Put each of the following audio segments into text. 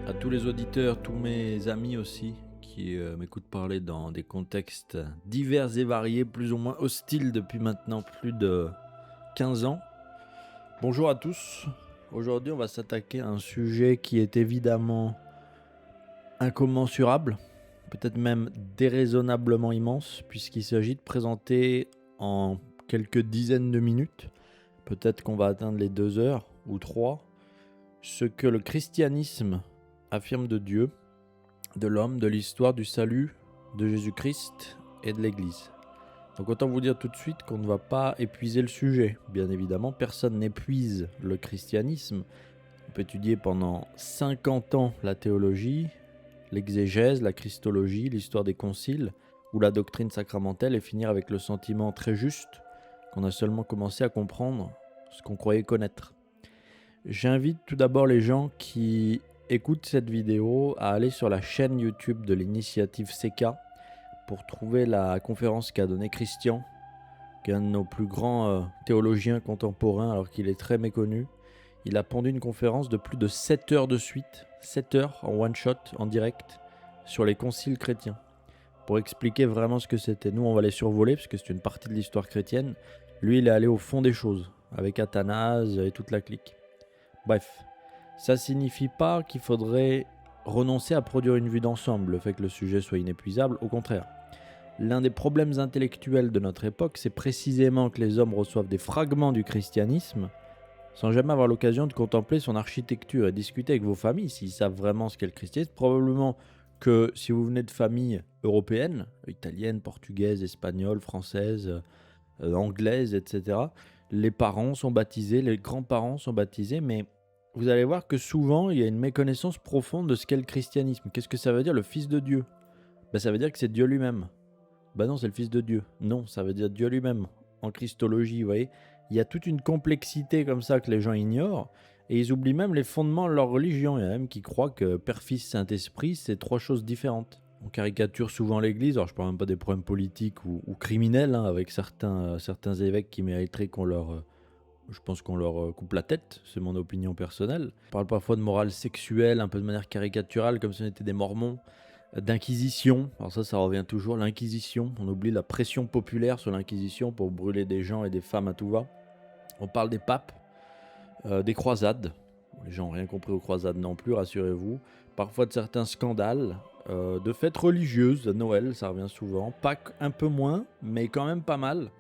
à tous les auditeurs, tous mes amis aussi qui m'écoutent parler dans des contextes divers et variés, plus ou moins hostiles depuis maintenant plus de 15 ans. Bonjour à tous. Aujourd'hui, on va s'attaquer à un sujet qui est évidemment incommensurable, peut-être même déraisonnablement immense, puisqu'il s'agit de présenter en quelques dizaines de minutes, peut-être qu'on va atteindre les 2 heures ou 3, ce que le christianisme affirme de Dieu, de l'homme, de l'histoire, du salut, de Jésus-Christ et de l'Église. Donc autant vous dire tout de suite qu'on ne va pas épuiser le sujet. Bien évidemment, personne n'épuise le christianisme. On peut étudier pendant 50 ans la théologie, l'exégèse, la christologie, l'histoire des conciles ou la doctrine sacramentelle et finir avec le sentiment très juste qu'on a seulement commencé à comprendre ce qu'on croyait connaître. J'invite tout d'abord les gens qui écoutent cette vidéo à aller sur la chaîne YouTube de l'initiative CK pour trouver la conférence qu'a donnée Christian, qui est un de nos plus grands théologiens contemporains alors qu'il est très méconnu. Il a pondu une conférence de plus de 7 heures de suite, 7 heures en one shot, en direct, sur les conciles chrétiens, pour expliquer vraiment ce que c'était. Nous, on va les survoler parce que c'est une partie de l'histoire chrétienne. Lui, il est allé au fond des choses, avec Athanase et toute la clique. Bref, ça signifie pas qu'il faudrait renoncer à produire une vue d'ensemble, le fait que le sujet soit inépuisable, au contraire. L'un des problèmes intellectuels de notre époque, c'est précisément que les hommes reçoivent des fragments du christianisme sans jamais avoir l'occasion de contempler son architecture et discuter avec vos familles s'ils savent vraiment ce qu'est le christianisme. Probablement que si vous venez de familles européennes, italiennes, portugaises, espagnoles, françaises, anglaises, etc., les parents sont baptisés, les grands-parents sont baptisés, mais vous allez voir que souvent, il y a une méconnaissance profonde de ce qu'est le christianisme. Qu'est-ce que ça veut dire, le Fils de Dieu ? Ça veut dire que c'est Dieu lui-même. Non, c'est le Fils de Dieu. Non, ça veut dire Dieu lui-même. En christologie, vous voyez, il y a toute une complexité comme ça que les gens ignorent, et ils oublient même les fondements de leur religion. Il y en a même qui croient que Père, Fils, Saint-Esprit, c'est 3 choses différentes. On caricature souvent l'Église, alors je parle même pas des problèmes politiques ou criminels, avec certains évêques qui mériteraient qu'on leur... Je pense qu'on leur coupe la tête, c'est mon opinion personnelle. On parle parfois de morale sexuelle, un peu de manière caricaturale, comme si on était des mormons, d'inquisition. Alors ça revient toujours, l'inquisition. On oublie la pression populaire sur l'inquisition pour brûler des gens et des femmes à tout va. On parle des papes, des croisades. Les gens n'ont rien compris aux croisades non plus, rassurez-vous. Parfois de certains scandales, de fêtes religieuses, Noël, ça revient souvent. Pâques un peu moins, mais quand même pas mal.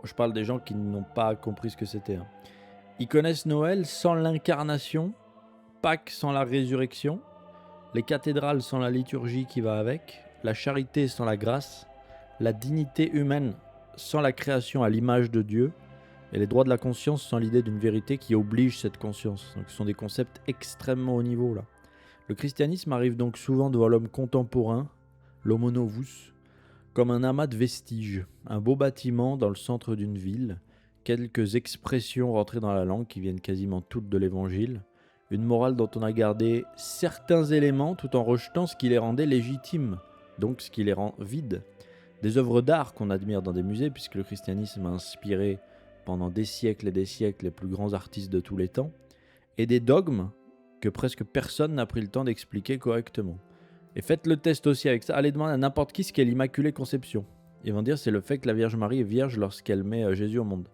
Je parle des gens qui n'ont pas compris ce que c'était. Ils connaissent Noël sans l'incarnation, Pâques sans la résurrection, les cathédrales sans la liturgie qui va avec, la charité sans la grâce, la dignité humaine sans la création à l'image de Dieu, et les droits de la conscience sans l'idée d'une vérité qui oblige cette conscience. Donc ce sont des concepts extrêmement haut niveau là. Le christianisme arrive donc souvent devant l'homme contemporain, l'homo novus, comme un amas de vestiges, un beau bâtiment dans le centre d'une ville, quelques expressions rentrées dans la langue qui viennent quasiment toutes de l'évangile, une morale dont on a gardé certains éléments tout en rejetant ce qui les rendait légitimes, donc ce qui les rend vides. Des œuvres d'art qu'on admire dans des musées, puisque le christianisme a inspiré pendant des siècles et des siècles les plus grands artistes de tous les temps, et des dogmes que presque personne n'a pris le temps d'expliquer correctement. Et faites le test aussi avec ça. Allez demander à n'importe qui ce qu'est l'Immaculée Conception. Ils vont dire c'est le fait que la Vierge Marie est vierge lorsqu'elle met Jésus au monde.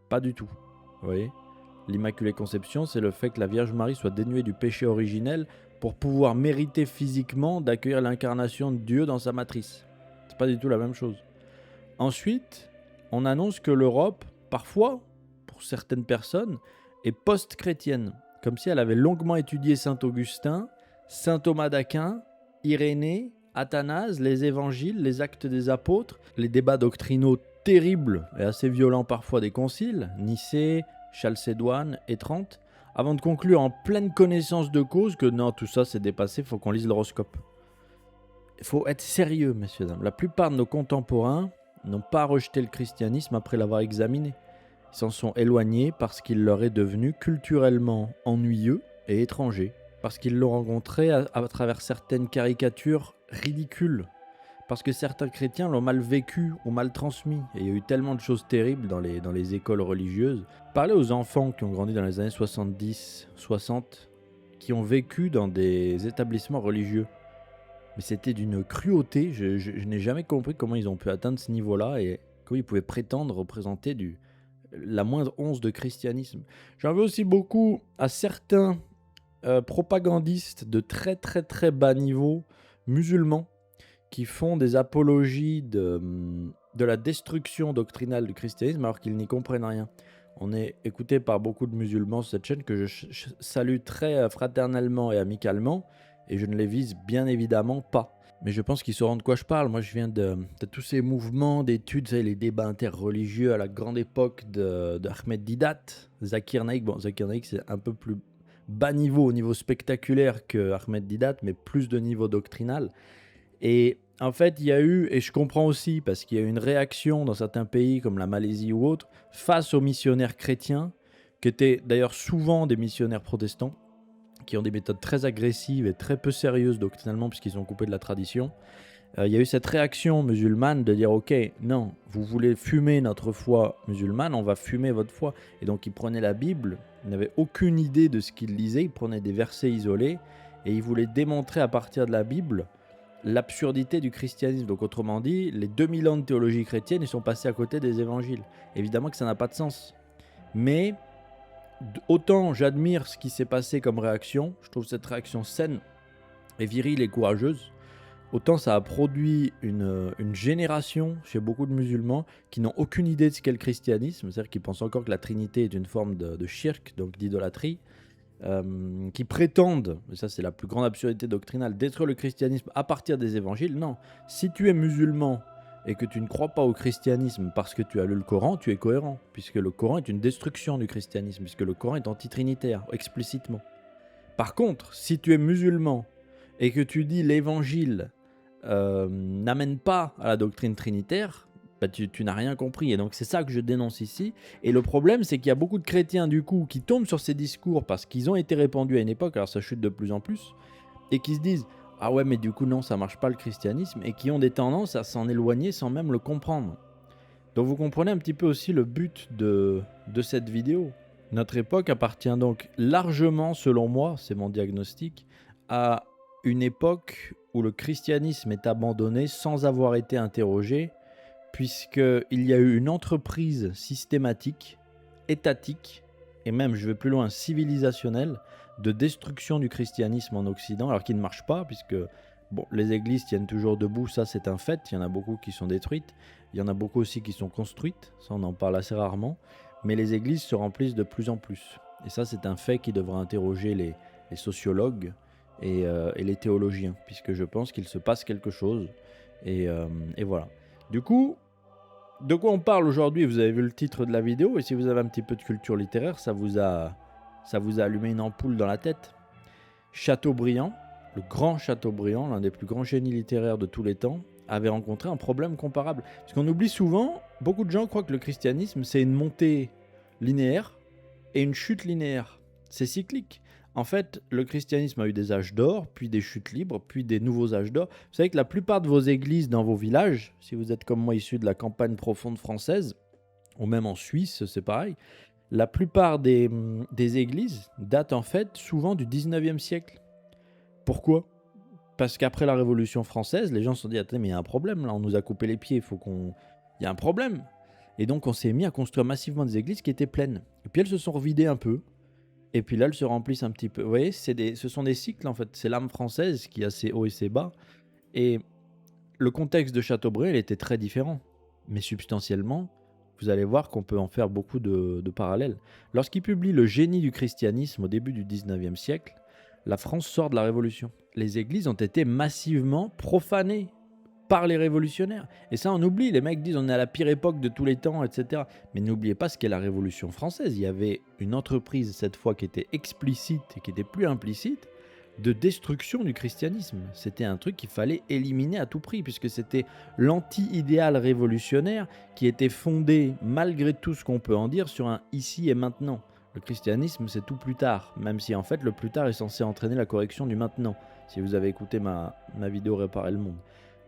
Pas du tout. Vous voyez ? L'Immaculée Conception, c'est le fait que la Vierge Marie soit dénuée du péché originel pour pouvoir mériter physiquement d'accueillir l'incarnation de Dieu dans sa matrice. C'est pas du tout la même chose. Ensuite, on annonce que l'Europe, parfois, pour certaines personnes, est post-chrétienne. Comme si elle avait longuement étudié Saint Augustin, Saint Thomas d'Aquin, Irénée, Athanase, les évangiles, les actes des apôtres, les débats doctrinaux terribles et assez violents parfois des conciles, Nicée, Chalcédoine et Trente, avant de conclure en pleine connaissance de cause que non, tout ça c'est dépassé, il faut qu'on lise l'horoscope. Il faut être sérieux, messieurs, dames. La plupart de nos contemporains n'ont pas rejeté le christianisme après l'avoir examiné. Ils s'en sont éloignés parce qu'il leur est devenu culturellement ennuyeux et étranger. Parce qu'ils l'ont rencontré à travers certaines caricatures ridicules, parce que certains chrétiens l'ont mal vécu ou mal transmis, et il y a eu tellement de choses terribles dans les écoles religieuses. Parlez aux enfants qui ont grandi dans les années 70, 60, qui ont vécu dans des établissements religieux. Mais c'était d'une cruauté, je n'ai jamais compris comment ils ont pu atteindre ce niveau-là et comment ils pouvaient prétendre représenter la moindre once de christianisme. J'en veux aussi beaucoup à certains propagandistes de très très très bas niveau musulmans qui font des apologies de la destruction doctrinale du christianisme alors qu'ils n'y comprennent rien. On est écouté par beaucoup de musulmans sur cette chaîne que je salue très fraternellement et amicalement et je ne les vise bien évidemment pas. Mais je pense qu'ils sauront de quoi je parle. Moi, je viens de tous ces mouvements d'études, les débats interreligieux à la grande époque d'Ahmed Didat, Zakir Naik. Bon, Zakir Naik, c'est un peu plus bas niveau, au niveau spectaculaire que Ahmed Didat, mais plus de niveau doctrinal. Et en fait, il y a eu, et je comprends aussi, parce qu'il y a eu une réaction dans certains pays comme la Malaisie ou autres, face aux missionnaires chrétiens, qui étaient d'ailleurs souvent des missionnaires protestants, qui ont des méthodes très agressives et très peu sérieuses doctrinalement, puisqu'ils sont coupés de la tradition. Il y a eu cette réaction musulmane de dire « Ok, non, vous voulez fumer notre foi musulmane, on va fumer votre foi. » Et donc ils prenaient la Bible, ils n'avaient aucune idée de ce qu'ils lisaient, ils prenaient des versets isolés, et ils voulaient démontrer à partir de la Bible l'absurdité du christianisme. Donc autrement dit, les 2000 ans de théologie chrétienne, ils sont passés à côté des évangiles. Évidemment que ça n'a pas de sens. Mais autant j'admire ce qui s'est passé comme réaction, je trouve cette réaction saine et virile et courageuse, autant ça a produit une génération chez beaucoup de musulmans qui n'ont aucune idée de ce qu'est le christianisme, c'est-à-dire qui pensent encore que la Trinité est une forme de shirk, donc d'idolâtrie, qui prétendent, et ça c'est la plus grande absurdité doctrinale, détruire le christianisme à partir des évangiles. Non, si tu es musulman et que tu ne crois pas au christianisme parce que tu as lu le Coran, tu es cohérent, puisque le Coran est une destruction du christianisme, puisque le Coran est antitrinitaire, explicitement. Par contre, si tu es musulman et que tu dis l'évangile n'amène pas à la doctrine trinitaire, bah tu n'as rien compris. Et donc c'est ça que je dénonce ici. Et le problème, c'est qu'il y a beaucoup de chrétiens du coup qui tombent sur ces discours parce qu'ils ont été répandus à une époque, alors ça chute de plus en plus, et qui se disent « Ah ouais, mais du coup non, ça marche pas le christianisme », et qui ont des tendances à s'en éloigner sans même le comprendre. Donc vous comprenez un petit peu aussi le but de cette vidéo. Notre époque appartient donc largement, selon moi, c'est mon diagnostic, à une époque où le christianisme est abandonné sans avoir été interrogé, puisqu'il y a eu une entreprise systématique, étatique, et même, je vais plus loin, civilisationnelle, de destruction du christianisme en Occident, alors qu'il ne marche pas, puisque bon, les églises tiennent toujours debout, ça c'est un fait, il y en a beaucoup qui sont détruites, il y en a beaucoup aussi qui sont construites, ça on en parle assez rarement, mais les églises se remplissent de plus en plus. Et ça c'est un fait qui devra interroger les sociologues et les théologiens, puisque je pense qu'il se passe quelque chose, et voilà. Du coup, de quoi on parle aujourd'hui? Vous avez vu le titre de la vidéo, et si vous avez un petit peu de culture littéraire, ça vous a allumé une ampoule dans la tête. Chateaubriand, le grand Chateaubriand, l'un des plus grands génies littéraires de tous les temps, avait rencontré un problème comparable. Parce qu'on oublie souvent, beaucoup de gens croient que le christianisme, c'est une montée linéaire et une chute linéaire. C'est cyclique. En fait, le christianisme a eu des âges d'or, puis des chutes libres, puis des nouveaux âges d'or. Vous savez que la plupart de vos églises dans vos villages, si vous êtes comme moi issu de la campagne profonde française, ou même en Suisse, c'est pareil, la plupart des églises datent en fait souvent du 19e siècle. Pourquoi ? Parce qu'après la Révolution française, les gens se sont dit « Attends, mais il y a un problème là, on nous a coupé les pieds, il y a un problème ». Et donc on s'est mis à construire massivement des églises qui étaient pleines. Et puis elles se sont revidées un peu. Et puis là, elles se remplissent un petit peu. Vous voyez, ce sont des cycles en fait. C'est l'âme française qui a ses hauts et ses bas. Et le contexte de Chateaubriand, il était très différent. Mais substantiellement, vous allez voir qu'on peut en faire beaucoup de parallèles. Lorsqu'il publie Le génie du christianisme au début du 19e siècle, la France sort de la Révolution. Les églises ont été massivement profanées par les révolutionnaires. Et ça, on oublie. Les mecs disent on est à la pire époque de tous les temps, etc. Mais n'oubliez pas ce qu'est la Révolution française. Il y avait une entreprise, cette fois, qui était explicite et qui était plus implicite, de destruction du christianisme. C'était un truc qu'il fallait éliminer à tout prix, puisque c'était l'anti-idéal révolutionnaire qui était fondé, malgré tout ce qu'on peut en dire, sur un ici et maintenant. Le christianisme, c'est tout plus tard, même si en fait le plus tard est censé entraîner la correction du maintenant, si vous avez écouté ma vidéo Réparer le monde.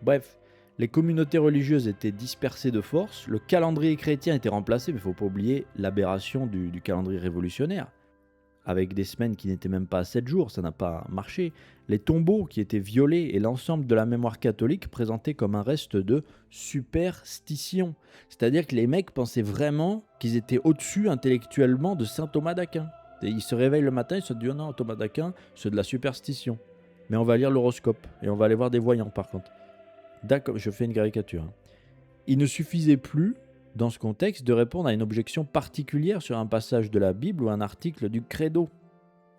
Bref, les communautés religieuses étaient dispersées de force, le calendrier chrétien était remplacé, mais il ne faut pas oublier l'aberration du calendrier révolutionnaire. avec des semaines qui n'étaient même pas à 7 jours, ça n'a pas marché. Les tombeaux qui étaient violés et l'ensemble de la mémoire catholique présenté comme un reste de superstition. C'est-à-dire que les mecs pensaient vraiment qu'ils étaient au-dessus intellectuellement de saint Thomas d'Aquin. Et ils se réveillent le matin, ils se disent oh non, Thomas d'Aquin, c'est de la superstition. Mais on va lire l'horoscope et on va aller voir des voyants par contre. D'accord, je fais une caricature. Il ne suffisait plus, dans ce contexte, de répondre à une objection particulière sur un passage de la Bible ou un article du Credo.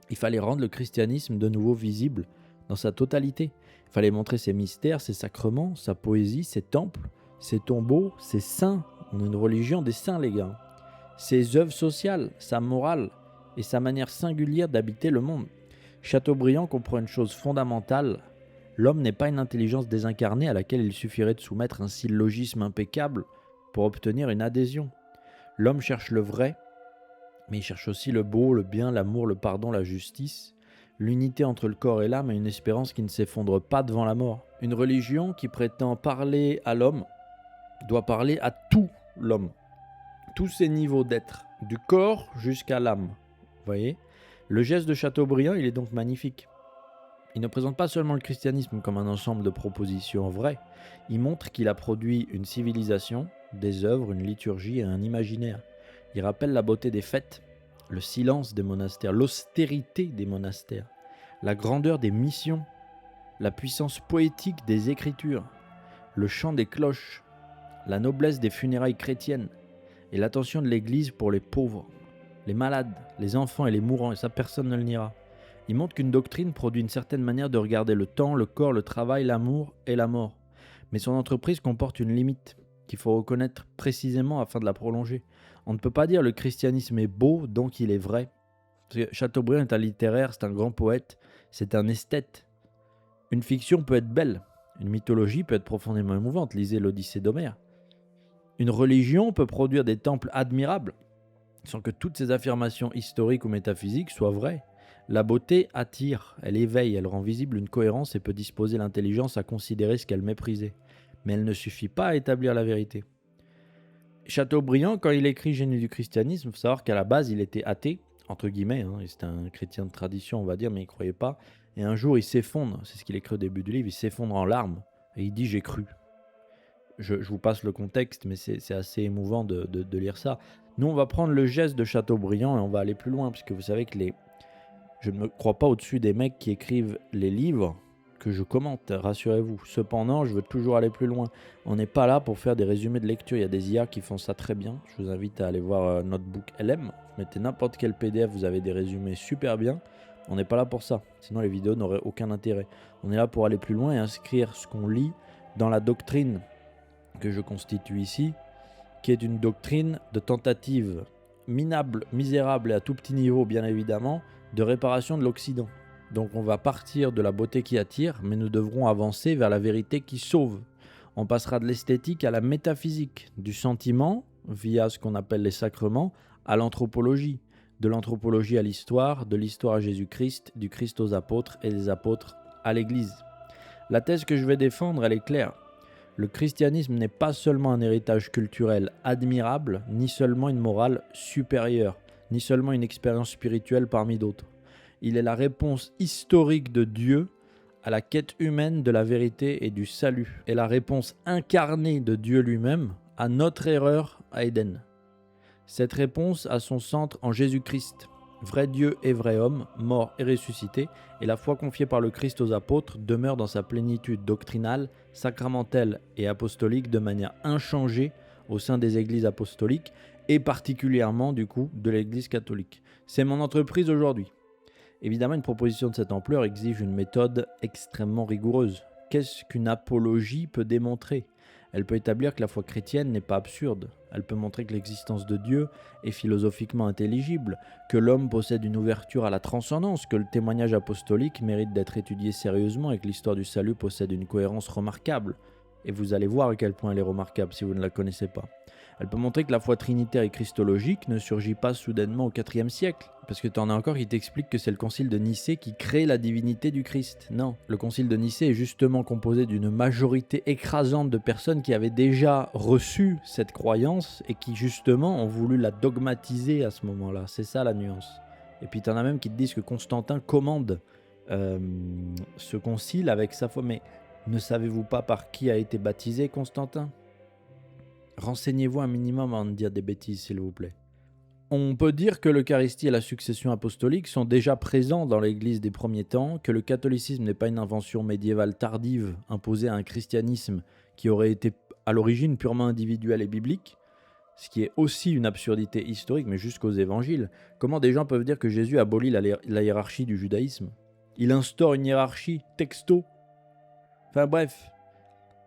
Il fallait rendre le christianisme de nouveau visible dans sa totalité. Il fallait montrer ses mystères, ses sacrements, sa poésie, ses temples, ses tombeaux, ses saints. On a une religion des saints, les gars. Ses œuvres sociales, sa morale et sa manière singulière d'habiter le monde. Chateaubriand comprend une chose fondamentale. L'homme n'est pas une intelligence désincarnée à laquelle il suffirait de soumettre un syllogisme impeccable pour obtenir une adhésion. L'homme cherche le vrai, mais il cherche aussi le beau, le bien, l'amour, le pardon, la justice, l'unité entre le corps et l'âme et une espérance qui ne s'effondre pas devant la mort. Une religion qui prétend parler à l'homme doit parler à tout l'homme, tous ses niveaux d'être, du corps jusqu'à l'âme. Vous voyez ? Le geste de Chateaubriand, il est donc magnifique. Il ne présente pas seulement le christianisme comme un ensemble de propositions vraies, il montre qu'il a produit une civilisation, des œuvres, une liturgie et un imaginaire. Il rappelle la beauté des fêtes, le silence des monastères, l'austérité des monastères, la grandeur des missions, la puissance poétique des écritures, le chant des cloches, la noblesse des funérailles chrétiennes et l'attention de l'Église pour les pauvres, les malades, les enfants et les mourants, et ça personne ne le niera. Il montre qu'une doctrine produit une certaine manière de regarder le temps, le corps, le travail, l'amour et la mort. Mais son entreprise comporte une limite qu'il faut reconnaître précisément afin de la prolonger. On ne peut pas dire le christianisme est beau, donc il est vrai. Chateaubriand est un littéraire, c'est un grand poète, c'est un esthète. Une fiction peut être belle, une mythologie peut être profondément émouvante, lisez l'Odyssée d'Homère. Une religion peut produire des temples admirables, sans que toutes ces affirmations historiques ou métaphysiques soient vraies. La beauté attire, elle éveille, elle rend visible une cohérence et peut disposer l'intelligence à considérer ce qu'elle méprisait. Mais elle ne suffit pas à établir la vérité. Chateaubriand, quand il écrit Génie du christianisme, il faut savoir qu'à la base, il était athée, entre guillemets, c'était un chrétien de tradition, on va dire, mais il ne croyait pas. Et un jour, il s'effondre, c'est ce qu'il écrit au début du livre, il s'effondre en larmes, et il dit « j'ai cru ». Je vous passe le contexte, mais c'est assez émouvant de lire ça. Nous, on va prendre le geste de Chateaubriand et on va aller plus loin, parce que vous savez que je ne me crois pas au-dessus des mecs qui écrivent les livres que je commente, rassurez-vous. Cependant, je veux toujours aller plus loin. On n'est pas là pour faire des résumés de lecture. Il y a des IA qui font ça très bien. Je vous invite à aller voir Notebook LM. Vous mettez n'importe quel PDF, vous avez des résumés super bien. On n'est pas là pour ça. Sinon, les vidéos n'auraient aucun intérêt. On est là pour aller plus loin et inscrire ce qu'on lit dans la doctrine que je constitue ici, qui est une doctrine de tentative minable, misérable et à tout petit niveau, bien évidemment, de réparation de l'Occident. Donc on va partir de la beauté qui attire, mais nous devrons avancer vers la vérité qui sauve. On passera de l'esthétique à la métaphysique, du sentiment, via ce qu'on appelle les sacrements, à l'anthropologie, de l'anthropologie à l'histoire, de l'histoire à Jésus-Christ, du Christ aux apôtres et des apôtres à l'Église. La thèse que je vais défendre, elle est claire. Le christianisme n'est pas seulement un héritage culturel admirable, ni seulement une morale supérieure, ni seulement une expérience spirituelle parmi d'autres. Il est la réponse historique de Dieu à la quête humaine de la vérité et du salut, et la réponse incarnée de Dieu lui-même à notre erreur à Éden. Cette réponse a son centre en Jésus-Christ, vrai Dieu et vrai homme, mort et ressuscité, et la foi confiée par le Christ aux apôtres demeure dans sa plénitude doctrinale, sacramentelle et apostolique de manière inchangée au sein des églises apostoliques, et particulièrement du coup de l'église catholique. C'est mon entreprise aujourd'hui. Évidemment, une proposition de cette ampleur exige une méthode extrêmement rigoureuse. Qu'est-ce qu'une apologie peut démontrer ? Elle peut établir que la foi chrétienne n'est pas absurde. Elle peut montrer que l'existence de Dieu est philosophiquement intelligible, que l'homme possède une ouverture à la transcendance, que le témoignage apostolique mérite d'être étudié sérieusement et que l'histoire du salut possède une cohérence remarquable. Et vous allez voir à quel point elle est remarquable si vous ne la connaissez pas. Elle peut montrer que la foi trinitaire et christologique ne surgit pas soudainement au IVe siècle. Parce que tu en as encore qui t'expliquent que c'est le concile de Nicée qui crée la divinité du Christ. Non, le concile de Nicée est justement composé d'une majorité écrasante de personnes qui avaient déjà reçu cette croyance et qui justement ont voulu la dogmatiser à ce moment-là. C'est ça la nuance. Et puis, tu en as même qui te disent que Constantin commande ce concile avec sa foi. Mais ne savez-vous pas par qui a été baptisé Constantin? Renseignez-vous un minimum avant de dire des bêtises, s'il vous plaît. On peut dire que l'Eucharistie et la succession apostolique sont déjà présents dans l'Église des premiers temps, que le catholicisme n'est pas une invention médiévale tardive imposée à un christianisme qui aurait été à l'origine purement individuel et biblique, ce qui est aussi une absurdité historique, mais jusqu'aux évangiles. Comment des gens peuvent dire que Jésus abolit la hiérarchie du judaïsme? Il instaure une hiérarchie texto. Enfin bref,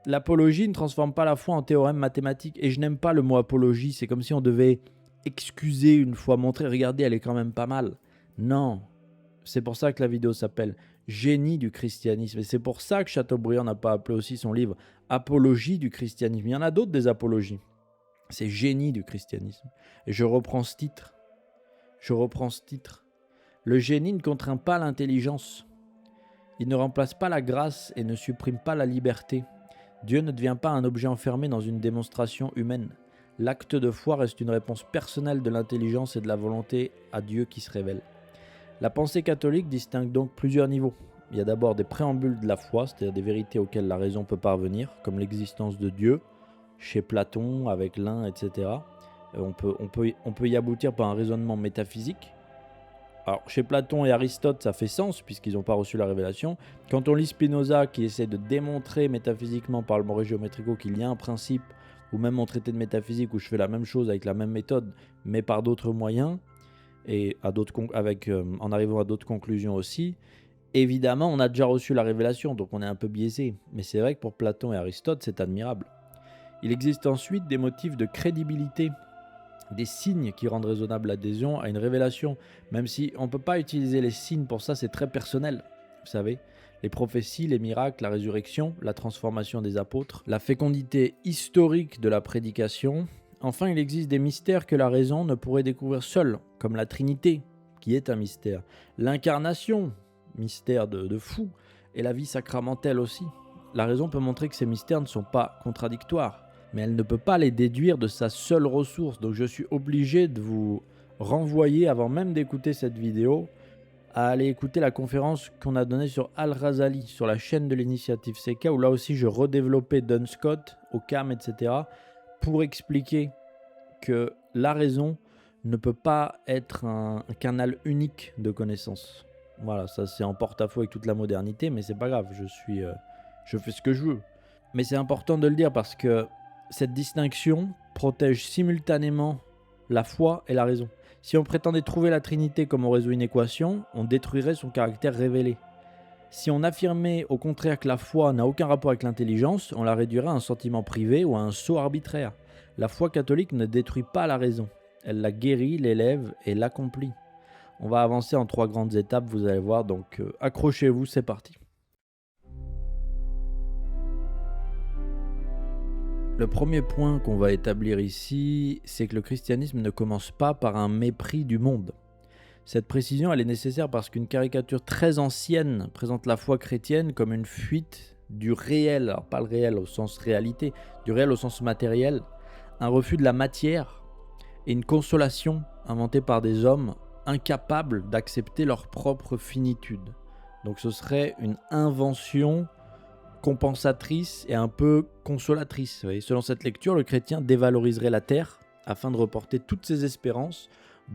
l'apologie ne transforme pas la foi en théorème mathématique, et je n'aime pas le mot apologie, c'est comme si on devait excuser une fois, montrer, regardez, elle est quand même pas mal. Non, c'est pour ça que la vidéo s'appelle Génie du christianisme, et c'est pour ça que Chateaubriand n'a pas appelé aussi son livre Apologie du christianisme. Il y en a d'autres des apologies. C'est Génie du christianisme. Et je reprends ce titre. Le génie ne contraint pas l'intelligence. Il ne remplace pas la grâce et ne supprime pas la liberté. Dieu ne devient pas un objet enfermé dans une démonstration humaine. L'acte de foi reste une réponse personnelle de l'intelligence et de la volonté à Dieu qui se révèle. La pensée catholique distingue donc plusieurs niveaux. Il y a d'abord des préambules de la foi, c'est-à-dire des vérités auxquelles la raison peut parvenir, comme l'existence de Dieu, chez Platon, avec l'un, etc. On peut y aboutir par un raisonnement métaphysique. Alors, chez Platon et Aristote, ça fait sens, puisqu'ils n'ont pas reçu la révélation. Quand on lit Spinoza, qui essaie de démontrer métaphysiquement par le Mores Geometrico qu'il y a un principe, ou même mon traité de métaphysique où je fais la même chose avec la même méthode, mais par d'autres moyens, et en arrivant à d'autres conclusions aussi, évidemment, on a déjà reçu la révélation, donc on est un peu biaisé. Mais c'est vrai que pour Platon et Aristote, c'est admirable. Il existe ensuite des motifs de crédibilité, des signes qui rendent raisonnable l'adhésion à une révélation, même si on ne peut pas utiliser les signes pour ça, c'est très personnel, vous savez. Les prophéties, les miracles, la résurrection, la transformation des apôtres, la fécondité historique de la prédication. Enfin, il existe des mystères que la raison ne pourrait découvrir seule, comme la Trinité, qui est un mystère, l'incarnation, mystère de fou, et la vie sacramentelle aussi. La raison peut montrer que ces mystères ne sont pas contradictoires, mais elle ne peut pas les déduire de sa seule ressource. Donc je suis obligé de vous renvoyer, avant même d'écouter cette vidéo, à aller écouter la conférence qu'on a donnée sur Al-Razali, sur la chaîne de l'initiative CK, où là aussi je redéveloppais Duns Scott, Occam, etc., pour expliquer que la raison ne peut pas être un canal unique de connaissances. Voilà, ça c'est en porte-à-faux avec toute la modernité, mais c'est pas grave, je fais ce que je veux. Mais c'est important de le dire parce que cette distinction protège simultanément la foi et la raison. Si on prétendait trouver la Trinité comme on résout une équation, on détruirait son caractère révélé. Si on affirmait au contraire que la foi n'a aucun rapport avec l'intelligence, on la réduirait à un sentiment privé ou à un sceau arbitraire. La foi catholique ne détruit pas la raison. Elle la guérit, l'élève et l'accomplit. On va avancer en 3 grandes étapes, vous allez voir, donc accrochez-vous, c'est parti. Le premier point qu'on va établir ici, c'est que le christianisme ne commence pas par un mépris du monde. Cette précision, elle est nécessaire parce qu'une caricature très ancienne présente la foi chrétienne comme une fuite du réel, alors pas le réel au sens réalité, du réel au sens matériel, un refus de la matière et une consolation inventée par des hommes incapables d'accepter leur propre finitude. Donc ce serait une invention compensatrice et un peu consolatrice. Vous voyez, selon cette lecture, le chrétien dévaloriserait la terre afin de reporter toutes ses espérances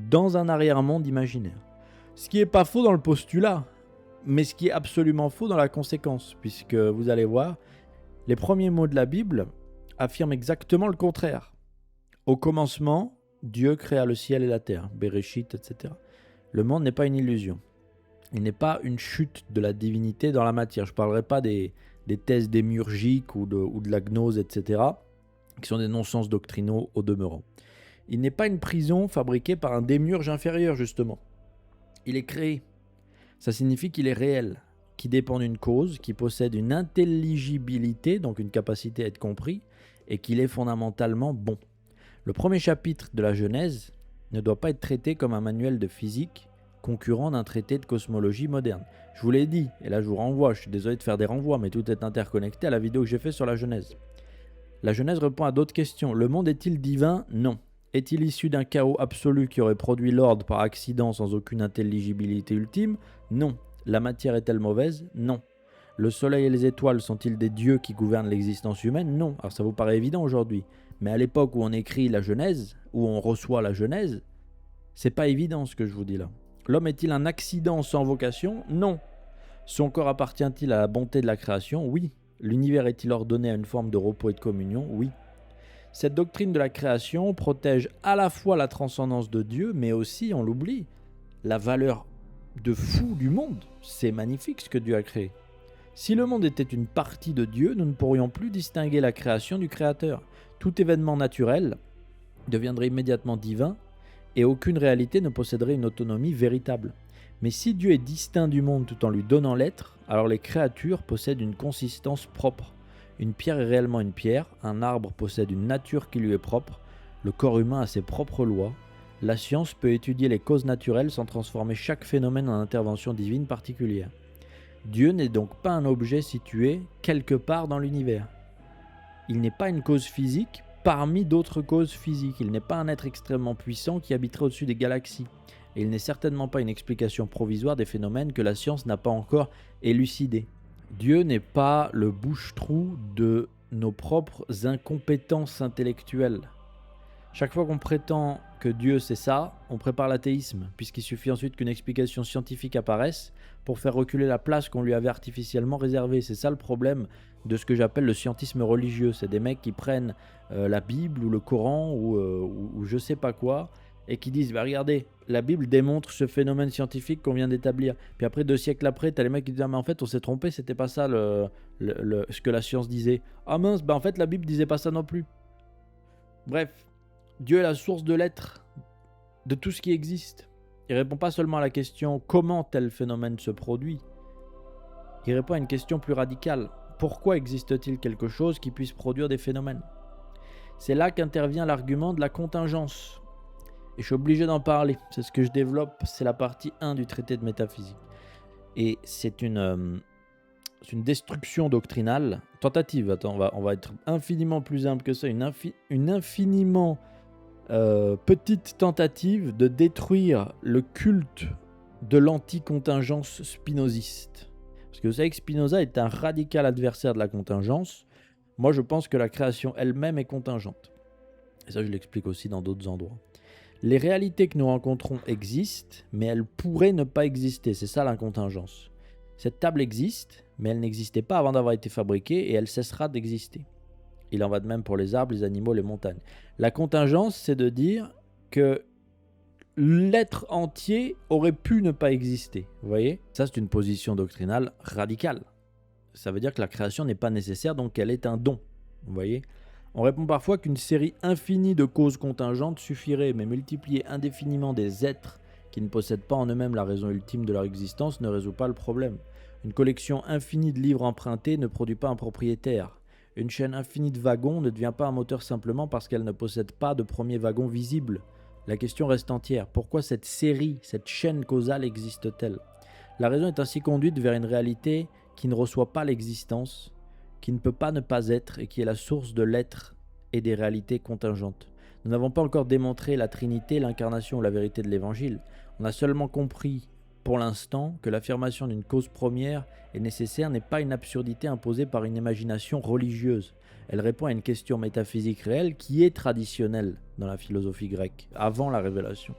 dans un arrière-monde imaginaire. Ce qui n'est pas faux dans le postulat, mais ce qui est absolument faux dans la conséquence, puisque vous allez voir, les premiers mots de la Bible affirment exactement le contraire. Au commencement, Dieu créa le ciel et la terre, Bereshit, etc. Le monde n'est pas une illusion. Il n'est pas une chute de la divinité dans la matière. Je ne parlerai pas des thèses démiurgiques ou de la gnose, etc., qui sont des non-sens doctrinaux au demeurant. Il n'est pas une prison fabriquée par un démiurge inférieur, justement. Il est créé. Ça signifie qu'il est réel, qui dépend d'une cause, qui possède une intelligibilité, donc une capacité à être compris, et qu'il est fondamentalement bon. Le premier chapitre de la Genèse ne doit pas être traité comme un manuel de physique concurrent d'un traité de cosmologie moderne. Je vous l'ai dit, et là je vous renvoie, je suis désolé de faire des renvois, mais tout est interconnecté à la vidéo que j'ai faite sur la Genèse. La Genèse répond à d'autres questions. Le monde est-il divin? Non. Est-il issu d'un chaos absolu qui aurait produit l'ordre par accident sans aucune intelligibilité ultime? Non. La matière est-elle mauvaise? Non. Le soleil et les étoiles sont-ils des dieux qui gouvernent l'existence humaine? Non. Alors ça vous paraît évident aujourd'hui. Mais à l'époque où on écrit la Genèse, où on reçoit la Genèse, c'est pas évident ce que je vous dis là. L'homme est-il un accident sans vocation? Non. Son corps appartient-il à la bonté de la création? Oui. L'univers est-il ordonné à une forme de repos et de communion? Oui. Cette doctrine de la création protège à la fois la transcendance de Dieu, mais aussi, on l'oublie, la valeur de fou du monde. C'est magnifique ce que Dieu a créé. Si le monde était une partie de Dieu, nous ne pourrions plus distinguer la création du Créateur. Tout événement naturel deviendrait immédiatement divin et aucune réalité ne posséderait une autonomie véritable. Mais si Dieu est distinct du monde tout en lui donnant l'être, alors les créatures possèdent une consistance propre. Une pierre est réellement une pierre, un arbre possède une nature qui lui est propre, le corps humain a ses propres lois. La science peut étudier les causes naturelles sans transformer chaque phénomène en intervention divine particulière. Dieu n'est donc pas un objet situé quelque part dans l'univers. Il n'est pas une cause physique parmi d'autres causes physiques. Il n'est pas un être extrêmement puissant qui habiterait au-dessus des galaxies. Et il n'est certainement pas une explication provisoire des phénomènes que la science n'a pas encore élucidés. Dieu n'est pas le bouche-trou de nos propres incompétences intellectuelles. Chaque fois qu'on prétend que Dieu c'est ça, on prépare l'athéisme, puisqu'il suffit ensuite qu'une explication scientifique apparaisse pour faire reculer la place qu'on lui avait artificiellement réservée. C'est ça le problème de ce que j'appelle le scientisme religieux. C'est des mecs qui prennent la Bible ou le Coran ou je sais pas quoi, et qui disent, bah regardez, la Bible démontre ce phénomène scientifique qu'on vient d'établir. Puis après, 2 siècles après, t'as les mecs qui disent, ah mais en fait on s'est trompé, c'était pas ça ce que la science disait. Ah mince, bah en fait la Bible disait pas ça non plus. Bref, Dieu est la source de l'être, de tout ce qui existe. Il répond pas seulement à la question comment tel phénomène se produit, il répond à une question plus radicale. Pourquoi existe-t-il quelque chose qui puisse produire des phénomènes? C'est là qu'intervient l'argument de la contingence. Et je suis obligé d'en parler, c'est ce que je développe, c'est la partie 1 du traité de métaphysique. Et c'est une destruction doctrinale, tentative, attends, on va être infiniment plus simple que ça, une infiniment petite tentative de détruire le culte de l'anticontingence spinoziste. Parce que vous savez que Spinoza est un radical adversaire de la contingence. Moi je pense que la création elle-même est contingente. Et ça je l'explique aussi dans d'autres endroits. Les réalités que nous rencontrons existent, mais elles pourraient ne pas exister. C'est ça la contingence. Cette table existe, mais elle n'existait pas avant d'avoir été fabriquée et elle cessera d'exister. Il en va de même pour les arbres, les animaux, les montagnes. La contingence, c'est de dire que l'être entier aurait pu ne pas exister. Vous voyez? Ça, c'est une position doctrinale radicale. Ça veut dire que la création n'est pas nécessaire, donc elle est un don. Vous voyez? On répond parfois qu'une série infinie de causes contingentes suffirait, mais multiplier indéfiniment des êtres qui ne possèdent pas en eux-mêmes la raison ultime de leur existence ne résout pas le problème. Une collection infinie de livres empruntés ne produit pas un propriétaire. Une chaîne infinie de wagons ne devient pas un moteur simplement parce qu'elle ne possède pas de premier wagon visible. La question reste entière. Pourquoi cette série, cette chaîne causale existe-t-elle? La raison est ainsi conduite vers une réalité qui ne reçoit pas l'existence, qui ne peut pas ne pas être et qui est la source de l'être et des réalités contingentes. Nous n'avons pas encore démontré la Trinité, l'incarnation ou la vérité de l'Évangile. On a seulement compris pour l'instant que l'affirmation d'une cause première et nécessaire n'est pas une absurdité imposée par une imagination religieuse. Elle répond à une question métaphysique réelle qui est traditionnelle dans la philosophie grecque, avant la révélation.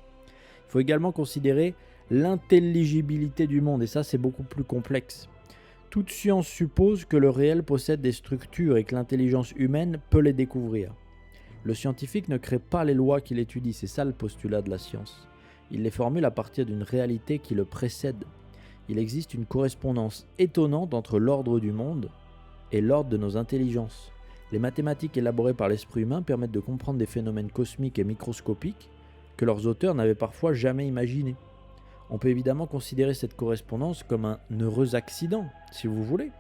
Il faut également considérer l'intelligibilité du monde, et ça c'est beaucoup plus complexe. Toute science suppose que le réel possède des structures et que l'intelligence humaine peut les découvrir. Le scientifique ne crée pas les lois qu'il étudie, c'est ça le postulat de la science. Il les formule à partir d'une réalité qui le précède. Il existe une correspondance étonnante entre l'ordre du monde et l'ordre de nos intelligences. Les mathématiques élaborées par l'esprit humain permettent de comprendre des phénomènes cosmiques et microscopiques que leurs auteurs n'avaient parfois jamais imaginés. On peut évidemment considérer cette correspondance comme un heureux accident, si vous voulez.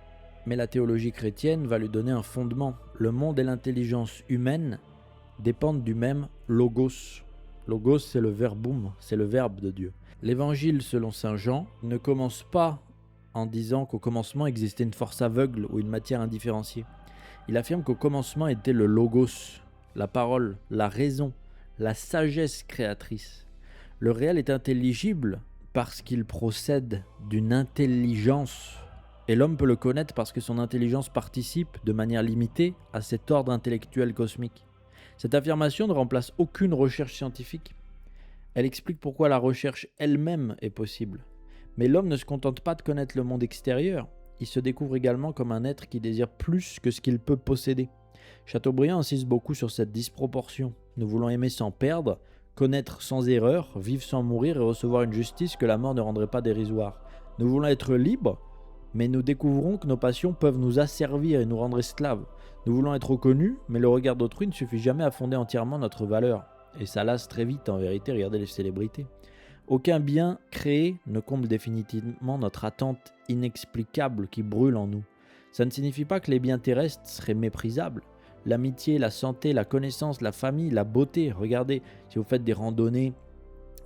Mais la théologie chrétienne va lui donner un fondement. Le monde et l'intelligence humaine dépendent du même logos. Logos, c'est le verbum, c'est le verbe de Dieu. L'évangile, selon saint Jean, ne commence pas en disant qu'au commencement existait une force aveugle ou une matière indifférenciée. Il affirme qu'au commencement était le logos, la parole, la raison, la sagesse créatrice. Le réel est intelligible parce qu'il procède d'une intelligence. Et l'homme peut le connaître parce que son intelligence participe, de manière limitée, à cet ordre intellectuel cosmique. Cette affirmation ne remplace aucune recherche scientifique. Elle explique pourquoi la recherche elle-même est possible. Mais l'homme ne se contente pas de connaître le monde extérieur, il se découvre également comme un être qui désire plus que ce qu'il peut posséder. Chateaubriand insiste beaucoup sur cette disproportion. Nous voulons aimer sans perdre, connaître sans erreur, vivre sans mourir et recevoir une justice que la mort ne rendrait pas dérisoire. Nous voulons être libres, mais nous découvrons que nos passions peuvent nous asservir et nous rendre esclaves. Nous voulons être reconnus, mais le regard d'autrui ne suffit jamais à fonder entièrement notre valeur. Et ça lasse très vite en vérité, regardez les célébrités. Aucun bien créé ne comble définitivement notre attente inexplicable qui brûle en nous. Ça ne signifie pas que les biens terrestres seraient méprisables. L'amitié, la santé, la connaissance, la famille, la beauté. Regardez, si vous faites des randonnées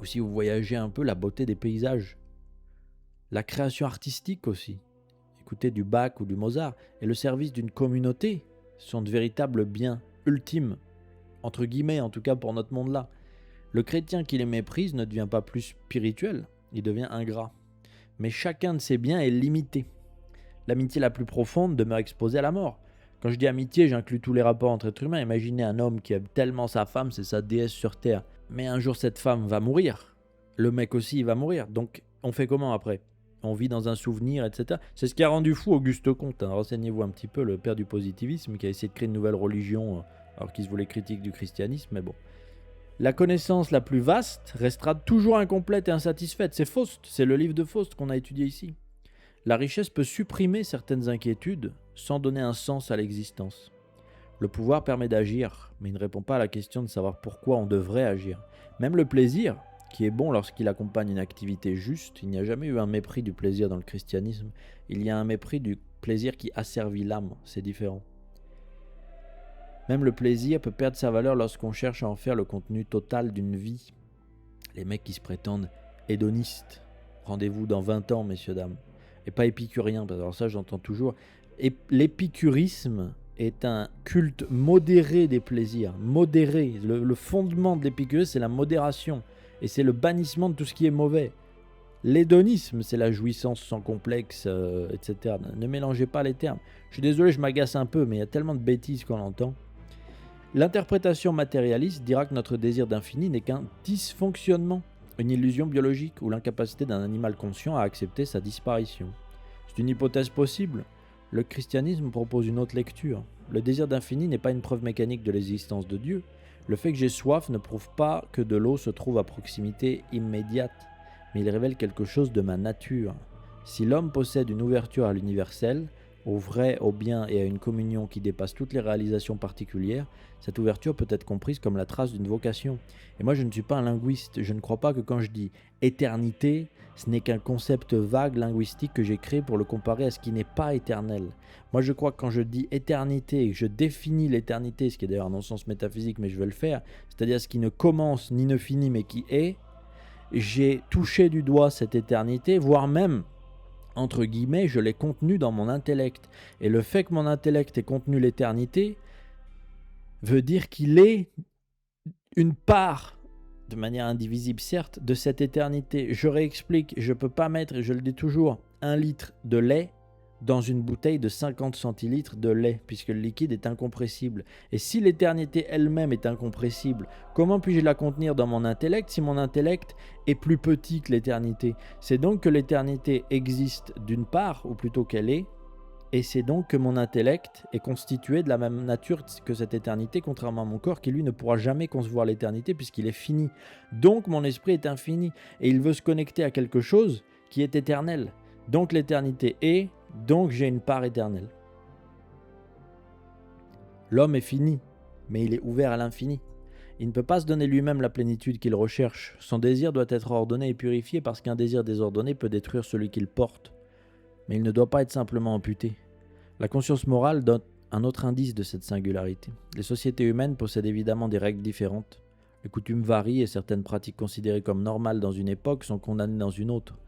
ou si vous voyagez un peu, la beauté des paysages. La création artistique aussi. Écoutez du Bach ou du Mozart. Et le service d'une communauté sont de véritables biens ultimes. Entre guillemets, en tout cas pour notre monde-là. Le chrétien qui les méprise ne devient pas plus spirituel, il devient ingrat. Mais chacun de ces biens est limité. L'amitié la plus profonde demeure exposée à la mort. Quand je dis amitié, j'inclus tous les rapports entre êtres humains. Imaginez un homme qui aime tellement sa femme, c'est sa déesse sur terre. Mais un jour, cette femme va mourir. Le mec aussi, il va mourir. Donc, on fait comment après ? On vit dans un souvenir, etc. C'est ce qui a rendu fou Auguste Comte. Renseignez-vous un petit peu, le père du positivisme, qui a essayé de créer une nouvelle religion, alors qu'il se voulait critique du christianisme, mais bon. La connaissance la plus vaste restera toujours incomplète et insatisfaite. C'est Faust, c'est le livre de Faust qu'on a étudié ici. La richesse peut supprimer certaines inquiétudes sans donner un sens à l'existence. Le pouvoir permet d'agir, mais il ne répond pas à la question de savoir pourquoi on devrait agir. Même le plaisir, qui est bon lorsqu'il accompagne une activité juste, il n'y a jamais eu un mépris du plaisir dans le christianisme, il y a un mépris du plaisir qui asservit l'âme, c'est différent. Même le plaisir peut perdre sa valeur lorsqu'on cherche à en faire le contenu total d'une vie. Les mecs qui se prétendent hédonistes, rendez-vous dans 20 ans, messieurs, dames. Et pas épicuriens, parce que alors ça j'entends toujours. Et l'épicurisme est un culte modéré des plaisirs, modéré. Le fondement de l'épicurisme, c'est la modération. Et c'est le bannissement de tout ce qui est mauvais. L'hédonisme, c'est la jouissance sans complexe, etc. Ne mélangez pas les termes. Je suis désolé, je m'agace un peu, mais il y a tellement de bêtises qu'on entend. L'interprétation matérialiste dira que notre désir d'infini n'est qu'un dysfonctionnement, une illusion biologique ou l'incapacité d'un animal conscient à accepter sa disparition. C'est une hypothèse possible. Le christianisme propose une autre lecture. Le désir d'infini n'est pas une preuve mécanique de l'existence de Dieu. Le fait que j'ai soif ne prouve pas que de l'eau se trouve à proximité immédiate, mais il révèle quelque chose de ma nature. Si l'homme possède une ouverture à l'universel, au vrai, au bien et à une communion qui dépasse toutes les réalisations particulières, cette ouverture peut être comprise comme la trace d'une vocation. Et moi je ne suis pas un linguiste, je ne crois pas que quand je dis éternité, ce n'est qu'un concept vague linguistique que j'ai créé pour le comparer à ce qui n'est pas éternel. Moi je crois que quand je dis éternité et que je définis l'éternité, ce qui est d'ailleurs un non-sens métaphysique mais je vais le faire, c'est-à-dire ce qui ne commence ni ne finit mais qui est, j'ai touché du doigt cette éternité, voire même entre guillemets, je l'ai contenu dans mon intellect. Et le fait que mon intellect ait contenu l'éternité veut dire qu'il est une part, de manière indivisible certes, de cette éternité. Je réexplique, je ne peux pas mettre, et je le dis toujours, 1 litre de lait dans une bouteille de 50 centilitres de lait, puisque le liquide est incompressible. Et si l'éternité elle-même est incompressible, comment puis-je la contenir dans mon intellect si mon intellect est plus petit que l'éternité ? C'est donc que l'éternité existe d'une part, ou plutôt qu'elle est, et c'est donc que mon intellect est constitué de la même nature que cette éternité, contrairement à mon corps qui lui ne pourra jamais concevoir l'éternité puisqu'il est fini. Donc mon esprit est infini, et il veut se connecter à quelque chose qui est éternel. Donc l'éternité est, donc j'ai une part éternelle. L'homme est fini, mais il est ouvert à l'infini. Il ne peut pas se donner lui-même la plénitude qu'il recherche. Son désir doit être ordonné et purifié parce qu'un désir désordonné peut détruire celui qu'il porte. Mais il ne doit pas être simplement amputé. La conscience morale donne un autre indice de cette singularité. Les sociétés humaines possèdent évidemment des règles différentes. Les coutumes varient et certaines pratiques considérées comme normales dans une époque sont condamnées dans une autre.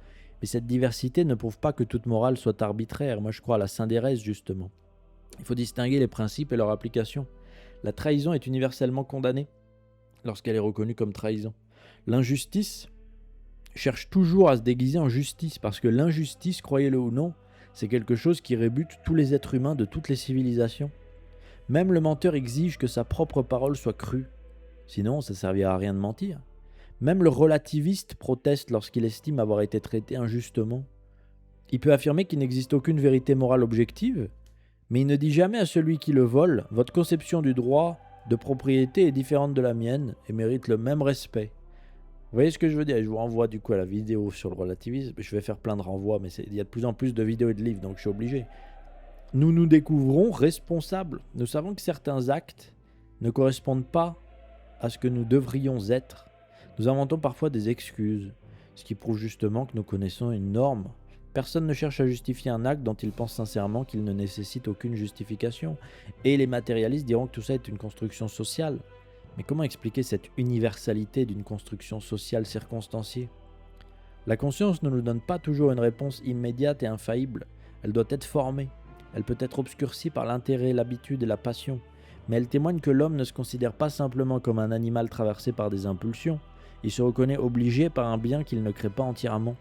Mais cette diversité ne prouve pas que toute morale soit arbitraire. Moi, je crois à la syndérèse, justement. Il faut distinguer les principes et leur application. La trahison est universellement condamnée. lorsqu'elle est reconnue comme trahison. L'injustice cherche toujours à se déguiser en justice, parce que l'injustice, croyez-le ou non, c'est quelque chose qui rébute tous les êtres humains de toutes les civilisations. Même le menteur exige que sa propre parole soit crue. Sinon, ça ne servira à rien de mentir. Même le relativiste proteste lorsqu'il estime avoir été traité injustement. Il peut affirmer qu'il n'existe aucune vérité morale objective, mais il ne dit jamais à celui qui le vole « Votre conception du droit de propriété est différente de la mienne et mérite le même respect ». Vous voyez ce que je veux dire? Je vous renvoie du coup à la vidéo sur le relativisme. Je vais faire plein de renvois, mais il y a de plus en plus de vidéos et de livres, donc je suis obligé. Nous nous découvrons responsables. Nous savons que certains actes ne correspondent pas à ce que nous devrions être. Nous inventons parfois des excuses, ce qui prouve justement que nous connaissons une norme. Personne ne cherche à justifier un acte dont il pense sincèrement qu'il ne nécessite aucune justification. Et les matérialistes diront que tout ça est une construction sociale. Mais comment expliquer cette universalité d'une construction sociale circonstanciée? La conscience ne nous donne pas toujours une réponse immédiate et infaillible. Elle doit être formée. Elle peut être obscurcie par l'intérêt, l'habitude et la passion. Mais elle témoigne que l'homme ne se considère pas simplement comme un animal traversé par des impulsions. Il se reconnaît obligé par un bien qu'il ne crée pas entièrement.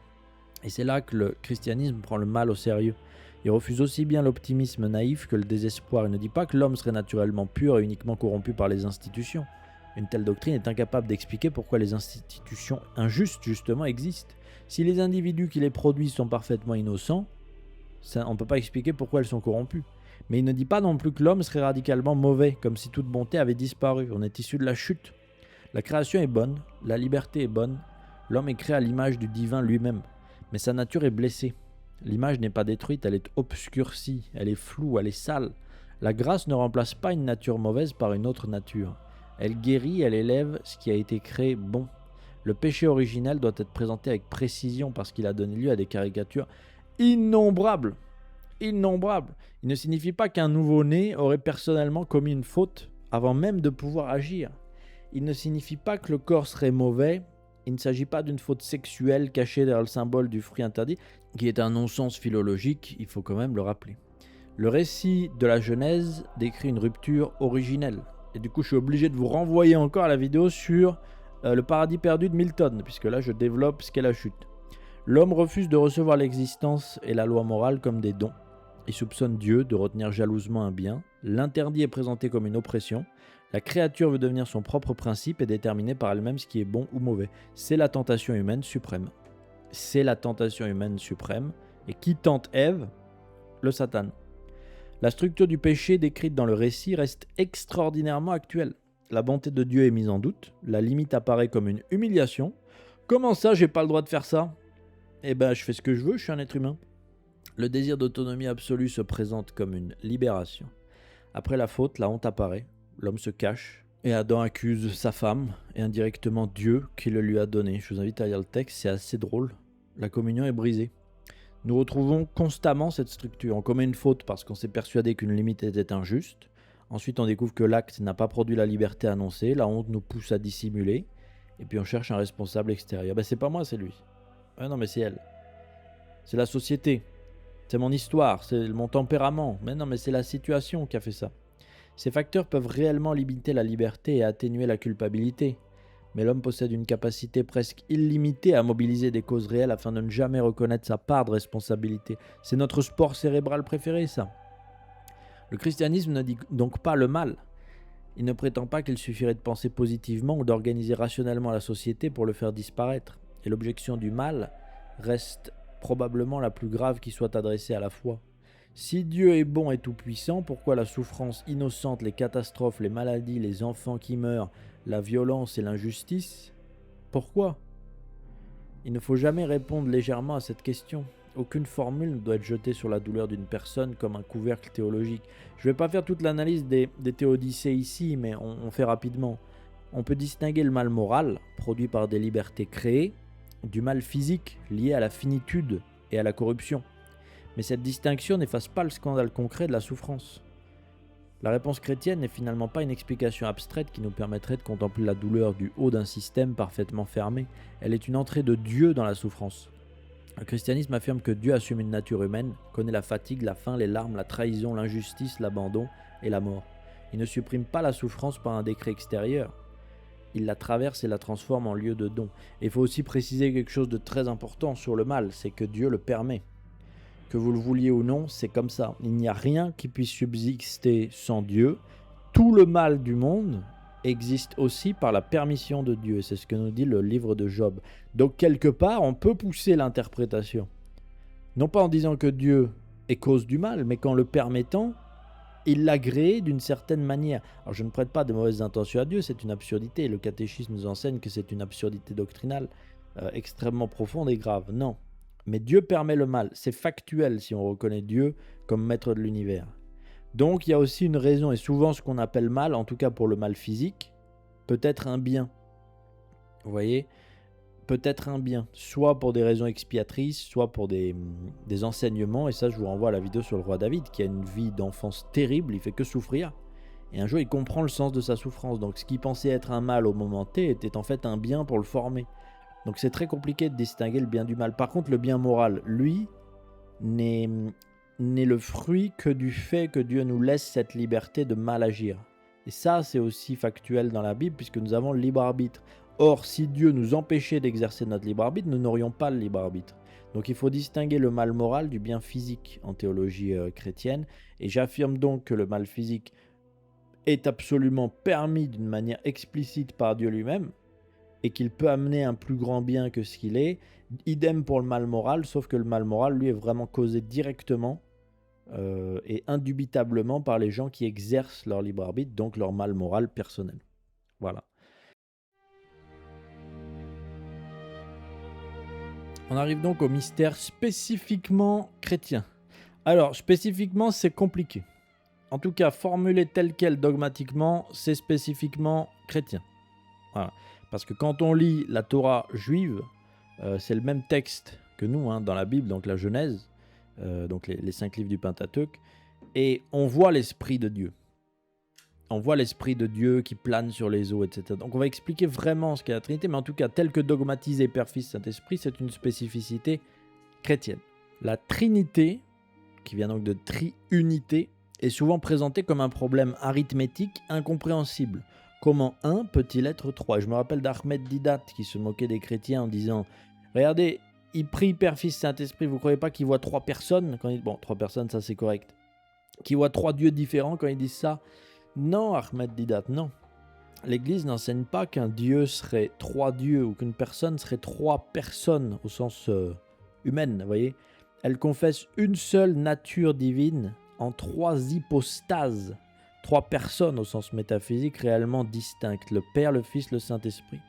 Et c'est là que le christianisme prend le mal au sérieux. Il refuse aussi bien l'optimisme naïf que le désespoir. Il ne dit pas que l'homme serait naturellement pur et uniquement corrompu par les institutions. Une telle doctrine est incapable d'expliquer pourquoi les institutions injustes, justement, existent. Si les individus qui les produisent sont parfaitement innocents, on ne peut pas expliquer pourquoi elles sont corrompues. Mais il ne dit pas non plus que l'homme serait radicalement mauvais, comme si toute bonté avait disparu. On est issu de la chute. La création est bonne, la liberté est bonne, l'homme est créé à l'image du divin lui-même. Mais sa nature est blessée. L'image n'est pas détruite, elle est obscurcie, elle est floue, elle est sale. La grâce ne remplace pas une nature mauvaise par une autre nature. Elle guérit, elle élève ce qui a été créé bon. Le péché originel doit être présenté avec précision parce qu'il a donné lieu à des caricatures innombrables. Innombrables. Il ne signifie pas qu'un nouveau-né aurait personnellement commis une faute avant même de pouvoir agir. Il ne signifie pas que le corps serait mauvais. Il ne s'agit pas d'une faute sexuelle cachée derrière le symbole du fruit interdit, qui est un non-sens philologique, il faut quand même le rappeler. Le récit de la Genèse décrit une rupture originelle. Et du coup, je suis obligé de vous renvoyer encore à la vidéo sur le paradis perdu de Milton, puisque là, je développe ce qu'est la chute. L'homme refuse de recevoir l'existence et la loi morale comme des dons. Il soupçonne Dieu de retenir jalousement un bien. L'interdit est présenté comme une oppression. La créature veut devenir son propre principe et déterminer par elle-même ce qui est bon ou mauvais. C'est la tentation humaine suprême. C'est la tentation humaine suprême. Et qui tente Ève? Le Satan. La structure du péché décrite dans le récit reste extraordinairement actuelle. La bonté de Dieu est mise en doute. La limite apparaît comme une humiliation. Comment ça, j'ai pas le droit de faire ça? Eh ben, je fais ce que je veux, je suis un être humain. Le désir d'autonomie absolue se présente comme une libération. Après la faute, la honte apparaît. L'homme se cache et Adam accuse sa femme et indirectement Dieu qui le lui a donné. Je vous invite à lire le texte, c'est assez drôle. La communion est brisée. Nous retrouvons constamment cette structure. On commet une faute parce qu'on s'est persuadé qu'une limite était injuste. Ensuite, on découvre que l'acte n'a pas produit la liberté annoncée. La honte nous pousse à dissimuler. Et puis on cherche un responsable extérieur. Ben c'est pas moi, c'est lui. Ah non, mais c'est elle. C'est la société. C'est mon histoire, c'est mon tempérament. Mais non, mais c'est la situation qui a fait ça. Ces facteurs peuvent réellement limiter la liberté et atténuer la culpabilité. Mais l'homme possède une capacité presque illimitée à mobiliser des causes réelles afin de ne jamais reconnaître sa part de responsabilité. C'est notre sport cérébral préféré, ça. Le christianisme ne dit donc pas le mal. Il ne prétend pas qu'il suffirait de penser positivement ou d'organiser rationnellement la société pour le faire disparaître. Et l'objection du mal reste probablement la plus grave qui soit adressée à la foi. Si Dieu est bon et tout-puissant, pourquoi la souffrance innocente, les catastrophes, les maladies, les enfants qui meurent, la violence et l'injustice? Pourquoi? Il ne faut jamais répondre légèrement à cette question. Aucune formule ne doit être jetée sur la douleur d'une personne comme un couvercle théologique. Je ne vais pas faire toute l'analyse des théodicées ici, mais on fait rapidement. On peut distinguer le mal moral, produit par des libertés créées, du mal physique, lié à la finitude et à la corruption. Mais cette distinction n'efface pas le scandale concret de la souffrance. La réponse chrétienne n'est finalement pas une explication abstraite qui nous permettrait de contempler la douleur du haut d'un système parfaitement fermé. Elle est une entrée de Dieu dans la souffrance. Le christianisme affirme que Dieu assume une nature humaine, connaît la fatigue, la faim, les larmes, la trahison, l'injustice, l'abandon et la mort. Il ne supprime pas la souffrance par un décret extérieur. il la traverse et la transforme en lieu de don. Et il faut aussi préciser quelque chose de très important sur le mal, c'est que Dieu le permet. Que vous le vouliez ou non, c'est comme ça. Il n'y a rien qui puisse subsister sans Dieu. Tout le mal du monde existe aussi par la permission de Dieu. C'est ce que nous dit le livre de Job. Donc quelque part, on peut pousser l'interprétation. Non pas en disant que Dieu est cause du mal, mais qu'en le permettant, il l'a créé d'une certaine manière. Alors je ne prête pas de mauvaises intentions à Dieu, c'est une absurdité. Le catéchisme nous enseigne que c'est une absurdité doctrinale extrêmement profonde et grave. Non. Mais Dieu permet le mal. C'est factuel si on reconnaît Dieu comme maître de l'univers. Donc il y a aussi une raison, et souvent ce qu'on appelle mal, en tout cas pour le mal physique, peut être un bien. Vous voyez ? Peut être un bien, soit pour des raisons expiatrices, soit pour des enseignements, et ça je vous renvoie à la vidéo sur le roi David, qui a une vie d'enfance terrible, il fait que souffrir, et un jour il comprend le sens de sa souffrance, donc ce qui pensait être un mal au moment T était en fait un bien pour le former. Donc c'est très compliqué de distinguer le bien du mal. Par contre le bien moral, lui, n'est le fruit que du fait que Dieu nous laisse cette liberté de mal agir. Et ça c'est aussi factuel dans la Bible, puisque nous avons le libre arbitre. Or, si Dieu nous empêchait d'exercer notre libre arbitre, nous n'aurions pas le libre arbitre. Donc il faut distinguer le mal moral du bien physique en théologie chrétienne. Et j'affirme donc que le mal physique est absolument permis d'une manière explicite par Dieu lui-même et qu'il peut amener un plus grand bien que ce qu'il est. Idem pour le mal moral, sauf que le mal moral, lui, est vraiment causé directement et indubitablement par les gens qui exercent leur libre arbitre, donc leur mal moral personnel. Voilà. On arrive donc au mystère spécifiquement chrétien. Alors, spécifiquement, c'est compliqué. En tout cas, formulé tel quel dogmatiquement, c'est spécifiquement chrétien. Voilà. Parce que quand on lit la Torah juive, c'est le même texte que nous, dans la Bible, donc la Genèse, donc les 5 livres du Pentateuque, et on voit l'Esprit de Dieu. On voit l'Esprit de Dieu qui plane sur les eaux, etc. Donc on va expliquer vraiment ce qu'est la Trinité, mais en tout cas, tel que dogmatisé Père, Fils, Saint-Esprit, c'est une spécificité chrétienne. La Trinité, qui vient donc de triunité, est souvent présentée comme un problème arithmétique incompréhensible. Comment 1 peut-il être 3 ? Je me rappelle d'Ahmed Didat qui se moquait des chrétiens en disant « Regardez, il prie Père, Fils, Saint-Esprit, vous ne croyez pas qu'il voit 3 personnes ?» Bon, 3 personnes, ça c'est correct. Qu'il voit 3 dieux différents quand ils disent ça ? Non, Ahmed Didat, non. L'Église n'enseigne pas qu'un dieu serait 3 dieux ou qu'une personne serait 3 personnes au sens humaine, vous voyez. Elle confesse une seule nature divine en 3 hypostases, 3 personnes au sens métaphysique réellement distinctes, le Père, le Fils, le Saint-Esprit.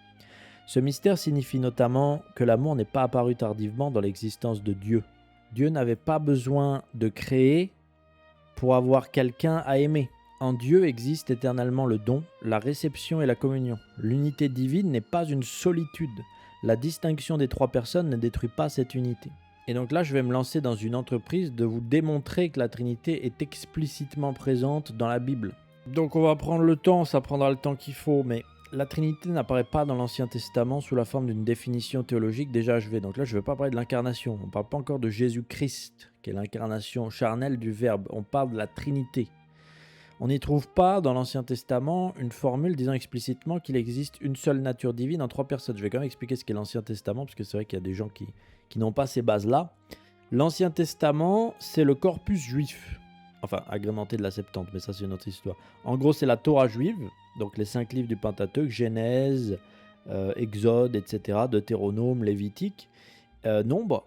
Ce mystère signifie notamment que l'amour n'est pas apparu tardivement dans l'existence de Dieu. Dieu n'avait pas besoin de créer pour avoir quelqu'un à aimer. En Dieu existe éternellement le don, la réception et la communion. L'unité divine n'est pas une solitude. La distinction des 3 personnes ne détruit pas cette unité. Et donc là, je vais me lancer dans une entreprise de vous démontrer que la Trinité est explicitement présente dans la Bible. Donc on va prendre le temps, ça prendra le temps qu'il faut, mais la Trinité n'apparaît pas dans l'Ancien Testament sous la forme d'une définition théologique déjà achevée. Donc là, je ne vais pas parler de l'incarnation. On ne parle pas encore de Jésus-Christ, qui est l'incarnation charnelle du Verbe. On parle de la Trinité. On n'y trouve pas dans l'Ancien Testament une formule disant explicitement qu'il existe une seule nature divine en 3 personnes. Je vais quand même expliquer ce qu'est l'Ancien Testament, parce que c'est vrai qu'il y a des gens qui n'ont pas ces bases-là. L'Ancien Testament, c'est le corpus juif. Enfin, agrémenté de la Septante, mais ça c'est une autre histoire. En gros, c'est la Torah juive, donc les 5 livres du Pentateuque, Genèse, Exode, etc., Deutéronome, Lévitique, Nombre.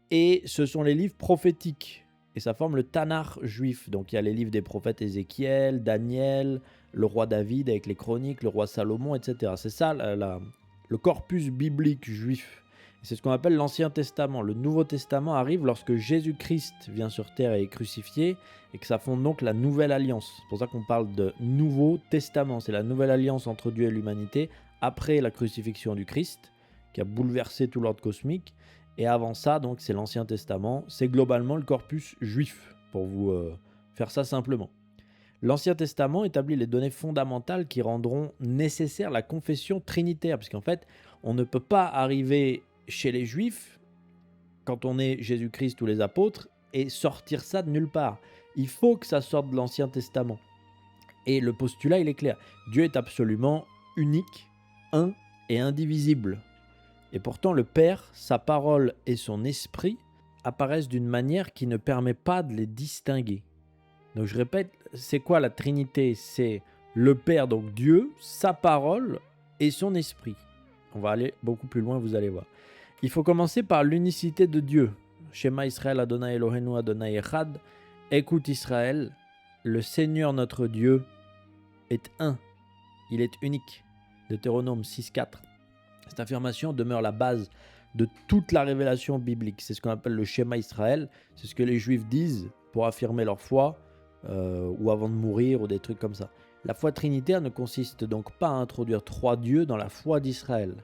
Et ce sont les livres prophétiques. Et ça forme le Tanakh juif. Donc il y a les livres des prophètes Ézéchiel, Daniel, le roi David avec les chroniques, le roi Salomon, etc. C'est ça le corpus biblique juif. Et c'est ce qu'on appelle l'Ancien Testament. Le Nouveau Testament arrive lorsque Jésus-Christ vient sur terre et est crucifié, et que ça fonde donc la Nouvelle Alliance. C'est pour ça qu'on parle de Nouveau Testament. C'est la Nouvelle Alliance entre Dieu et l'humanité après la crucifixion du Christ, qui a bouleversé tout l'ordre cosmique. Et avant ça, donc, c'est l'Ancien Testament. C'est globalement le corpus juif, pour vous faire ça simplement. L'Ancien Testament établit les données fondamentales qui rendront nécessaire la confession trinitaire, parce qu'en fait, on ne peut pas arriver chez les Juifs, quand on est Jésus-Christ ou les apôtres, et sortir ça de nulle part. Il faut que ça sorte de l'Ancien Testament. Et le postulat, il est clair. Dieu est absolument unique, un et indivisible. Et pourtant le Père, sa parole et son esprit apparaissent d'une manière qui ne permet pas de les distinguer. Donc je répète, c'est quoi la Trinité? C'est le Père, donc Dieu, sa parole et son esprit. On va aller beaucoup plus loin, vous allez voir. Il faut commencer par l'unicité de Dieu. Shema Israël Adonai Eloheinu Adonai Echad. Écoute Israël, le Seigneur notre Dieu est un. Il est unique. Deutéronome 6.4. Cette affirmation demeure la base de toute la révélation biblique. C'est ce qu'on appelle le Shema Israël. C'est ce que les Juifs disent pour affirmer leur foi ou avant de mourir ou des trucs comme ça. La foi trinitaire ne consiste donc pas à introduire trois dieux dans la foi d'Israël.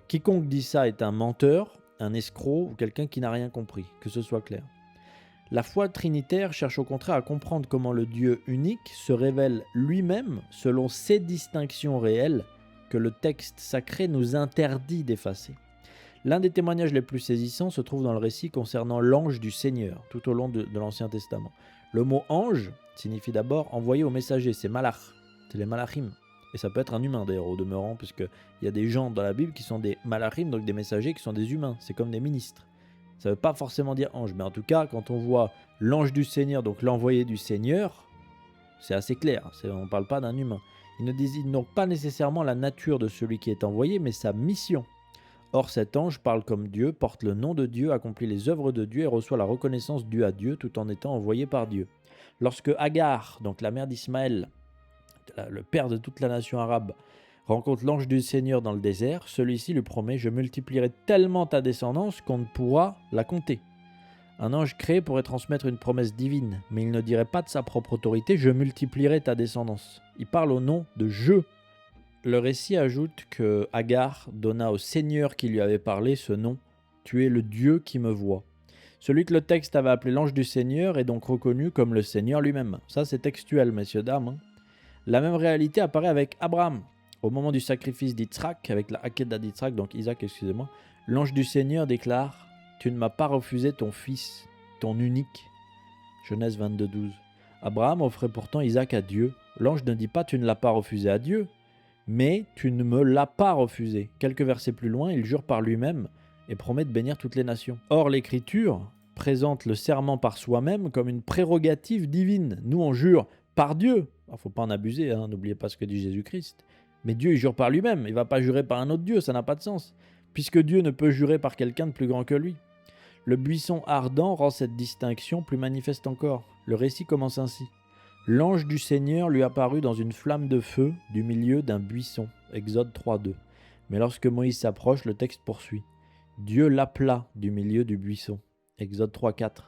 Quiconque dit ça est un menteur, un escroc ou quelqu'un qui n'a rien compris, que ce soit clair. La foi trinitaire cherche au contraire à comprendre comment le Dieu unique se révèle lui-même selon ses distinctions réelles que le texte sacré nous interdit d'effacer. L'un des témoignages les plus saisissants se trouve dans le récit concernant l'ange du Seigneur, tout au long de l'Ancien Testament. Le mot ange signifie d'abord envoyé au messager, c'est malach, c'est les malachim. Et ça peut être un humain d'ailleurs au demeurant, puisqu'il y a des gens dans la Bible qui sont des malachim, donc des messagers qui sont des humains, c'est comme des ministres. Ça ne veut pas forcément dire ange, mais en tout cas, quand on voit l'ange du Seigneur, donc l'envoyé du Seigneur, c'est assez clair, on ne parle pas d'un humain. Il ne désigne donc pas nécessairement la nature de celui qui est envoyé, mais sa mission. Or cet ange parle comme Dieu, porte le nom de Dieu, accomplit les œuvres de Dieu et reçoit la reconnaissance due à Dieu tout en étant envoyé par Dieu. Lorsque Agar, donc la mère d'Ismaël, le père de toute la nation arabe, rencontre l'ange du Seigneur dans le désert, celui-ci lui promet « Je multiplierai tellement ta descendance qu'on ne pourra la compter ». Un ange créé pourrait transmettre une promesse divine, mais il ne dirait pas de sa propre autorité « Je multiplierai ta descendance ». Il parle au nom de « Je ». Le récit ajoute que Agar donna au Seigneur qui lui avait parlé ce nom « Tu es le Dieu qui me voit ». Celui que le texte avait appelé l'ange du Seigneur est donc reconnu comme le Seigneur lui-même. Ça c'est textuel, messieurs, dames. La même réalité apparaît avec Abraham. Au moment du sacrifice d'Yitzhak, avec la Hakeda d'Yitzhak, donc Isaac, excusez-moi, l'ange du Seigneur déclare « Tu ne m'as pas refusé ton fils, ton unique ». Genèse 22.12. Abraham offrait pourtant Isaac à Dieu. L'ange ne dit pas « Tu ne l'as pas refusé à Dieu », mais « Tu ne me l'as pas refusé ». Quelques versets plus loin, il jure par lui-même et promet de bénir toutes les nations. Or, l'Écriture présente le serment par soi-même comme une prérogative divine. Nous, on jure par Dieu. Il ne faut pas en abuser, n'oubliez pas ce que dit Jésus-Christ. Mais Dieu, il jure par lui-même. Il ne va pas jurer par un autre Dieu, ça n'a pas de sens. Puisque Dieu ne peut jurer par quelqu'un de plus grand que lui. Le buisson ardent rend cette distinction plus manifeste encore. Le récit commence ainsi. L'ange du Seigneur lui apparut dans une flamme de feu du milieu d'un buisson. Exode 3.2. Mais lorsque Moïse s'approche, le texte poursuit. Dieu l'appela du milieu du buisson. Exode 3.4.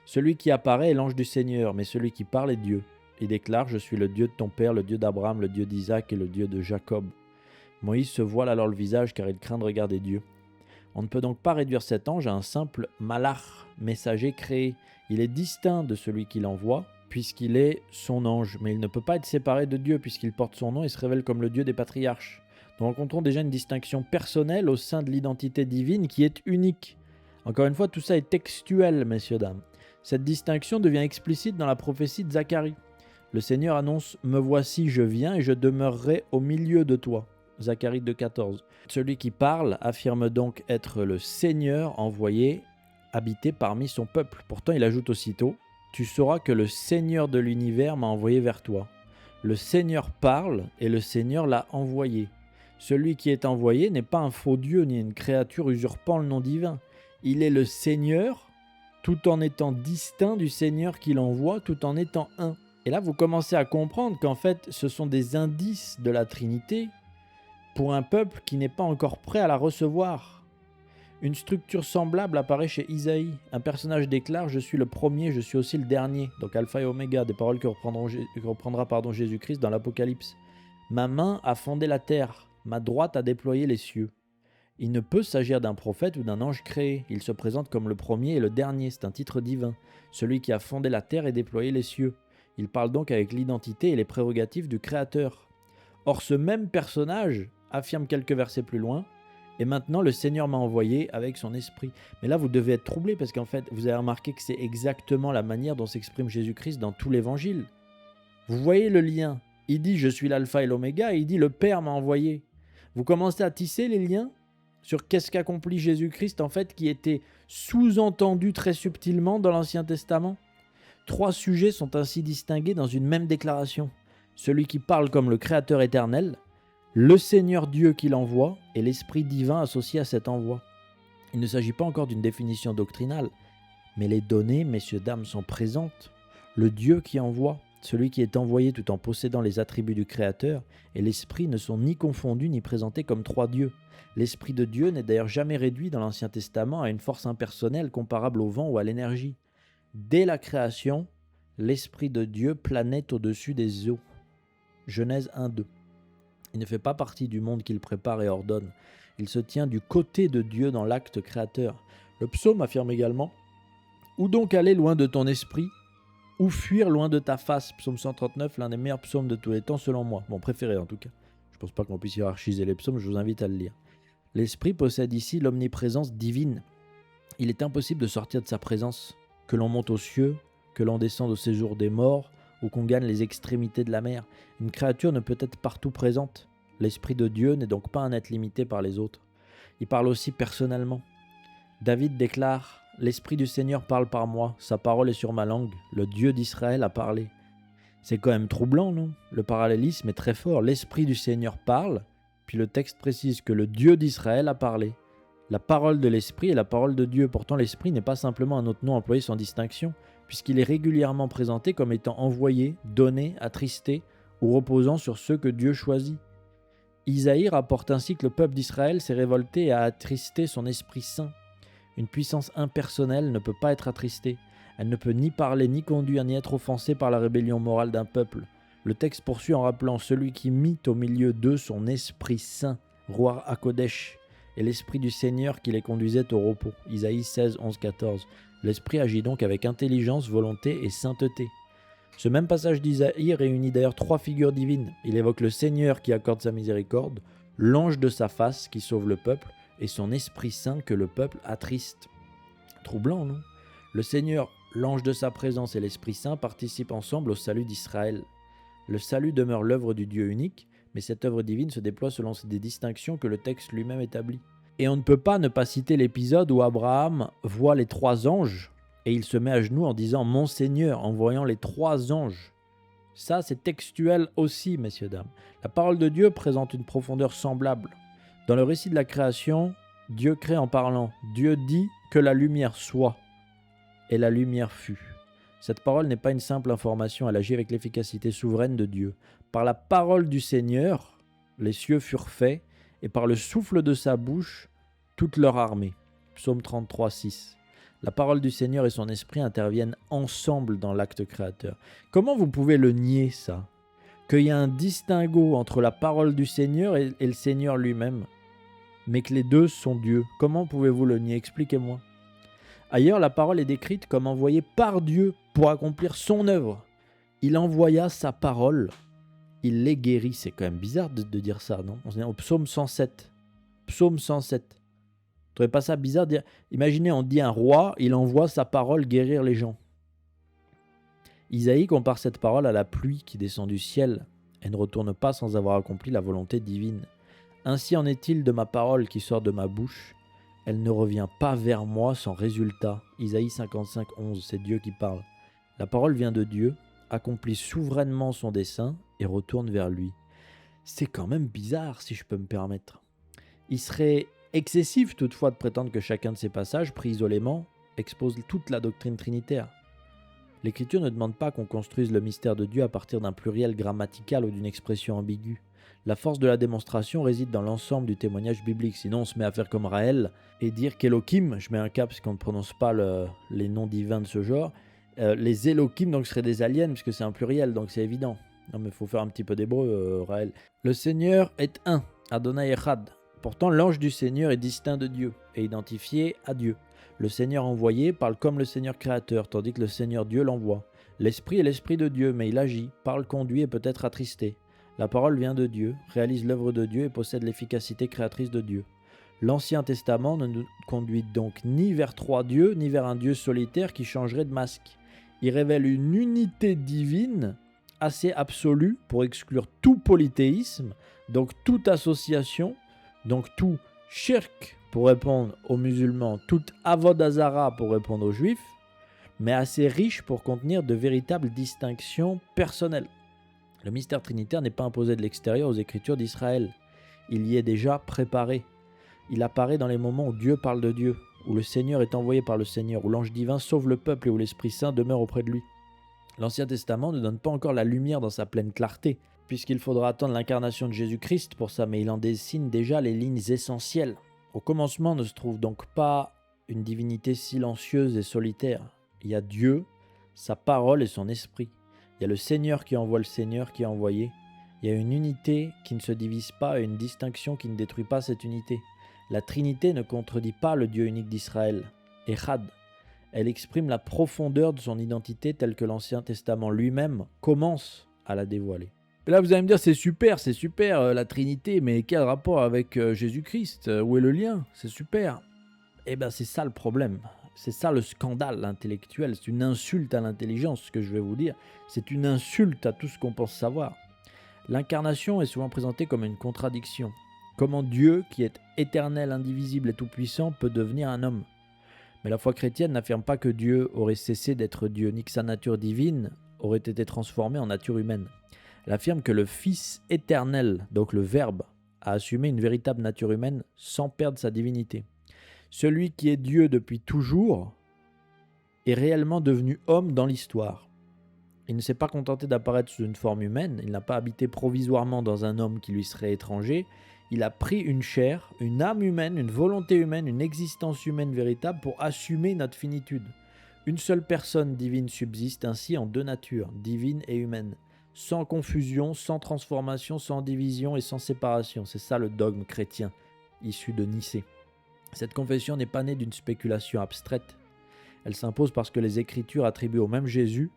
Celui qui apparaît est l'ange du Seigneur, mais celui qui parle est Dieu. Il déclare « Je suis le Dieu de ton père, le Dieu d'Abraham, le Dieu d'Isaac et le Dieu de Jacob ». Moïse se voile alors le visage car il craint de regarder Dieu. On ne peut donc pas réduire cet ange à un simple malach, messager créé. Il est distinct de celui qui l'envoie, puisqu'il est son ange, mais il ne peut pas être séparé de Dieu puisqu'il porte son nom et se révèle comme le Dieu des patriarches. Nous rencontrons déjà une distinction personnelle au sein de l'identité divine qui est unique. Encore une fois, tout ça est textuel, messieurs, dames. Cette distinction devient explicite dans la prophétie de Zacharie. Le Seigneur annonce « Me voici, je viens et je demeurerai au milieu de toi ». Zacharie 2.14. Celui qui parle affirme donc être le Seigneur envoyé, habité parmi son peuple. Pourtant, il ajoute aussitôt « Tu sauras que le Seigneur de l'univers m'a envoyé vers toi ». Le Seigneur parle et le Seigneur l'a envoyé. Celui qui est envoyé n'est pas un faux Dieu ni une créature usurpant le nom divin. Il est le Seigneur tout en étant distinct du Seigneur qui l'envoie, tout en étant un. Et là, vous commencez à comprendre qu'en fait, ce sont des indices de la Trinité pour un peuple qui n'est pas encore prêt à la recevoir. Une structure semblable apparaît chez Isaïe. Un personnage déclare « Je suis le premier, je suis aussi le dernier ». Donc Alpha et Oméga, des paroles que reprendra Jésus-Christ dans l'Apocalypse. Ma main a fondé la terre, ma droite a déployé les cieux. Il ne peut s'agir d'un prophète ou d'un ange créé. Il se présente comme le premier et le dernier, c'est un titre divin. Celui qui a fondé la terre et déployé les cieux. Il parle donc avec l'identité et les prérogatives du Créateur. Or ce même personnage affirme quelques versets plus loin « Et maintenant le Seigneur m'a envoyé avec son esprit ». Mais là vous devez être troublé parce qu'en fait vous avez remarqué que c'est exactement la manière dont s'exprime Jésus-Christ dans tout l'évangile. Vous voyez le lien. Il dit « Je suis l'alpha et l'oméga » et il dit « Le Père m'a envoyé ». Vous commencez à tisser les liens sur qu'est-ce qu'accomplit Jésus-Christ, en fait, qui était sous-entendu très subtilement dans l'Ancien Testament. 3 sujets sont ainsi distingués dans une même déclaration. Celui qui parle comme le Créateur éternel, le Seigneur Dieu qui l'envoie et l'Esprit divin associé à cet envoi. Il ne s'agit pas encore d'une définition doctrinale, mais les données, messieurs, dames, sont présentes. Le Dieu qui envoie, celui qui est envoyé tout en possédant les attributs du Créateur, et l'Esprit ne sont ni confondus ni présentés comme 3 dieux. L'Esprit de Dieu n'est d'ailleurs jamais réduit dans l'Ancien Testament à une force impersonnelle comparable au vent ou à l'énergie. Dès la création, l'Esprit de Dieu planait au-dessus des eaux. Genèse 1-2. Il ne fait pas partie du monde qu'il prépare et ordonne. Il se tient du côté de Dieu dans l'acte créateur. Le psaume affirme également « Où donc aller loin de ton esprit ? Ou fuir loin de ta face ?» Psaume 139, l'un des meilleurs psaumes de tous les temps selon moi. Mon préféré en tout cas. Je ne pense pas qu'on puisse hiérarchiser les psaumes, je vous invite à le lire. L'Esprit possède ici l'omniprésence divine. Il est impossible de sortir de sa présence, que l'on monte aux cieux, que l'on descende au séjour des morts, ou qu'on gagne les extrémités de la mer. Une créature ne peut être partout présente. L'Esprit de Dieu n'est donc pas un être limité par les autres. Il parle aussi personnellement. David déclare « L'Esprit du Seigneur parle par moi, sa parole est sur ma langue, le Dieu d'Israël a parlé ». C'est quand même troublant, non ? Le parallélisme est très fort. L'Esprit du Seigneur parle, puis le texte précise que le Dieu d'Israël a parlé. La parole de l'Esprit est la parole de Dieu. Pourtant, l'Esprit n'est pas simplement un autre nom employé sans distinction, puisqu'il est régulièrement présenté comme étant envoyé, donné, attristé ou reposant sur ceux que Dieu choisit. Isaïe rapporte ainsi que le peuple d'Israël s'est révolté et a attristé son Esprit Saint. Une puissance impersonnelle ne peut pas être attristée. Elle ne peut ni parler, ni conduire, ni être offensée par la rébellion morale d'un peuple. Le texte poursuit en rappelant celui qui mit au milieu d'eux son Esprit Saint, Roi Hakodesh, et l'Esprit du Seigneur qui les conduisait au repos. Isaïe 16, 11, 14. L'Esprit agit donc avec intelligence, volonté et sainteté. Ce même passage d'Isaïe réunit d'ailleurs 3 figures divines. Il évoque le Seigneur qui accorde sa miséricorde, l'ange de sa face qui sauve le peuple, et son Esprit Saint que le peuple attriste. Troublant, non ? Le Seigneur, l'ange de sa présence et l'Esprit Saint participent ensemble au salut d'Israël. Le salut demeure l'œuvre du Dieu unique, mais cette œuvre divine se déploie selon des distinctions que le texte lui-même établit. Et on ne peut pas ne pas citer l'épisode où Abraham voit les 3 anges, et il se met à genoux en disant « Mon Seigneur » en voyant les 3 anges. Ça, c'est textuel aussi, messieurs, dames. La parole de Dieu présente une profondeur semblable. Dans le récit de la création, Dieu crée en parlant. Dieu dit que la lumière soit, et la lumière fut. Cette parole n'est pas une simple information, elle agit avec l'efficacité souveraine de Dieu. Par la parole du Seigneur, les cieux furent faits, et par le souffle de sa bouche, toute leur armée. Psaume 33, 6. La parole du Seigneur et son esprit interviennent ensemble dans l'acte créateur. Comment vous pouvez le nier, ça ? Qu'il y a un distinguo entre la parole du Seigneur et le Seigneur lui-même, mais que les deux sont Dieu. Comment pouvez-vous le nier ? Expliquez-moi. Ailleurs, la parole est décrite comme envoyée par Dieu pour accomplir son œuvre. Il envoya sa parole, il les guérit. C'est quand même bizarre de dire ça, non ? On est au psaume 107. Psaume 107. Vous ne trouvez pas ça bizarre de dire... Imaginez, on dit un roi, il envoie sa parole guérir les gens. Isaïe compare cette parole à la pluie qui descend du ciel et ne retourne pas sans avoir accompli la volonté divine. Ainsi en est-il de ma parole qui sort de ma bouche. Elle ne revient pas vers moi sans résultat. Isaïe 55, 11, c'est Dieu qui parle. La parole vient de Dieu, accomplit souverainement son dessein et retourne vers lui. C'est quand même bizarre, si je peux me permettre. Il serait excessif toutefois de prétendre que chacun de ces passages, pris isolément, expose toute la doctrine trinitaire. L'Écriture ne demande pas qu'on construise le mystère de Dieu à partir d'un pluriel grammatical ou d'une expression ambiguë. La force de la démonstration réside dans l'ensemble du témoignage biblique. Sinon, on se met à faire comme Raël et dire qu'Elohim, je mets un cas parce qu'on ne prononce pas les noms divins de ce genre, les Elohim donc seraient des aliens puisque c'est un pluriel, donc c'est évident. Non mais il faut faire un petit peu d'hébreu, Raël. Le Seigneur est un, Adonai Echad. Pourtant, l'ange du Seigneur est distinct de Dieu et identifié à Dieu. Le Seigneur envoyé parle comme le Seigneur créateur, tandis que le Seigneur Dieu l'envoie. L'Esprit est l'Esprit de Dieu, mais il agit, parle, conduit et peut être attristé. La parole vient de Dieu, réalise l'œuvre de Dieu et possède l'efficacité créatrice de Dieu. L'Ancien Testament ne nous conduit donc ni vers 3 dieux, ni vers un Dieu solitaire qui changerait de masque. Il révèle une unité divine assez absolue pour exclure tout polythéisme Donc toute association, donc tout shirk pour répondre aux musulmans, tout avodazara pour répondre aux juifs, mais assez riche pour contenir de véritables distinctions personnelles. Le mystère trinitaire n'est pas imposé de l'extérieur aux Écritures d'Israël. Il y est déjà préparé. Il apparaît dans les moments où Dieu parle de Dieu, où le Seigneur est envoyé par le Seigneur, où l'ange divin sauve le peuple et où l'Esprit Saint demeure auprès de lui. L'Ancien Testament ne donne pas encore la lumière dans sa pleine clarté, puisqu'il faudra attendre l'incarnation de Jésus-Christ pour ça, mais il en dessine déjà les lignes essentielles. Au commencement ne se trouve donc pas une divinité silencieuse et solitaire. Il y a Dieu, sa parole et son esprit. Il y a le Seigneur qui envoie le Seigneur qui a envoyé. Il y a une unité qui ne se divise pas et une distinction qui ne détruit pas cette unité. La Trinité ne contredit pas le Dieu unique d'Israël, Echad. Elle exprime la profondeur de son identité telle que l'Ancien Testament lui-même commence à la dévoiler. Et là, vous allez me dire, c'est super, la Trinité, mais quel rapport avec Jésus-Christ? Où est le lien? C'est super. Eh bien, c'est ça le problème. C'est ça le scandale intellectuel. C'est une insulte à l'intelligence, ce que je vais vous dire. C'est une insulte à tout ce qu'on pense savoir. L'incarnation est souvent présentée comme une contradiction. Comment Dieu, qui est éternel, indivisible et tout-puissant, peut devenir un homme? Mais la foi chrétienne n'affirme pas que Dieu aurait cessé d'être Dieu, ni que sa nature divine aurait été transformée en nature humaine. Elle affirme que le Fils éternel, donc le Verbe, a assumé une véritable nature humaine sans perdre sa divinité. Celui qui est Dieu depuis toujours est réellement devenu homme dans l'histoire. Il ne s'est pas contenté d'apparaître sous une forme humaine, il n'a pas habité provisoirement dans un homme qui lui serait étranger, il a pris une chair, une âme humaine, une volonté humaine, une existence humaine véritable pour assumer notre finitude. Une seule personne divine subsiste ainsi en deux natures, divine et humaine, sans confusion, sans transformation, sans division et sans séparation. C'est ça le dogme chrétien, issu de Nicée. Cette confession n'est pas née d'une spéculation abstraite. Elle s'impose parce que les Écritures attribuent au même Jésus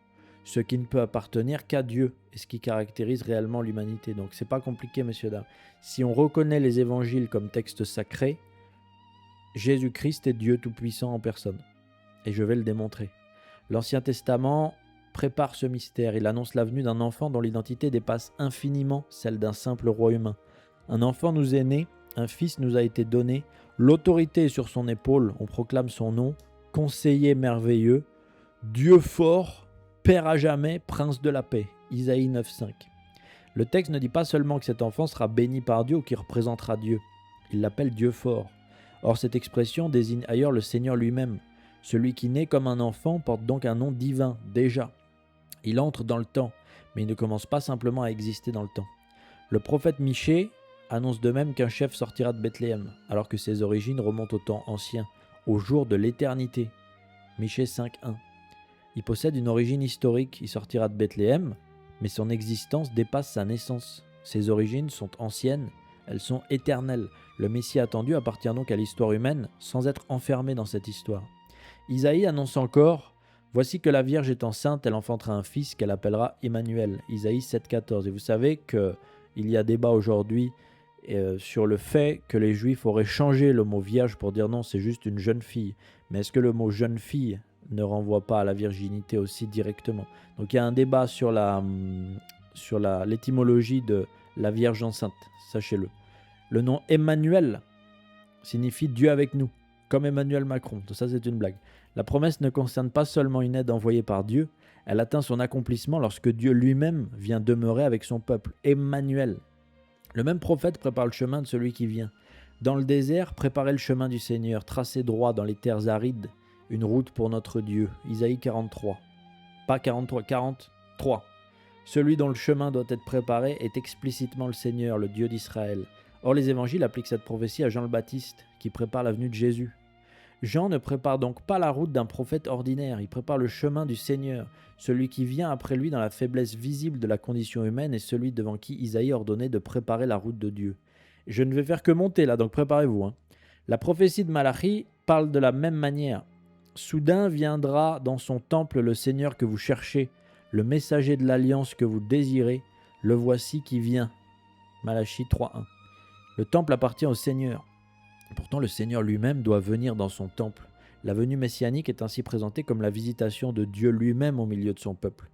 ce qui ne peut appartenir qu'à Dieu et ce qui caractérise réellement l'humanité. Donc c'est pas compliqué, messieurs, dames. Si on reconnaît les évangiles comme textes sacrés, Jésus-Christ est Dieu tout-puissant en personne. Et je vais le démontrer. L'Ancien Testament prépare ce mystère. Il annonce la venue d'un enfant dont l'identité dépasse infiniment celle d'un simple roi humain. Un enfant nous est né, un fils nous a été donné, l'autorité est sur son épaule, on proclame son nom, conseiller merveilleux, Dieu fort, Père à jamais, prince de la paix. Isaïe 9,5. Le texte ne dit pas seulement que cet enfant sera béni par Dieu ou qu'il représentera Dieu. Il l'appelle Dieu fort. Or, cette expression désigne ailleurs le Seigneur lui-même. Celui qui naît comme un enfant porte donc un nom divin, déjà. Il entre dans le temps, mais il ne commence pas simplement à exister dans le temps. Le prophète Michée annonce de même qu'un chef sortira de Bethléem, alors que ses origines remontent au temps ancien, au jour de l'éternité. Michée 5,1. Il possède une origine historique, il sortira de Bethléem, mais son existence dépasse sa naissance. Ses origines sont anciennes, elles sont éternelles. Le Messie attendu appartient donc à l'histoire humaine, sans être enfermé dans cette histoire. Isaïe annonce encore « Voici que la Vierge est enceinte, elle enfantera un fils qu'elle appellera Emmanuel » Isaïe 7,14. Et vous savez qu'il y a débat aujourd'hui sur le fait que les Juifs auraient changé le mot Vierge pour dire non, c'est juste une jeune fille. Mais est-ce que le mot jeune fille ne renvoie pas à la virginité aussi directement? Donc il y a un débat sur l'étymologie de la Vierge enceinte, sachez-le. Le nom Emmanuel signifie Dieu avec nous, comme Emmanuel Macron. Donc ça, c'est une blague. La promesse ne concerne pas seulement une aide envoyée par Dieu, elle atteint son accomplissement lorsque Dieu lui-même vient demeurer avec son peuple. Emmanuel. Le même prophète prépare le chemin de celui qui vient. Dans le désert, préparez le chemin du Seigneur, tracez droit dans les terres arides, une route pour notre Dieu. Isaïe 43. Pas 43, 43. Celui dont le chemin doit être préparé est explicitement le Seigneur, le Dieu d'Israël. Or, les évangiles appliquent cette prophétie à Jean le Baptiste, qui prépare la venue de Jésus. Jean ne prépare donc pas la route d'un prophète ordinaire, il prépare le chemin du Seigneur, celui qui vient après lui dans la faiblesse visible de la condition humaine et celui devant qui Isaïe ordonnait de préparer la route de Dieu. Je ne vais faire que monter là, donc préparez-vous. La prophétie de Malachi parle de la même manière. Soudain viendra dans son temple le Seigneur que vous cherchez, le messager de l'alliance que vous désirez, le voici qui vient. Malachie 3.1. Le temple appartient au Seigneur. Pourtant, le Seigneur lui-même doit venir dans son temple. La venue messianique est ainsi présentée comme la visitation de Dieu lui-même au milieu de son peuple.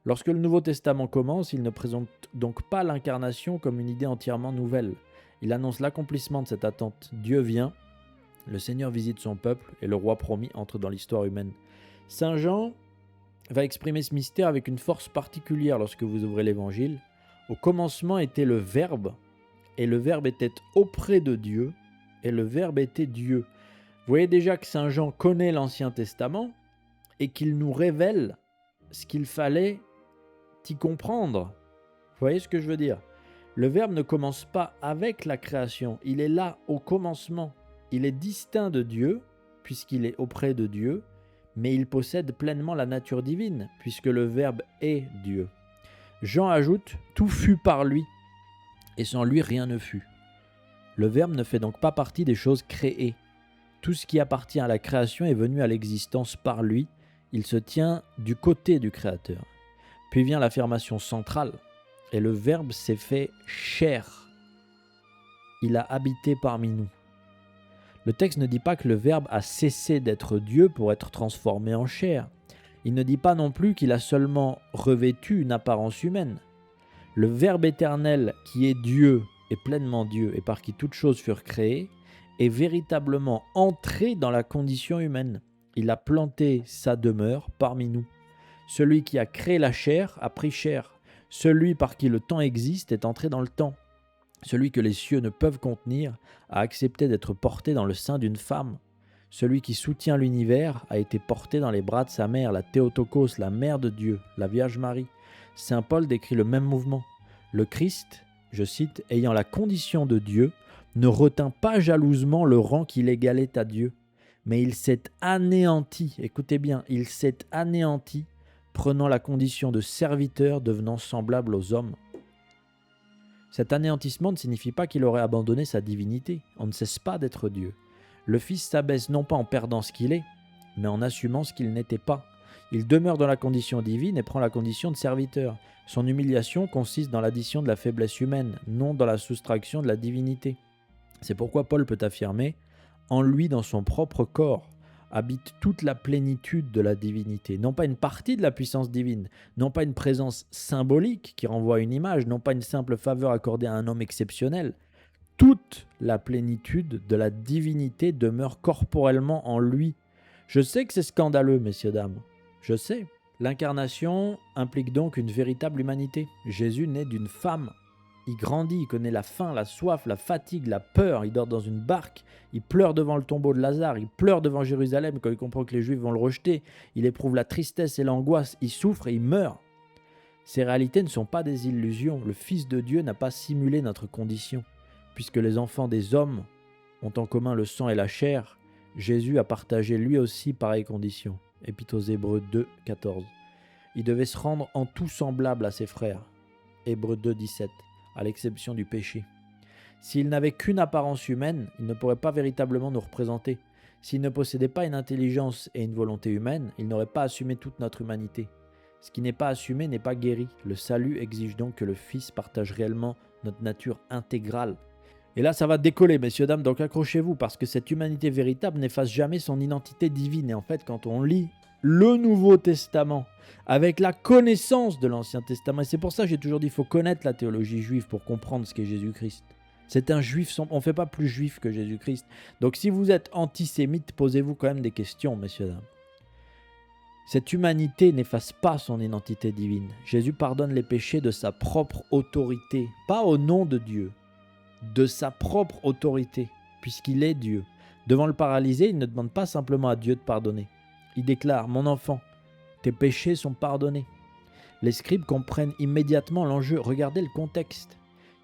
Lorsque le Nouveau Testament commence, il ne présente donc pas l'incarnation comme une idée entièrement nouvelle. Il annonce l'accomplissement de cette attente. Dieu vient, le Seigneur visite son peuple et le roi promis entre dans l'histoire humaine. Saint Jean va exprimer ce mystère avec une force particulière lorsque vous ouvrez l'Évangile. Au commencement était le Verbe, et le Verbe était auprès de Dieu, et le Verbe était Dieu. Vous voyez déjà que Saint Jean connaît l'Ancien Testament et qu'il nous révèle ce qu'il fallait y comprendre. Vous voyez ce que je veux dire? Le Verbe ne commence pas avec la création, il est là au commencement. Il est distinct de Dieu, puisqu'il est auprès de Dieu, mais il possède pleinement la nature divine, puisque le Verbe est Dieu. Jean ajoute « Tout fut par lui, et sans lui rien ne fut ». Le Verbe ne fait donc pas partie des choses créées. Tout ce qui appartient à la création est venu à l'existence par lui, il se tient du côté du Créateur. Puis vient l'affirmation centrale, et le Verbe s'est fait chair. Il a habité parmi nous. Le texte ne dit pas que le Verbe a cessé d'être Dieu pour être transformé en chair. Il ne dit pas non plus qu'il a seulement revêtu une apparence humaine. Le Verbe éternel qui est Dieu, est pleinement Dieu et par qui toutes choses furent créées, est véritablement entré dans la condition humaine. Il a planté sa demeure parmi nous. Celui qui a créé la chair a pris chair. Celui par qui le temps existe est entré dans le temps. Celui que les cieux ne peuvent contenir a accepté d'être porté dans le sein d'une femme. Celui qui soutient l'univers a été porté dans les bras de sa mère, la Théotokos, la mère de Dieu, la Vierge Marie. Saint Paul décrit le même mouvement. Le Christ, je cite, « ayant la condition de Dieu, ne retint pas jalousement le rang qui l'égalait à Dieu, mais il s'est anéanti, écoutez bien, il s'est anéanti, prenant la condition de serviteur, devenant semblable aux hommes. » Cet anéantissement ne signifie pas qu'il aurait abandonné sa divinité. On ne cesse pas d'être Dieu. Le Fils s'abaisse non pas en perdant ce qu'il est, mais en assumant ce qu'il n'était pas. Il demeure dans la condition divine et prend la condition de serviteur. Son humiliation consiste dans l'addition de la faiblesse humaine, non dans la soustraction de la divinité. C'est pourquoi Paul peut affirmer « En lui, dans son propre corps, habite toute la plénitude de la divinité, non pas une partie de la puissance divine, non pas une présence symbolique qui renvoie à une image, non pas une simple faveur accordée à un homme exceptionnel. Toute la plénitude de la divinité demeure corporellement en lui. » Je sais que c'est scandaleux, messieurs, dames, je sais. L'incarnation implique donc une véritable humanité. Jésus naît d'une femme. Il grandit, il connaît la faim, la soif, la fatigue, la peur. Il dort dans une barque. Il pleure devant le tombeau de Lazare. Il pleure devant Jérusalem quand il comprend que les Juifs vont le rejeter. Il éprouve la tristesse et l'angoisse. Il souffre et il meurt. Ces réalités ne sont pas des illusions. Le Fils de Dieu n'a pas simulé notre condition. Puisque les enfants des hommes ont en commun le sang et la chair, Jésus a partagé lui aussi pareille condition. Épître aux Hébreux 2, 14. Il devait se rendre en tout semblable à ses frères. Hébreux 2, 17. À l'exception du péché. S'il n'avait qu'une apparence humaine, il ne pourrait pas véritablement nous représenter. S'il ne possédait pas une intelligence et une volonté humaine, il n'aurait pas assumé toute notre humanité. Ce qui n'est pas assumé n'est pas guéri. Le salut exige donc que le Fils partage réellement notre nature intégrale. Et là, ça va décoller, messieurs, dames, donc accrochez-vous, parce que cette humanité véritable n'efface jamais son identité divine. Et en fait, quand on lit le Nouveau Testament, avec la connaissance de l'Ancien Testament. Et c'est pour ça que j'ai toujours dit qu'il faut connaître la théologie juive pour comprendre ce qu'est Jésus-Christ. C'est un juif, on ne fait pas plus juif que Jésus-Christ. Donc si vous êtes antisémite, posez-vous quand même des questions, messieurs, dames. Cette humanité n'efface pas son identité divine. Jésus pardonne les péchés de sa propre autorité, pas au nom de Dieu, de sa propre autorité, puisqu'il est Dieu. Devant le paralysé, il ne demande pas simplement à Dieu de pardonner. Il déclare « Mon enfant, tes péchés sont pardonnés. » Les scribes comprennent immédiatement l'enjeu. Regardez le contexte.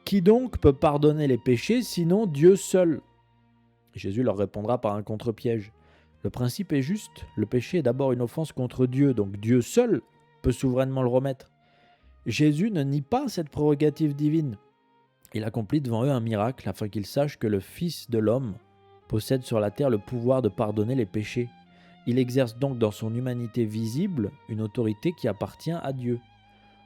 Qui donc peut pardonner les péchés sinon Dieu seul? Jésus leur répondra par un contre-piège. Le principe est juste. Le péché est d'abord une offense contre Dieu, donc Dieu seul peut souverainement le remettre. Jésus ne nie pas cette prérogative divine. Il accomplit devant eux un miracle afin qu'ils sachent que le Fils de l'homme possède sur la terre le pouvoir de pardonner les péchés. Il exerce donc dans son humanité visible une autorité qui appartient à Dieu.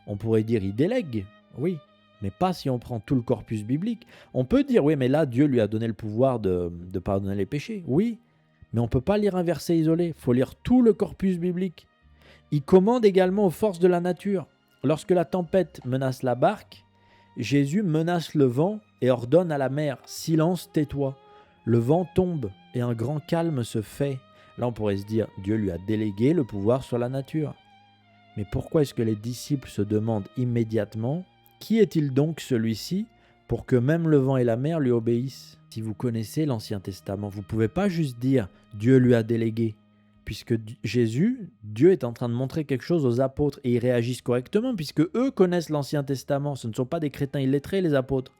On pourrait dire il délègue, oui, mais pas si on prend tout le corpus biblique. On peut dire oui, mais là Dieu lui a donné le pouvoir de pardonner les péchés, oui, mais on ne peut pas lire un verset isolé, il faut lire tout le corpus biblique. Il commande également aux forces de la nature. Lorsque la tempête menace la barque, Jésus menace le vent et ordonne à la mer « Silence, tais-toi ». Le vent tombe et un grand calme se fait. Là, on pourrait se dire, Dieu lui a délégué le pouvoir sur la nature. Mais pourquoi est-ce que les disciples se demandent immédiatement « Qui est-il donc celui-ci pour que même le vent et la mer lui obéissent ?» Si vous connaissez l'Ancien Testament, vous ne pouvez pas juste dire « Dieu lui a délégué ». Puisque Jésus, Dieu est en train de montrer quelque chose aux apôtres et ils réagissent correctement puisque eux connaissent l'Ancien Testament. Ce ne sont pas des crétins illettrés, les apôtres.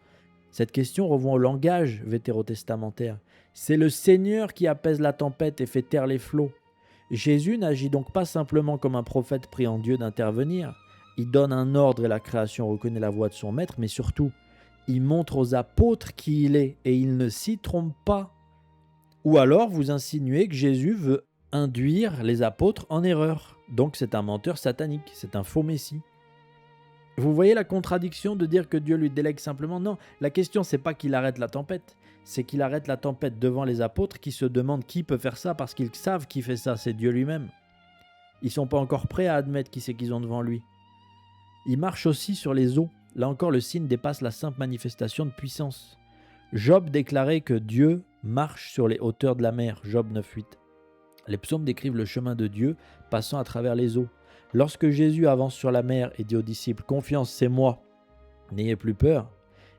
Cette question revient au langage vétérotestamentaire. C'est le Seigneur qui apaise la tempête et fait taire les flots. Jésus n'agit donc pas simplement comme un prophète priant Dieu d'intervenir. Il donne un ordre et la création reconnaît la voix de son maître, mais surtout, il montre aux apôtres qui il est et il ne s'y trompe pas. Ou alors vous insinuez que Jésus veut induire les apôtres en erreur. Donc c'est un menteur satanique, c'est un faux messie. Vous voyez la contradiction de dire que Dieu lui délègue simplement? Non, la question c'est pas qu'il arrête la tempête, c'est qu'il arrête la tempête devant les apôtres qui se demandent qui peut faire ça parce qu'ils savent qui fait ça, c'est Dieu lui-même. Ils sont pas encore prêts à admettre qui c'est qu'ils ont devant lui. Il marche aussi sur les eaux. Là encore le signe dépasse la simple manifestation de puissance. Job déclarait que Dieu marche sur les hauteurs de la mer, Job 9,8. Les psaumes décrivent le chemin de Dieu passant à travers les eaux. Lorsque Jésus avance sur la mer et dit aux disciples « Confiance, c'est moi, n'ayez plus peur »,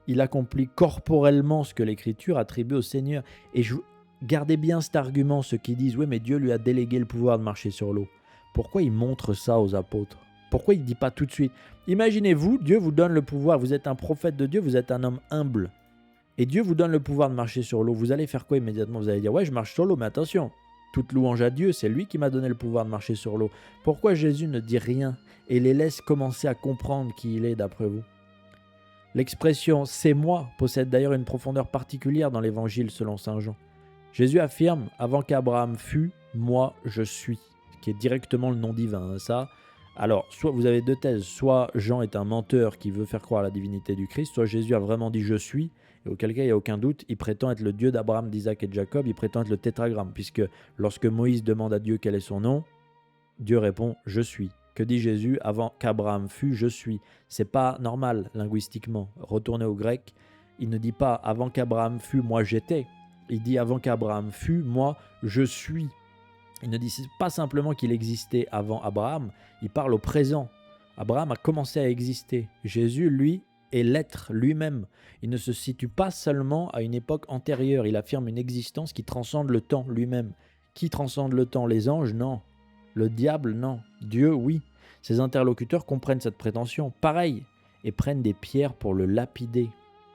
il accomplit corporellement ce que l'Écriture attribue au Seigneur. Et gardez bien cet argument, ceux qui disent « Oui, mais Dieu lui a délégué le pouvoir de marcher sur l'eau ». Pourquoi il montre ça aux apôtres? Pourquoi il ne dit pas tout de suite? Imaginez-vous, Dieu vous donne le pouvoir, vous êtes un prophète de Dieu, vous êtes un homme humble. Et Dieu vous donne le pouvoir de marcher sur l'eau. Vous allez faire quoi immédiatement? Vous allez dire « Ouais, je marche sur l'eau, mais attention ». Toute louange à Dieu, c'est lui qui m'a donné le pouvoir de marcher sur l'eau. Pourquoi Jésus ne dit rien et les laisse commencer à comprendre qui il est d'après vous? L'expression « c'est moi » possède d'ailleurs une profondeur particulière dans l'évangile selon saint Jean. Jésus affirme « avant qu'Abraham fût, moi je suis », qui est directement le nom divin. Ça. Alors, soit vous avez deux thèses, soit Jean est un menteur qui veut faire croire à la divinité du Christ, soit Jésus a vraiment dit « je suis », et auquel cas il n'y a aucun doute, il prétend être le Dieu d'Abraham, d'Isaac et de Jacob, il prétend être le tétragramme, puisque lorsque Moïse demande à Dieu quel est son nom, Dieu répond « je suis ». Que dit Jésus? Avant qu'Abraham fût, je suis. C'est pas normal linguistiquement. Retournez au grec, il ne dit pas avant qu'Abraham fût, moi j'étais. Il dit avant qu'Abraham fût, moi je suis. Il ne dit pas simplement qu'il existait avant Abraham, il parle au présent. Abraham a commencé à exister. Jésus, lui, est l'être lui-même. Il ne se situe pas seulement à une époque antérieure, il affirme une existence qui transcende le temps lui-même. Qui transcende le temps? Les anges? Non. Le diable? Non. Dieu? Oui. Ses interlocuteurs comprennent cette prétention, pareil, et prennent des pierres pour le lapider.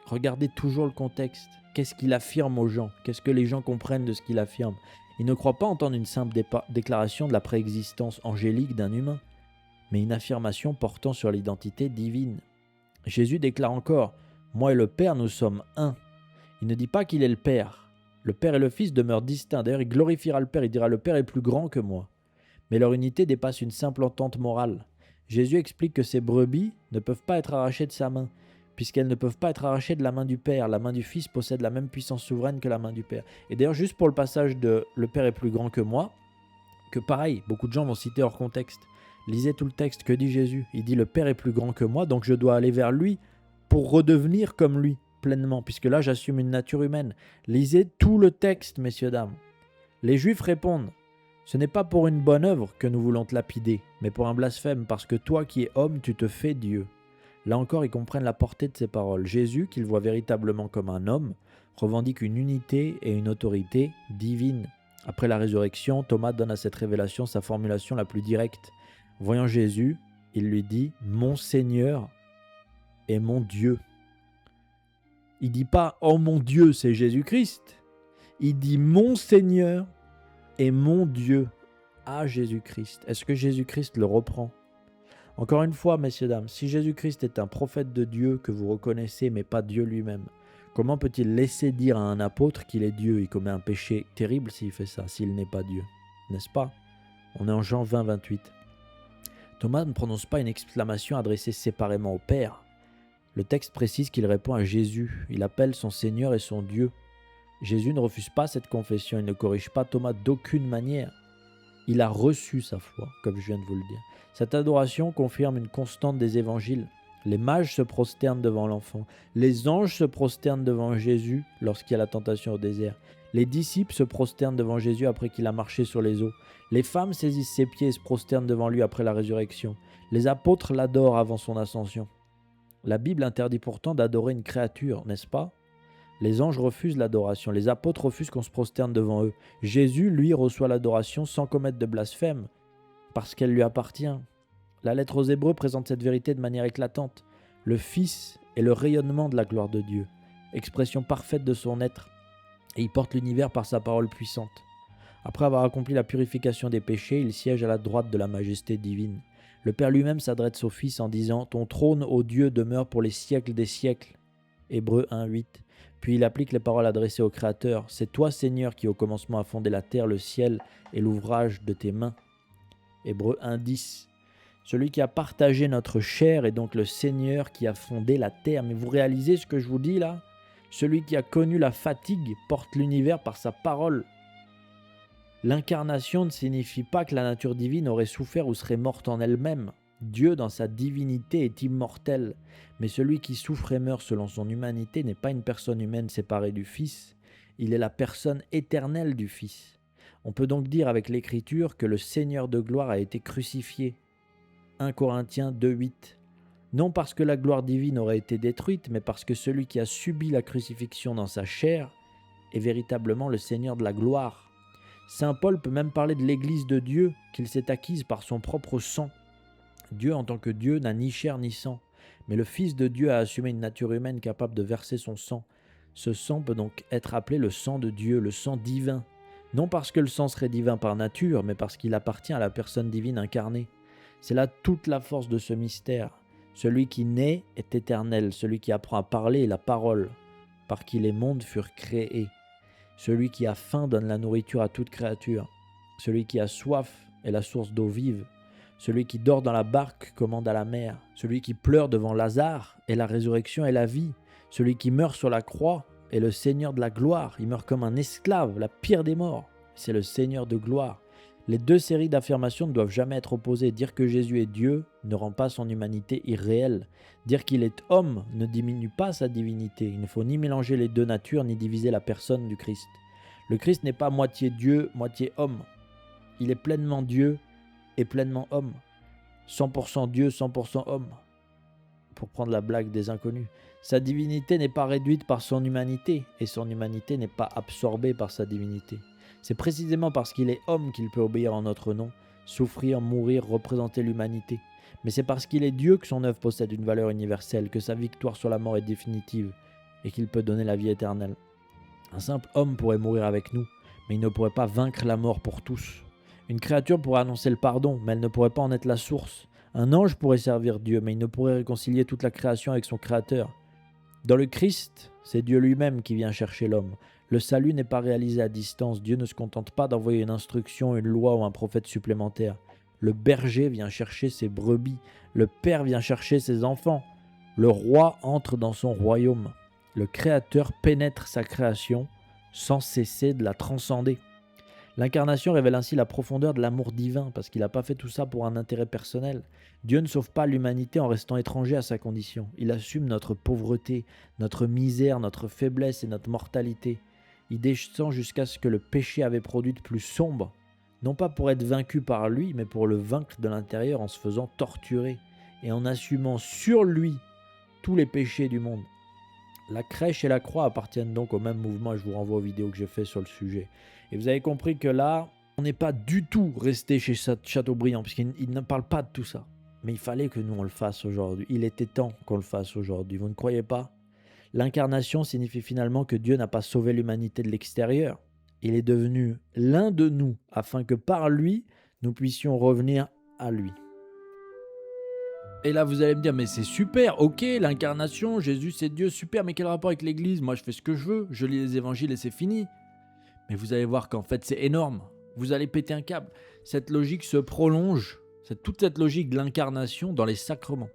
Regardez toujours le contexte. Qu'est-ce qu'il affirme aux gens? Qu'est-ce que les gens comprennent de ce qu'il affirme? Ils ne croient pas entendre une simple déclaration de la préexistence angélique d'un humain, mais une affirmation portant sur l'identité divine. Jésus déclare encore « Moi et le Père, nous sommes un ». Il ne dit pas qu'il est le Père. Le Père et le Fils demeurent distincts. D'ailleurs, il glorifiera le Père, il dira « Le Père est plus grand que moi ». Mais leur unité dépasse une simple entente morale. Jésus explique que ces brebis ne peuvent pas être arrachées de sa main, puisqu'elles ne peuvent pas être arrachées de la main du Père. La main du Fils possède la même puissance souveraine que la main du Père. Et d'ailleurs, juste pour le passage de « Le Père est plus grand que moi », que pareil, beaucoup de gens vont citer hors contexte. Lisez tout le texte, que dit Jésus? Il dit « Le Père est plus grand que moi, donc je dois aller vers lui pour redevenir comme lui pleinement, puisque là j'assume une nature humaine. » Lisez tout le texte, messieurs, dames. Les Juifs répondent « Ce n'est pas pour une bonne œuvre que nous voulons te lapider, mais pour un blasphème, parce que toi qui es homme, tu te fais Dieu. » Là encore, ils comprennent la portée de ces paroles. Jésus, qu'ils voient véritablement comme un homme, revendique une unité et une autorité divine. Après la résurrection, Thomas donne à cette révélation sa formulation la plus directe. Voyant Jésus, il lui dit « Mon Seigneur et mon Dieu ». Il ne dit pas « Oh mon Dieu, c'est Jésus-Christ ». Il dit « Mon Seigneur et mon Dieu à Jésus-Christ ». Est-ce que Jésus-Christ le reprend? Encore une fois, messieurs, dames, si Jésus-Christ est un prophète de Dieu que vous reconnaissez, mais pas Dieu lui-même, comment peut-il laisser dire à un apôtre qu'il est Dieu? Il commet un péché terrible s'il fait ça, s'il n'est pas Dieu, n'est-ce pas? On est en Jean 20, 28. Thomas ne prononce pas une exclamation adressée séparément au Père. Le texte précise qu'il répond à Jésus. Il appelle son Seigneur et son Dieu. Jésus ne refuse pas cette confession, il ne corrige pas Thomas d'aucune manière. Il a reçu sa foi, comme je viens de vous le dire. Cette adoration confirme une constante des évangiles. Les mages se prosternent devant l'enfant. Les anges se prosternent devant Jésus lorsqu'il y a la tentation au désert. Les disciples se prosternent devant Jésus après qu'il a marché sur les eaux. Les femmes saisissent ses pieds et se prosternent devant lui après la résurrection. Les apôtres l'adorent avant son ascension. La Bible interdit pourtant d'adorer une créature, n'est-ce pas ? Les anges refusent l'adoration, les apôtres refusent qu'on se prosterne devant eux. Jésus, lui, reçoit l'adoration sans commettre de blasphème, parce qu'elle lui appartient. La lettre aux Hébreux présente cette vérité de manière éclatante. Le Fils est le rayonnement de la gloire de Dieu, expression parfaite de son être, et il porte l'univers par sa parole puissante. Après avoir accompli la purification des péchés, il siège à la droite de la majesté divine. Le Père lui-même s'adresse au Fils en disant « Ton trône, ô Dieu, demeure pour les siècles des siècles ». Hébreux 1:8. Puis il applique les paroles adressées au Créateur. « C'est toi, Seigneur, qui au commencement a fondé la terre, le ciel et l'ouvrage de tes mains ». Hébreux 1:10. Celui qui a partagé notre chair est donc le Seigneur qui a fondé la terre. Mais vous réalisez ce que je vous dis là ? Celui qui a connu la fatigue porte l'univers par sa parole. L'incarnation ne signifie pas que la nature divine aurait souffert ou serait morte en elle-même. Dieu, dans sa divinité, est immortel. Mais celui qui souffre et meurt selon son humanité n'est pas une personne humaine séparée du Fils. Il est la personne éternelle du Fils. On peut donc dire avec l'Écriture que le Seigneur de gloire a été crucifié. 1 Corinthiens 2:8. Non parce que la gloire divine aurait été détruite, mais parce que celui qui a subi la crucifixion dans sa chair est véritablement le Seigneur de la gloire. Saint Paul peut même parler de l'Église de Dieu qu'il s'est acquise par son propre sang. Dieu en tant que Dieu n'a ni chair ni sang, mais le Fils de Dieu a assumé une nature humaine capable de verser son sang. Ce sang peut donc être appelé le sang de Dieu, le sang divin. Non parce que le sang serait divin par nature, mais parce qu'il appartient à la personne divine incarnée. C'est là toute la force de ce mystère. Celui qui naît est éternel, celui qui apprend à parler est la parole, par qui les mondes furent créés. Celui qui a faim donne la nourriture à toute créature. Celui qui a soif est la source d'eau vive. Celui qui dort dans la barque commande à la mer. Celui qui pleure devant Lazare est la résurrection et la vie. Celui qui meurt sur la croix est le Seigneur de la gloire. Il meurt comme un esclave, la pire des morts. C'est le Seigneur de gloire. Les deux séries d'affirmations ne doivent jamais être opposées. Dire que Jésus est Dieu ne rend pas son humanité irréelle. Dire qu'il est homme ne diminue pas sa divinité. Il ne faut ni mélanger les deux natures, ni diviser la personne du Christ. Le Christ n'est pas moitié Dieu, moitié homme. Il est pleinement Dieu et pleinement homme. 100% Dieu, 100% homme. Pour prendre la blague des inconnus. Sa divinité n'est pas réduite par son humanité, et son humanité n'est pas absorbée par sa divinité. C'est précisément parce qu'il est homme qu'il peut obéir en notre nom, souffrir, mourir, représenter l'humanité. Mais c'est parce qu'il est Dieu que son œuvre possède une valeur universelle, que sa victoire sur la mort est définitive, et qu'il peut donner la vie éternelle. Un simple homme pourrait mourir avec nous, mais il ne pourrait pas vaincre la mort pour tous. Une créature pourrait annoncer le pardon, mais elle ne pourrait pas en être la source. Un ange pourrait servir Dieu, mais il ne pourrait réconcilier toute la création avec son Créateur. Dans le Christ, c'est Dieu lui-même qui vient chercher l'homme. Le salut n'est pas réalisé à distance. Dieu ne se contente pas d'envoyer une instruction, une loi ou un prophète supplémentaire. Le berger vient chercher ses brebis. Le Père vient chercher ses enfants. Le roi entre dans son royaume. Le Créateur pénètre sa création sans cesser de la transcender. L'incarnation révèle ainsi la profondeur de l'amour divin, parce qu'il n'a pas fait tout ça pour un intérêt personnel. Dieu ne sauve pas l'humanité en restant étranger à sa condition. Il assume notre pauvreté, notre misère, notre faiblesse et notre mortalité. Il descend jusqu'à ce que le péché avait produit de plus sombre, non pas pour être vaincu par lui, mais pour le vaincre de l'intérieur en se faisant torturer et en assumant sur lui tous les péchés du monde. La crèche et la croix appartiennent donc au même mouvement, et je vous renvoie aux vidéos que j'ai fait sur le sujet. Et vous avez compris que là, on n'est pas du tout resté chez Chateaubriand, parce qu'il ne parle pas de tout ça. Mais il fallait que nous on le fasse aujourd'hui. Il était temps qu'on le fasse aujourd'hui. Vous ne croyez pas ? L'incarnation signifie finalement que Dieu n'a pas sauvé l'humanité de l'extérieur. Il est devenu l'un de nous, afin que par lui, nous puissions revenir à lui. Et là, vous allez me dire, mais c'est super, ok, l'incarnation, Jésus c'est Dieu, super, mais quel rapport avec l'église ? Moi, je fais ce que je veux, je lis les évangiles et c'est fini. Mais vous allez voir qu'en fait, c'est énorme. Vous allez péter un câble. Cette logique se prolonge, toute cette logique de l'incarnation dans les sacrements.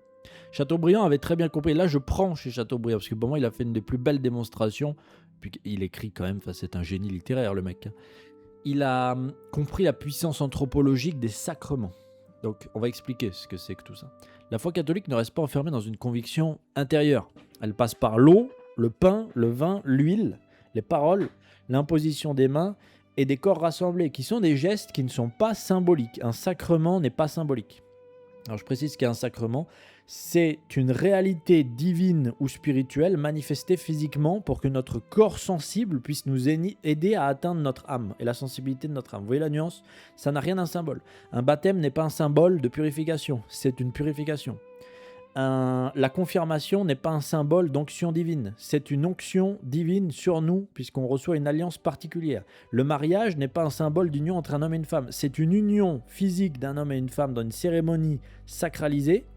Chateaubriand avait très bien compris. Là, je prends chez Chateaubriand, parce que pour moi, il a fait une des plus belles démonstrations. Puis il écrit quand même, c'est un génie littéraire, le mec. il a compris la puissance anthropologique des sacrements. Donc, on va expliquer ce que c'est que tout ça. La foi catholique ne reste pas enfermée dans une conviction intérieure. Elle passe par l'eau, le pain, le vin, l'huile, les paroles, l'imposition des mains et des corps rassemblés, qui sont des gestes qui ne sont pas symboliques. Un sacrement n'est pas symbolique. Alors, je précise qu'un sacrement, c'est une réalité divine ou spirituelle manifestée physiquement pour que notre corps sensible puisse nous aider à atteindre notre âme et la sensibilité de notre âme. Vous voyez la nuance ? Ça n'a rien d'un symbole. Un baptême n'est pas un symbole de purification, c'est une purification. La confirmation n'est pas un symbole d'onction divine, c'est une onction divine sur nous puisqu'on reçoit une alliance particulière. Le mariage n'est pas un symbole d'union entre un homme et une femme, c'est une union physique d'un homme et une femme dans une cérémonie sacralisée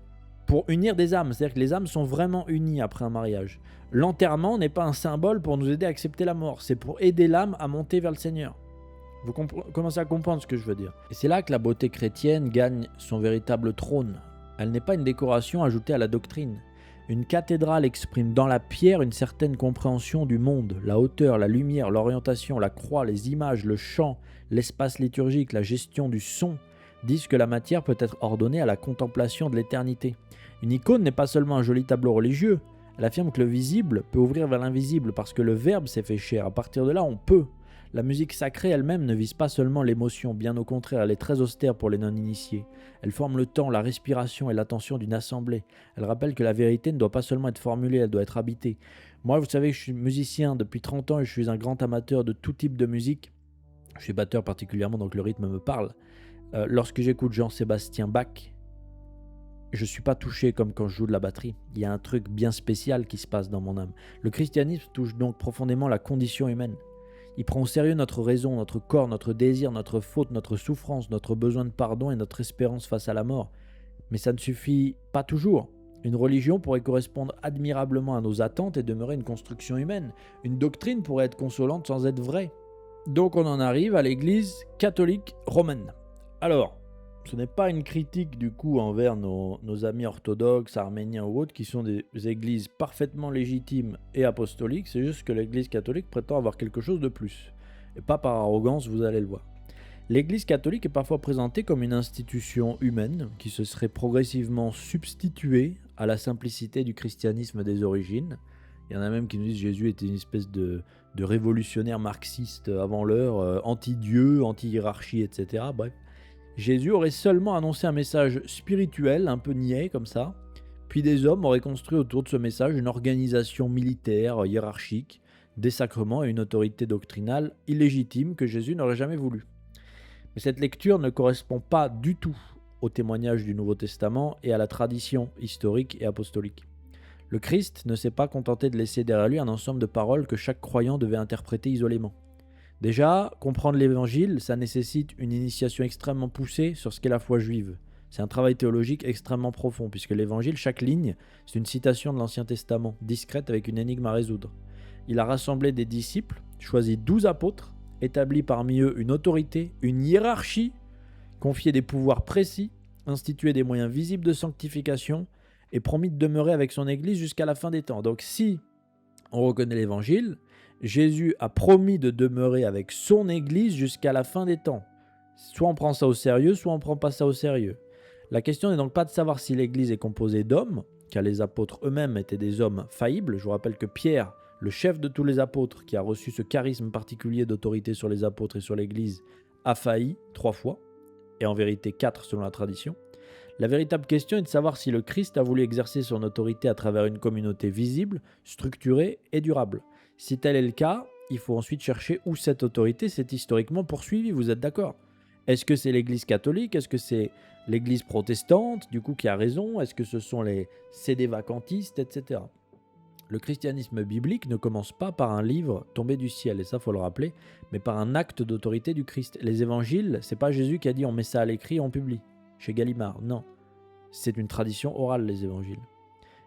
pour unir des âmes, c'est-à-dire que les âmes sont vraiment unies après un mariage. L'enterrement n'est pas un symbole pour nous aider à accepter la mort, c'est pour aider l'âme à monter vers le Seigneur. Vous commencez à comprendre ce que je veux dire. Et c'est là que la beauté chrétienne gagne son véritable trône. Elle n'est pas une décoration ajoutée à la doctrine. Une cathédrale exprime dans la pierre une certaine compréhension du monde, la hauteur, la lumière, l'orientation, la croix, les images, le chant, l'espace liturgique, la gestion du son, disent que la matière peut être ordonnée à la contemplation de l'éternité. Une icône n'est pas seulement un joli tableau religieux, elle affirme que le visible peut ouvrir vers l'invisible parce que le Verbe s'est fait chair. À partir de là, on peut. La musique sacrée elle-même ne vise pas seulement l'émotion, bien au contraire, elle est très austère pour les non-initiés. Elle forme le temps, la respiration et l'attention d'une assemblée. Elle rappelle que la vérité ne doit pas seulement être formulée, elle doit être habitée. Moi, vous savez que je suis musicien depuis 30 ans et je suis un grand amateur de tout type de musique. Je suis batteur particulièrement, donc le rythme me parle. Lorsque j'écoute Jean-Sébastien Bach, je ne suis pas touché comme quand je joue de la batterie. Il y a un truc bien spécial qui se passe dans mon âme. Le christianisme touche donc profondément la condition humaine. Il prend au sérieux notre raison, notre corps, notre désir, notre faute, notre souffrance, notre besoin de pardon et notre espérance face à la mort. Mais ça ne suffit pas toujours. Une religion pourrait correspondre admirablement à nos attentes et demeurer une construction humaine. Une doctrine pourrait être consolante sans être vraie. Donc on en arrive à l'Église catholique romaine. Alors, ce n'est pas une critique du coup envers nos amis orthodoxes, arméniens ou autres qui sont des églises parfaitement légitimes et apostoliques, c'est juste que l'église catholique prétend avoir quelque chose de plus. Et pas par arrogance, vous allez le voir. L'église catholique est parfois présentée comme une institution humaine qui se serait progressivement substituée à la simplicité du christianisme des origines. Il y en a même qui nous disent que Jésus était une espèce de révolutionnaire marxiste avant l'heure, anti-dieu, anti-hiérarchie, etc. Bref. Jésus aurait seulement annoncé un message spirituel, un peu niais comme ça, puis des hommes auraient construit autour de ce message une organisation militaire, hiérarchique, des sacrements et une autorité doctrinale illégitime que Jésus n'aurait jamais voulu. Mais cette lecture ne correspond pas du tout au témoignage du Nouveau Testament et à la tradition historique et apostolique. Le Christ ne s'est pas contenté de laisser derrière lui un ensemble de paroles que chaque croyant devait interpréter isolément. Déjà, comprendre l'évangile, ça nécessite une initiation extrêmement poussée sur ce qu'est la foi juive. C'est un travail théologique extrêmement profond, puisque l'évangile, chaque ligne, c'est une citation de l'Ancien Testament, discrète avec une énigme à résoudre. Il a rassemblé des disciples, choisi 12 apôtres, établi parmi eux une autorité, une hiérarchie, confié des pouvoirs précis, institué des moyens visibles de sanctification, et promis de demeurer avec son Église jusqu'à la fin des temps. Donc si on reconnaît l'évangile, Jésus a promis de demeurer avec son Église jusqu'à la fin des temps. Soit on prend ça au sérieux, soit on ne prend pas ça au sérieux. La question n'est donc pas de savoir si l'Église est composée d'hommes, car les apôtres eux-mêmes étaient des hommes faillibles. Je vous rappelle que Pierre, le chef de tous les apôtres, qui a reçu ce charisme particulier d'autorité sur les apôtres et sur l'Église, a failli 3 fois, et en vérité 4 selon la tradition. La véritable question est de savoir si le Christ a voulu exercer son autorité à travers une communauté visible, structurée et durable. Si tel est le cas, il faut ensuite chercher où cette autorité s'est historiquement poursuivie, vous êtes d'accord ? Est-ce que c'est l'Église catholique ? Est-ce que c'est l'Église protestante, du coup, qui a raison ? Est-ce que ce sont les sédévacantistes, etc. Le christianisme biblique ne commence pas par un livre tombé du ciel, et ça, faut le rappeler, mais par un acte d'autorité du Christ. Les évangiles, c'est pas Jésus qui a dit on met ça à l'écrit et on publie, chez Gallimard, non. C'est une tradition orale, les évangiles.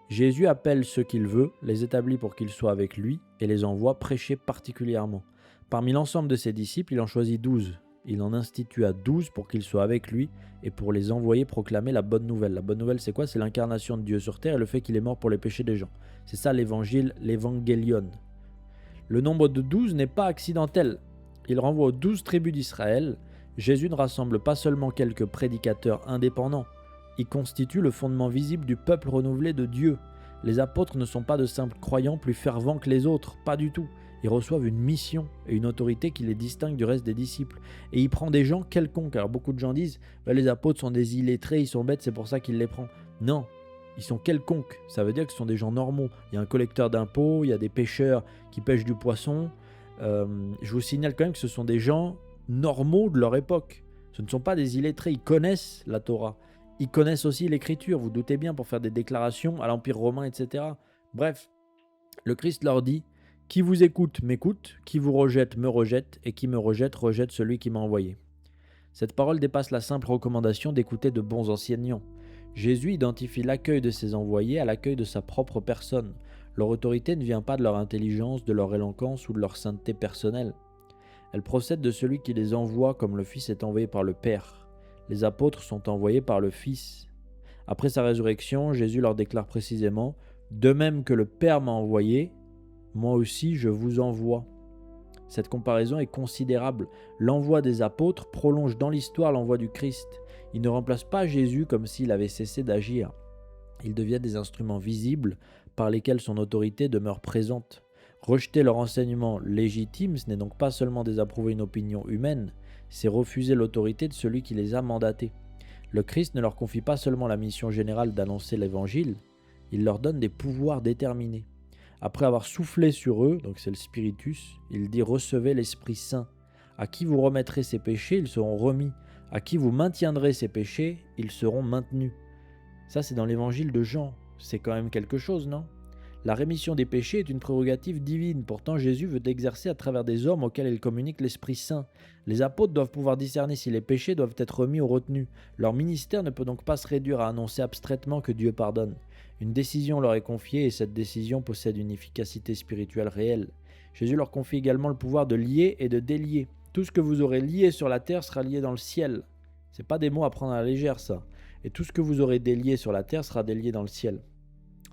Jésus appelle ceux qu'il veut, les établit pour qu'ils soient avec lui et les envoie prêcher particulièrement. Parmi l'ensemble de ses disciples, il en choisit 12. Il en institua 12 pour qu'ils soient avec lui et pour les envoyer proclamer la bonne nouvelle. La bonne nouvelle, c'est quoi ? C'est l'incarnation de Dieu sur terre et le fait qu'il est mort pour les péchés des gens. C'est ça l'évangile, l'évangélion. Le nombre de 12 n'est pas accidentel. Il renvoie aux 12 tribus d'Israël. Jésus ne rassemble pas seulement quelques prédicateurs indépendants, il constitue le fondement visible du peuple renouvelé de Dieu. Les apôtres ne sont pas de simples croyants plus fervents que les autres, pas du tout. Ils reçoivent une mission et une autorité qui les distingue du reste des disciples. Et il prend des gens quelconques. Alors beaucoup de gens disent les apôtres sont des illettrés, ils sont bêtes, c'est pour ça qu'il les prend. Non, ils sont quelconques. Ça veut dire que ce sont des gens normaux. Il y a un collecteur d'impôts, il y a des pêcheurs qui pêchent du poisson. Je vous signale quand même que ce sont des gens normaux de leur époque. Ce ne sont pas des illettrés, ils connaissent la Torah. Ils connaissent aussi l'écriture, vous doutez bien, pour faire des déclarations à l'Empire romain, etc. Bref, le Christ leur dit « Qui vous écoute, m'écoute, qui vous rejette, me rejette, et qui me rejette, rejette celui qui m'a envoyé. » Cette parole dépasse la simple recommandation d'écouter de bons enseignants. Jésus identifie l'accueil de ses envoyés à l'accueil de sa propre personne. Leur autorité ne vient pas de leur intelligence, de leur éloquence ou de leur sainteté personnelle. Elle procède de celui qui les envoie comme le Fils est envoyé par le Père. Les apôtres sont envoyés par le Fils. Après sa résurrection, Jésus leur déclare précisément « De même que le Père m'a envoyé, moi aussi je vous envoie ». Cette comparaison est considérable. L'envoi des apôtres prolonge dans l'histoire l'envoi du Christ. Il ne remplace pas Jésus comme s'il avait cessé d'agir. Ils deviennent des instruments visibles par lesquels son autorité demeure présente. Rejeter leur enseignement légitime, ce n'est donc pas seulement désapprouver une opinion humaine, c'est refuser l'autorité de celui qui les a mandatés. Le Christ ne leur confie pas seulement la mission générale d'annoncer l'évangile, il leur donne des pouvoirs déterminés. Après avoir soufflé sur eux, donc c'est le Spiritus, il dit « Recevez l'Esprit Saint. À qui vous remettrez ses péchés, ils seront remis. À qui vous maintiendrez ses péchés, ils seront maintenus. » Ça, c'est dans l'évangile de Jean. C'est quand même quelque chose, non ? La rémission des péchés est une prérogative divine. Pourtant, Jésus veut exercer à travers des hommes auxquels il communique l'Esprit Saint. Les apôtres doivent pouvoir discerner si les péchés doivent être remis ou retenus. Leur ministère ne peut donc pas se réduire à annoncer abstraitement que Dieu pardonne. Une décision leur est confiée et cette décision possède une efficacité spirituelle réelle. Jésus leur confie également le pouvoir de lier et de délier. Tout ce que vous aurez lié sur la terre sera lié dans le ciel. C'est pas des mots à prendre à la légère, ça. Et tout ce que vous aurez délié sur la terre sera délié dans le ciel.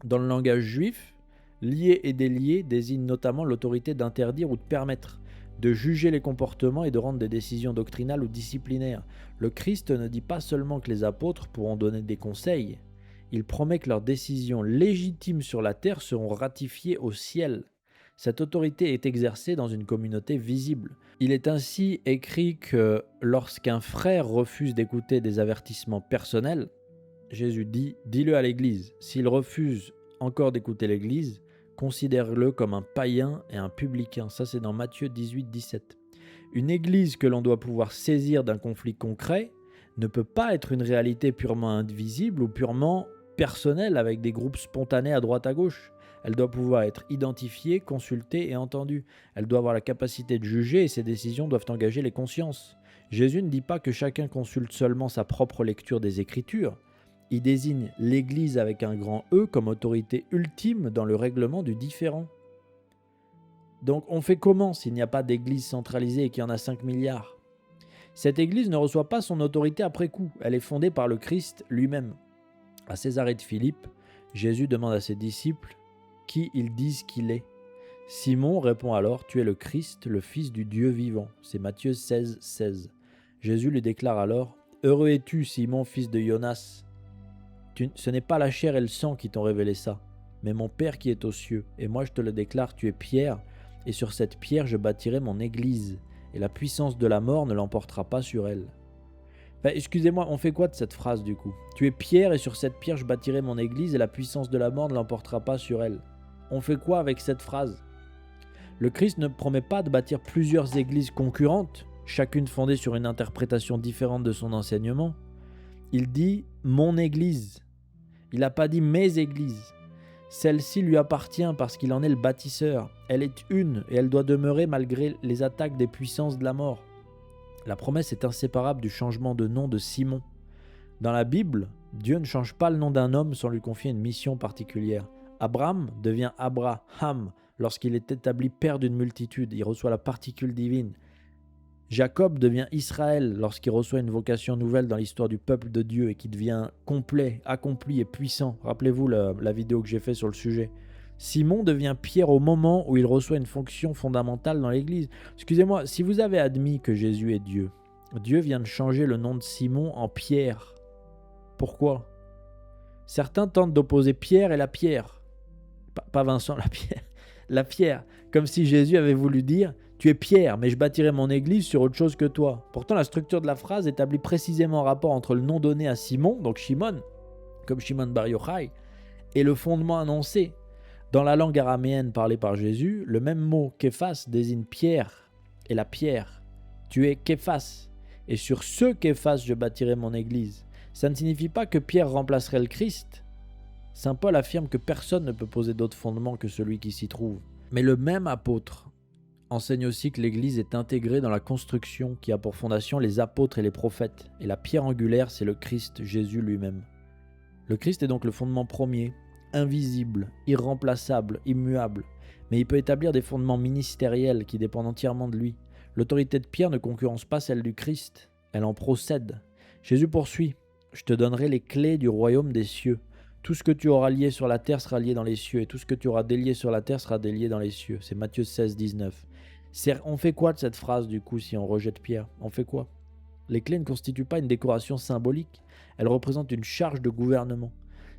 Dans le langage juif, lier et délier désigne notamment l'autorité d'interdire ou de permettre, de juger les comportements et de rendre des décisions doctrinales ou disciplinaires. Le Christ ne dit pas seulement que les apôtres pourront donner des conseils, il promet que leurs décisions légitimes sur la terre seront ratifiées au ciel. Cette autorité est exercée dans une communauté visible. Il est ainsi écrit que lorsqu'un frère refuse d'écouter des avertissements personnels, Jésus dit « Dis-le à l'Église. S'il refuse encore d'écouter l'Église, considère-le comme un païen et un publicain. » Ça, c'est dans Matthieu 18, 17. Une Église que l'on doit pouvoir saisir d'un conflit concret ne peut pas être une réalité purement invisible ou purement personnelle avec des groupes spontanés à droite à gauche. Elle doit pouvoir être identifiée, consultée et entendue. Elle doit avoir la capacité de juger et ses décisions doivent engager les consciences. Jésus ne dit pas que chacun consulte seulement sa propre lecture des Écritures. Il désigne l'Église avec un grand E comme autorité ultime dans le règlement du différend. Donc on fait comment s'il n'y a pas d'Église centralisée et qu'il y en a 5 milliards ? Cette Église ne reçoit pas son autorité après coup, elle est fondée par le Christ lui-même. À Césarée de Philippe, Jésus demande à ses disciples qui ils disent qu'il est. Simon répond alors « Tu es le Christ, le Fils du Dieu vivant ». C'est Matthieu 16, 16. Jésus lui déclare alors « Heureux es-tu, Simon, fils de Jonas. Ce n'est pas la chair et le sang qui t'ont révélé ça, mais mon Père qui est aux cieux. Et moi je te le déclare, tu es Pierre, et sur cette pierre je bâtirai mon église, et la puissance de la mort ne l'emportera pas sur elle. » Excusez-moi, on fait quoi de cette phrase du coup ? Tu es Pierre, et sur cette pierre je bâtirai mon église, et la puissance de la mort ne l'emportera pas sur elle. On fait quoi avec cette phrase ? Le Christ ne promet pas de bâtir plusieurs églises concurrentes, chacune fondée sur une interprétation différente de son enseignement. Il dit « mon église ». Il n'a pas dit « mes églises ». Celle-ci lui appartient parce qu'il en est le bâtisseur. Elle est une et elle doit demeurer malgré les attaques des puissances de la mort. La promesse est inséparable du changement de nom de Simon. Dans la Bible, Dieu ne change pas le nom d'un homme sans lui confier une mission particulière. Abraham devient Abraham lorsqu'il est établi père d'une multitude. Il reçoit la particule divine. Jacob devient Israël lorsqu'il reçoit une vocation nouvelle dans l'histoire du peuple de Dieu et qui devient complet, accompli et puissant. Rappelez-vous la vidéo que j'ai faite sur le sujet. Simon devient Pierre au moment où il reçoit une fonction fondamentale dans l'Église. Excusez-moi, si vous avez admis que Jésus est Dieu, Dieu vient de changer le nom de Simon en Pierre. Pourquoi ? Certains tentent d'opposer Pierre et la pierre. Pas Vincent, la pierre. La pierre. Comme si Jésus avait voulu dire « Tu es Pierre, mais je bâtirai mon église sur autre chose que toi. » Pourtant, la structure de la phrase établit précisément un rapport entre le nom donné à Simon, donc Shimon, comme Shimon Bar Yochai, et le fondement annoncé. Dans la langue araméenne parlée par Jésus, le même mot Képhas désigne Pierre et la pierre. Tu es Képhas, et sur ce Képhas je bâtirai mon église. Ça ne signifie pas que Pierre remplacerait le Christ. Saint Paul affirme que personne ne peut poser d'autre fondement que celui qui s'y trouve. Mais le même apôtre enseigne aussi que l'Église est intégrée dans la construction qui a pour fondation les apôtres et les prophètes. Et la pierre angulaire, c'est le Christ, Jésus lui-même. Le Christ est donc le fondement premier, invisible, irremplaçable, immuable. Mais il peut établir des fondements ministériels qui dépendent entièrement de lui. L'autorité de Pierre ne concurrence pas celle du Christ, elle en procède. Jésus poursuit. Je te donnerai les clés du royaume des cieux. Tout ce que tu auras lié sur la terre sera lié dans les cieux, et tout ce que tu auras délié sur la terre sera délié dans les cieux. C'est Matthieu 16, 19. On fait quoi de cette phrase du coup si on rejette Pierre ? On fait quoi ? Les clés ne constituent pas une décoration symbolique, elles représentent une charge de gouvernement.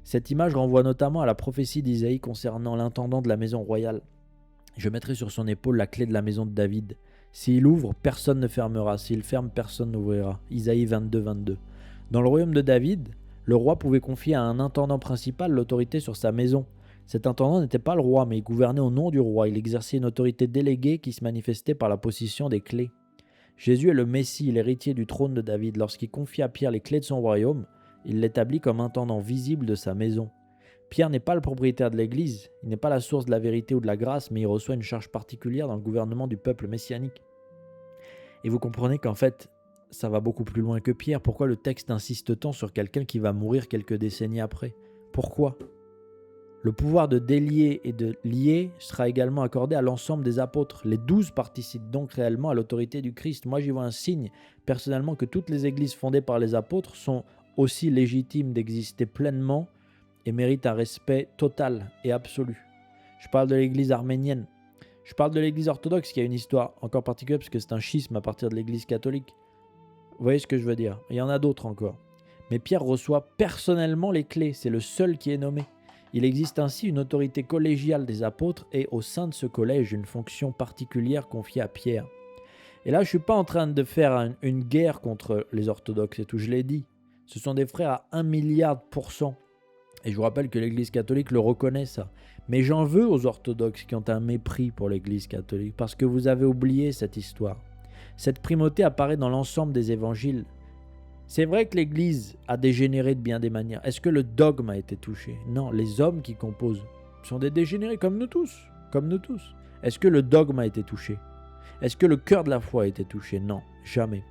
Cette image renvoie notamment à la prophétie d'Isaïe concernant l'intendant de la maison royale. Je mettrai sur son épaule la clé de la maison de David. S'il ouvre, personne ne fermera. S'il ferme, personne n'ouvrira. Isaïe 22, 22. Dans le royaume de David, le roi pouvait confier à un intendant principal l'autorité sur sa maison. Cet intendant n'était pas le roi, mais il gouvernait au nom du roi. Il exerçait une autorité déléguée qui se manifestait par la possession des clés. Jésus est le Messie, l'héritier du trône de David. Lorsqu'il confie à Pierre les clés de son royaume, il l'établit comme intendant visible de sa maison. Pierre n'est pas le propriétaire de l'Église, il n'est pas la source de la vérité ou de la grâce, mais il reçoit une charge particulière dans le gouvernement du peuple messianique. Et vous comprenez qu'en fait, ça va beaucoup plus loin que Pierre. Pourquoi le texte insiste tant sur quelqu'un qui va mourir quelques décennies après ? Pourquoi ? Le pouvoir de délier et de lier sera également accordé à l'ensemble des apôtres. Les 12 participent donc réellement à l'autorité du Christ. Moi, j'y vois un signe, personnellement, que toutes les églises fondées par les apôtres sont aussi légitimes d'exister pleinement et méritent un respect total et absolu. Je parle de l'église arménienne. Je parle de l'église orthodoxe qui a une histoire encore particulière parce que c'est un schisme à partir de l'église catholique. Vous voyez ce que je veux dire ? Il y en a d'autres encore. Mais Pierre reçoit personnellement les clés, c'est le seul qui est nommé. Il existe ainsi une autorité collégiale des apôtres et au sein de ce collège, une fonction particulière confiée à Pierre. Et là, je ne suis pas en train de faire une guerre contre les orthodoxes et tout, je l'ai dit. Ce sont des frères à 1 milliard %. Et je vous rappelle que l'église catholique le reconnaît ça. Mais j'en veux aux orthodoxes qui ont un mépris pour l'église catholique parce que vous avez oublié cette histoire. Cette primauté apparaît dans l'ensemble des évangiles. C'est vrai que l'Église a dégénéré de bien des manières. Est-ce que le dogme a été touché ? Non, les hommes qui composent sont des dégénérés comme nous tous. Comme nous tous. Est-ce que le dogme a été touché ? Est-ce que le cœur de la foi a été touché ? Non, jamais.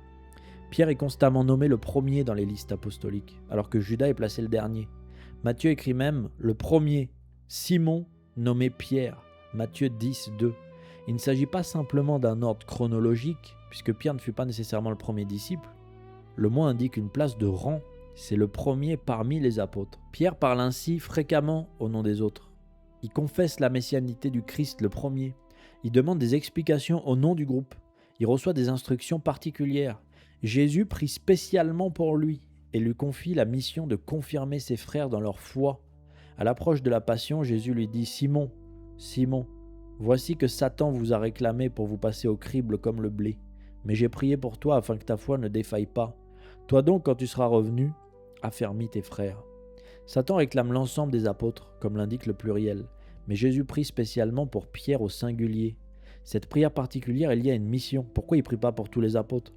Pierre est constamment nommé le premier dans les listes apostoliques, alors que Judas est placé le dernier. Matthieu écrit même le premier, Simon, nommé Pierre. Matthieu 10, 2. Il ne s'agit pas simplement d'un ordre chronologique, puisque Pierre ne fut pas nécessairement le premier disciple. Le mot indique une place de rang, c'est le premier parmi les apôtres. Pierre parle ainsi fréquemment au nom des autres. Il confesse la messianité du Christ le premier. Il demande des explications au nom du groupe. Il reçoit des instructions particulières. Jésus prie spécialement pour lui et lui confie la mission de confirmer ses frères dans leur foi. À l'approche de la passion, Jésus lui dit « Simon, Simon, voici que Satan vous a réclamé pour vous passer au crible comme le blé. Mais j'ai prié pour toi afin que ta foi ne défaille pas. Toi donc, quand tu seras revenu, affermis tes frères. » Satan réclame l'ensemble des apôtres, comme l'indique le pluriel. Mais Jésus prie spécialement pour Pierre au singulier. Cette prière particulière est liée à une mission. Pourquoi il ne prie pas pour tous les apôtres ?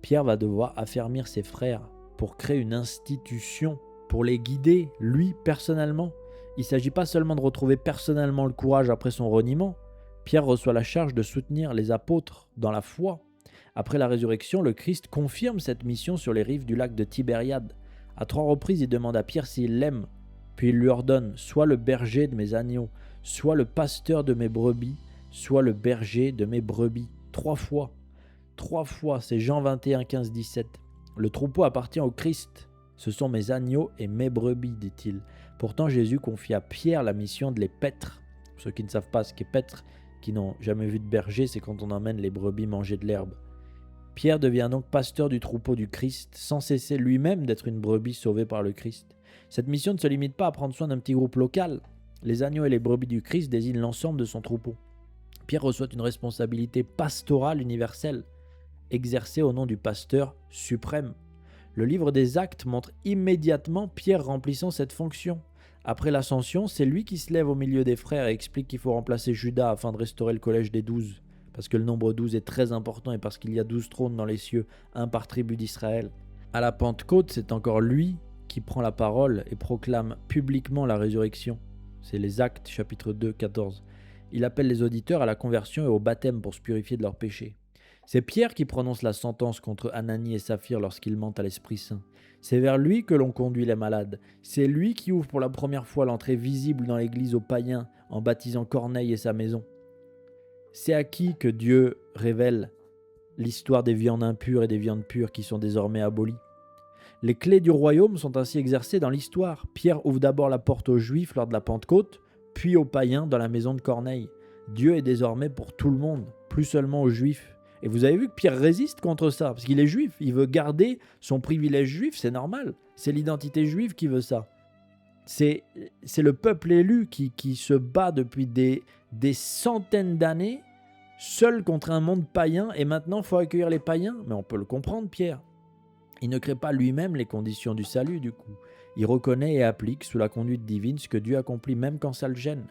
Pierre va devoir affermir ses frères pour créer une institution, pour les guider, lui, personnellement. Il ne s'agit pas seulement de retrouver personnellement le courage après son reniement. Pierre reçoit la charge de soutenir les apôtres dans la foi. Après la résurrection, le Christ confirme cette mission sur les rives du lac de Tibériade. À 3 reprises, il demande à Pierre s'il l'aime, puis il lui ordonne « Sois le berger de mes agneaux, sois le pasteur de mes brebis, sois le berger de mes brebis. » 3 fois. 3 fois, c'est Jean 21, 15, 17. Le troupeau appartient au Christ. Ce sont mes agneaux et mes brebis, dit-il. Pourtant, Jésus confie à Pierre la mission de les paître. Pour ceux qui ne savent pas ce qu'est paître, qui n'ont jamais vu de berger, c'est quand on emmène les brebis manger de l'herbe. Pierre devient donc pasteur du troupeau du Christ, sans cesser lui-même d'être une brebis sauvée par le Christ. Cette mission ne se limite pas à prendre soin d'un petit groupe local. Les agneaux et les brebis du Christ désignent l'ensemble de son troupeau. Pierre reçoit une responsabilité pastorale universelle, exercée au nom du pasteur suprême. Le livre des Actes montre immédiatement Pierre remplissant cette fonction. Après l'ascension, c'est lui qui se lève au milieu des frères et explique qu'il faut remplacer Judas afin de restaurer le collège des 12, parce que le nombre 12 est très important et parce qu'il y a 12 trônes dans les cieux, un par tribu d'Israël. À la Pentecôte, c'est encore lui qui prend la parole et proclame publiquement la résurrection. C'est les Actes, chapitre 2, 14. Il appelle les auditeurs à la conversion et au baptême pour se purifier de leurs péchés. C'est Pierre qui prononce la sentence contre Ananie et Saphir lorsqu'ils mentent à l'Esprit Saint. C'est vers lui que l'on conduit les malades. C'est lui qui ouvre pour la première fois l'entrée visible dans l'Église aux païens en baptisant Corneille et sa maison. C'est à qui que Dieu révèle l'histoire des viandes impures et des viandes pures qui sont désormais abolies. Les clés du royaume sont ainsi exercées dans l'histoire. Pierre ouvre d'abord la porte aux Juifs lors de la Pentecôte, puis aux païens dans la maison de Corneille. Dieu est désormais pour tout le monde, plus seulement aux Juifs. Et vous avez vu que Pierre résiste contre ça, parce qu'il est juif. Il veut garder son privilège juif, c'est normal. C'est l'identité juive qui veut ça. C'est le peuple élu qui se bat depuis des centaines d'années, seul contre un monde païen, et maintenant il faut accueillir les païens. Mais on peut le comprendre, Pierre. Il ne crée pas lui-même les conditions du salut, du coup. Il reconnaît et applique, sous la conduite divine, ce que Dieu accomplit, même quand ça le gêne.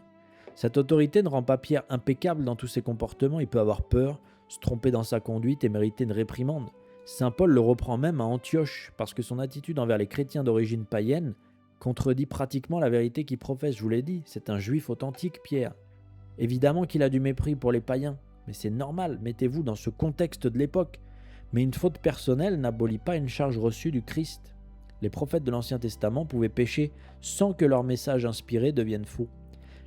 Cette autorité ne rend pas Pierre impeccable dans tous ses comportements. Il peut avoir peur, se tromper dans sa conduite et mériter une réprimande. Saint Paul le reprend même à Antioche, parce que son attitude envers les chrétiens d'origine païenne contredit pratiquement la vérité qu'il professe. Je vous l'ai dit, c'est un juif authentique, Pierre. Évidemment qu'il a du mépris pour les païens, mais c'est normal, mettez-vous dans ce contexte de l'époque. Mais une faute personnelle n'abolit pas une charge reçue du Christ. Les prophètes de l'Ancien Testament pouvaient pécher sans que leur message inspiré devienne faux.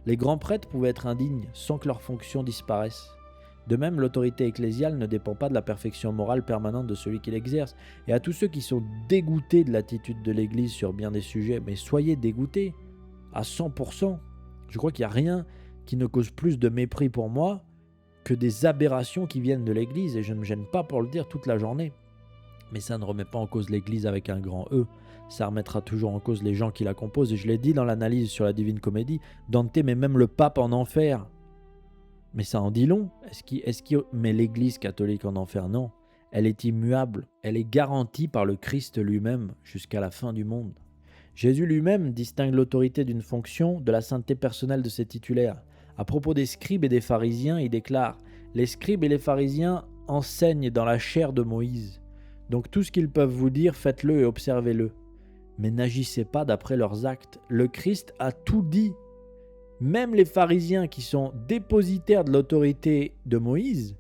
Les grands prêtres pouvaient être indignes sans que leur fonction disparaisse. De même, l'autorité ecclésiale ne dépend pas de la perfection morale permanente de celui qui l'exerce. Et à tous ceux qui sont dégoûtés de l'attitude de l'Église sur bien des sujets, mais soyez dégoûtés à 100%. Je crois qu'il n'y a rien qui ne cause plus de mépris pour moi que des aberrations qui viennent de l'Église, et je ne me gêne pas pour le dire toute la journée. Mais ça ne remet pas en cause l'Église avec un grand E. Ça remettra toujours en cause les gens qui la composent. Et je l'ai dit dans l'analyse sur la Divine Comédie, Dante met même le pape en enfer. Mais ça en dit long. Est-ce qu'il met l'Église catholique en enfer? Non. Elle est immuable. Elle est garantie par le Christ lui-même jusqu'à la fin du monde. Jésus lui-même distingue l'autorité d'une fonction de la sainteté personnelle de ses titulaires. À propos des scribes et des pharisiens, il déclare « Les scribes et les pharisiens enseignent dans la chair de Moïse. Donc tout ce qu'ils peuvent vous dire, faites-le et observez-le. Mais n'agissez pas d'après leurs actes. Le Christ a tout dit. Même les pharisiens qui sont dépositaires de l'autorité de Moïse,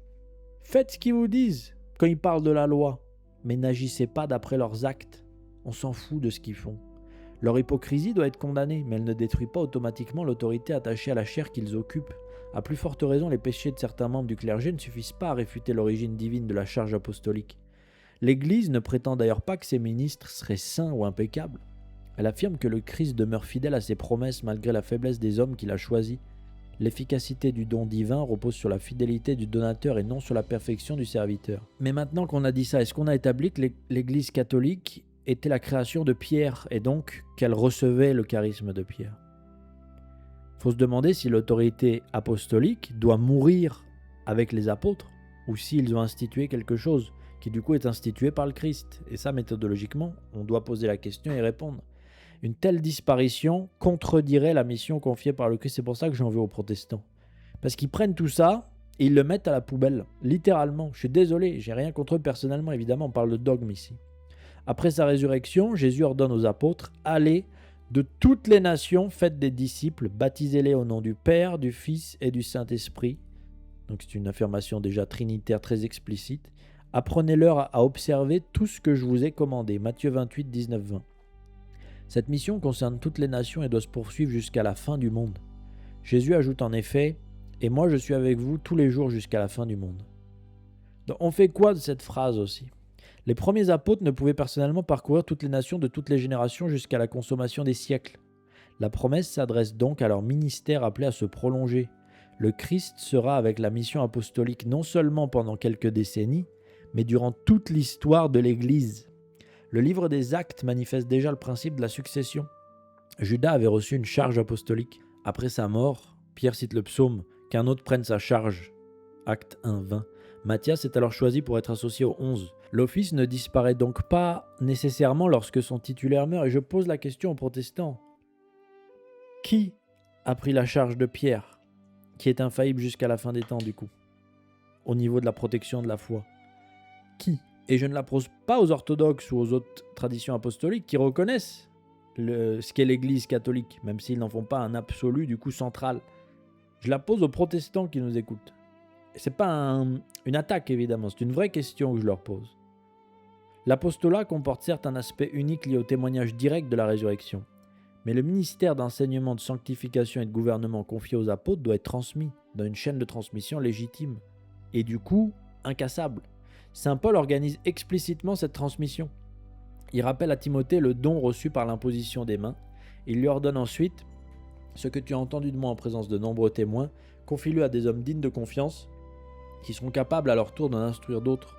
faites ce qu'ils vous disent quand ils parlent de la loi. Mais n'agissez pas d'après leurs actes. On s'en fout de ce qu'ils font. Leur hypocrisie doit être condamnée, mais elle ne détruit pas automatiquement l'autorité attachée à la chair qu'ils occupent. À plus forte raison, les péchés de certains membres du clergé ne suffisent pas à réfuter l'origine divine de la charge apostolique. L'Église ne prétend d'ailleurs pas que ses ministres seraient saints ou impeccables. Elle affirme que le Christ demeure fidèle à ses promesses malgré la faiblesse des hommes qu'il a choisis. L'efficacité du don divin repose sur la fidélité du donateur et non sur la perfection du serviteur. Mais maintenant qu'on a dit ça, est-ce qu'on a établi que l'Église catholique était la création de Pierre et donc qu'elle recevait le charisme de Pierre? Il faut se demander si l'autorité apostolique doit mourir avec les apôtres ou s'ils ont institué quelque chose qui du coup est institué par le Christ. Et ça, méthodologiquement, on doit poser la question et répondre. Une telle disparition contredirait la mission confiée par le Christ. C'est pour ça que j'en veux aux protestants. Parce qu'ils prennent tout ça et ils le mettent à la poubelle, littéralement. Je suis désolé, j'ai rien contre eux personnellement, évidemment, on parle de dogme ici. Après sa résurrection, Jésus ordonne aux apôtres « Allez de toutes les nations, faites des disciples, baptisez-les au nom du Père, du Fils et du Saint-Esprit. » Donc c'est une affirmation déjà trinitaire très explicite. « Apprenez-leur à observer tout ce que je vous ai commandé. » Matthieu 28, 19, 20. Cette mission concerne toutes les nations et doit se poursuivre jusqu'à la fin du monde. Jésus ajoute en effet « Et moi je suis avec vous tous les jours jusqu'à la fin du monde. » Donc on fait quoi de cette phrase aussi? Les premiers apôtres ne pouvaient personnellement parcourir toutes les nations de toutes les générations jusqu'à la consommation des siècles. La promesse s'adresse donc à leur ministère appelé à se prolonger. Le Christ sera avec la mission apostolique non seulement pendant quelques décennies, mais durant toute l'histoire de l'Église. Le livre des Actes manifeste déjà le principe de la succession. Judas avait reçu une charge apostolique. Après sa mort, Pierre cite le psaume « Qu'un autre prenne sa charge ». Acte 1, 20. Matthias est alors choisi pour être associé aux 11. L'office ne disparaît donc pas nécessairement lorsque son titulaire meurt. Et je pose la question aux protestants. Qui a pris la charge de Pierre, qui est infaillible jusqu'à la fin des temps du coup, au niveau de la protection de la foi? Qui? Et je ne la pose pas aux orthodoxes ou aux autres traditions apostoliques qui reconnaissent ce qu'est l'Église catholique, même s'ils n'en font pas un absolu du coup central. Je la pose aux protestants qui nous écoutent. C'est pas une attaque évidemment, c'est une vraie question que je leur pose. L'apostolat comporte certes un aspect unique lié au témoignage direct de la résurrection, mais le ministère d'enseignement, de sanctification et de gouvernement confié aux apôtres doit être transmis dans une chaîne de transmission légitime et du coup incassable. Saint Paul organise explicitement cette transmission. Il rappelle à Timothée le don reçu par l'imposition des mains. Il lui ordonne ensuite « Ce que tu as entendu de moi en présence de nombreux témoins, confie-le à des hommes dignes de confiance qui seront capables à leur tour d'en instruire d'autres. »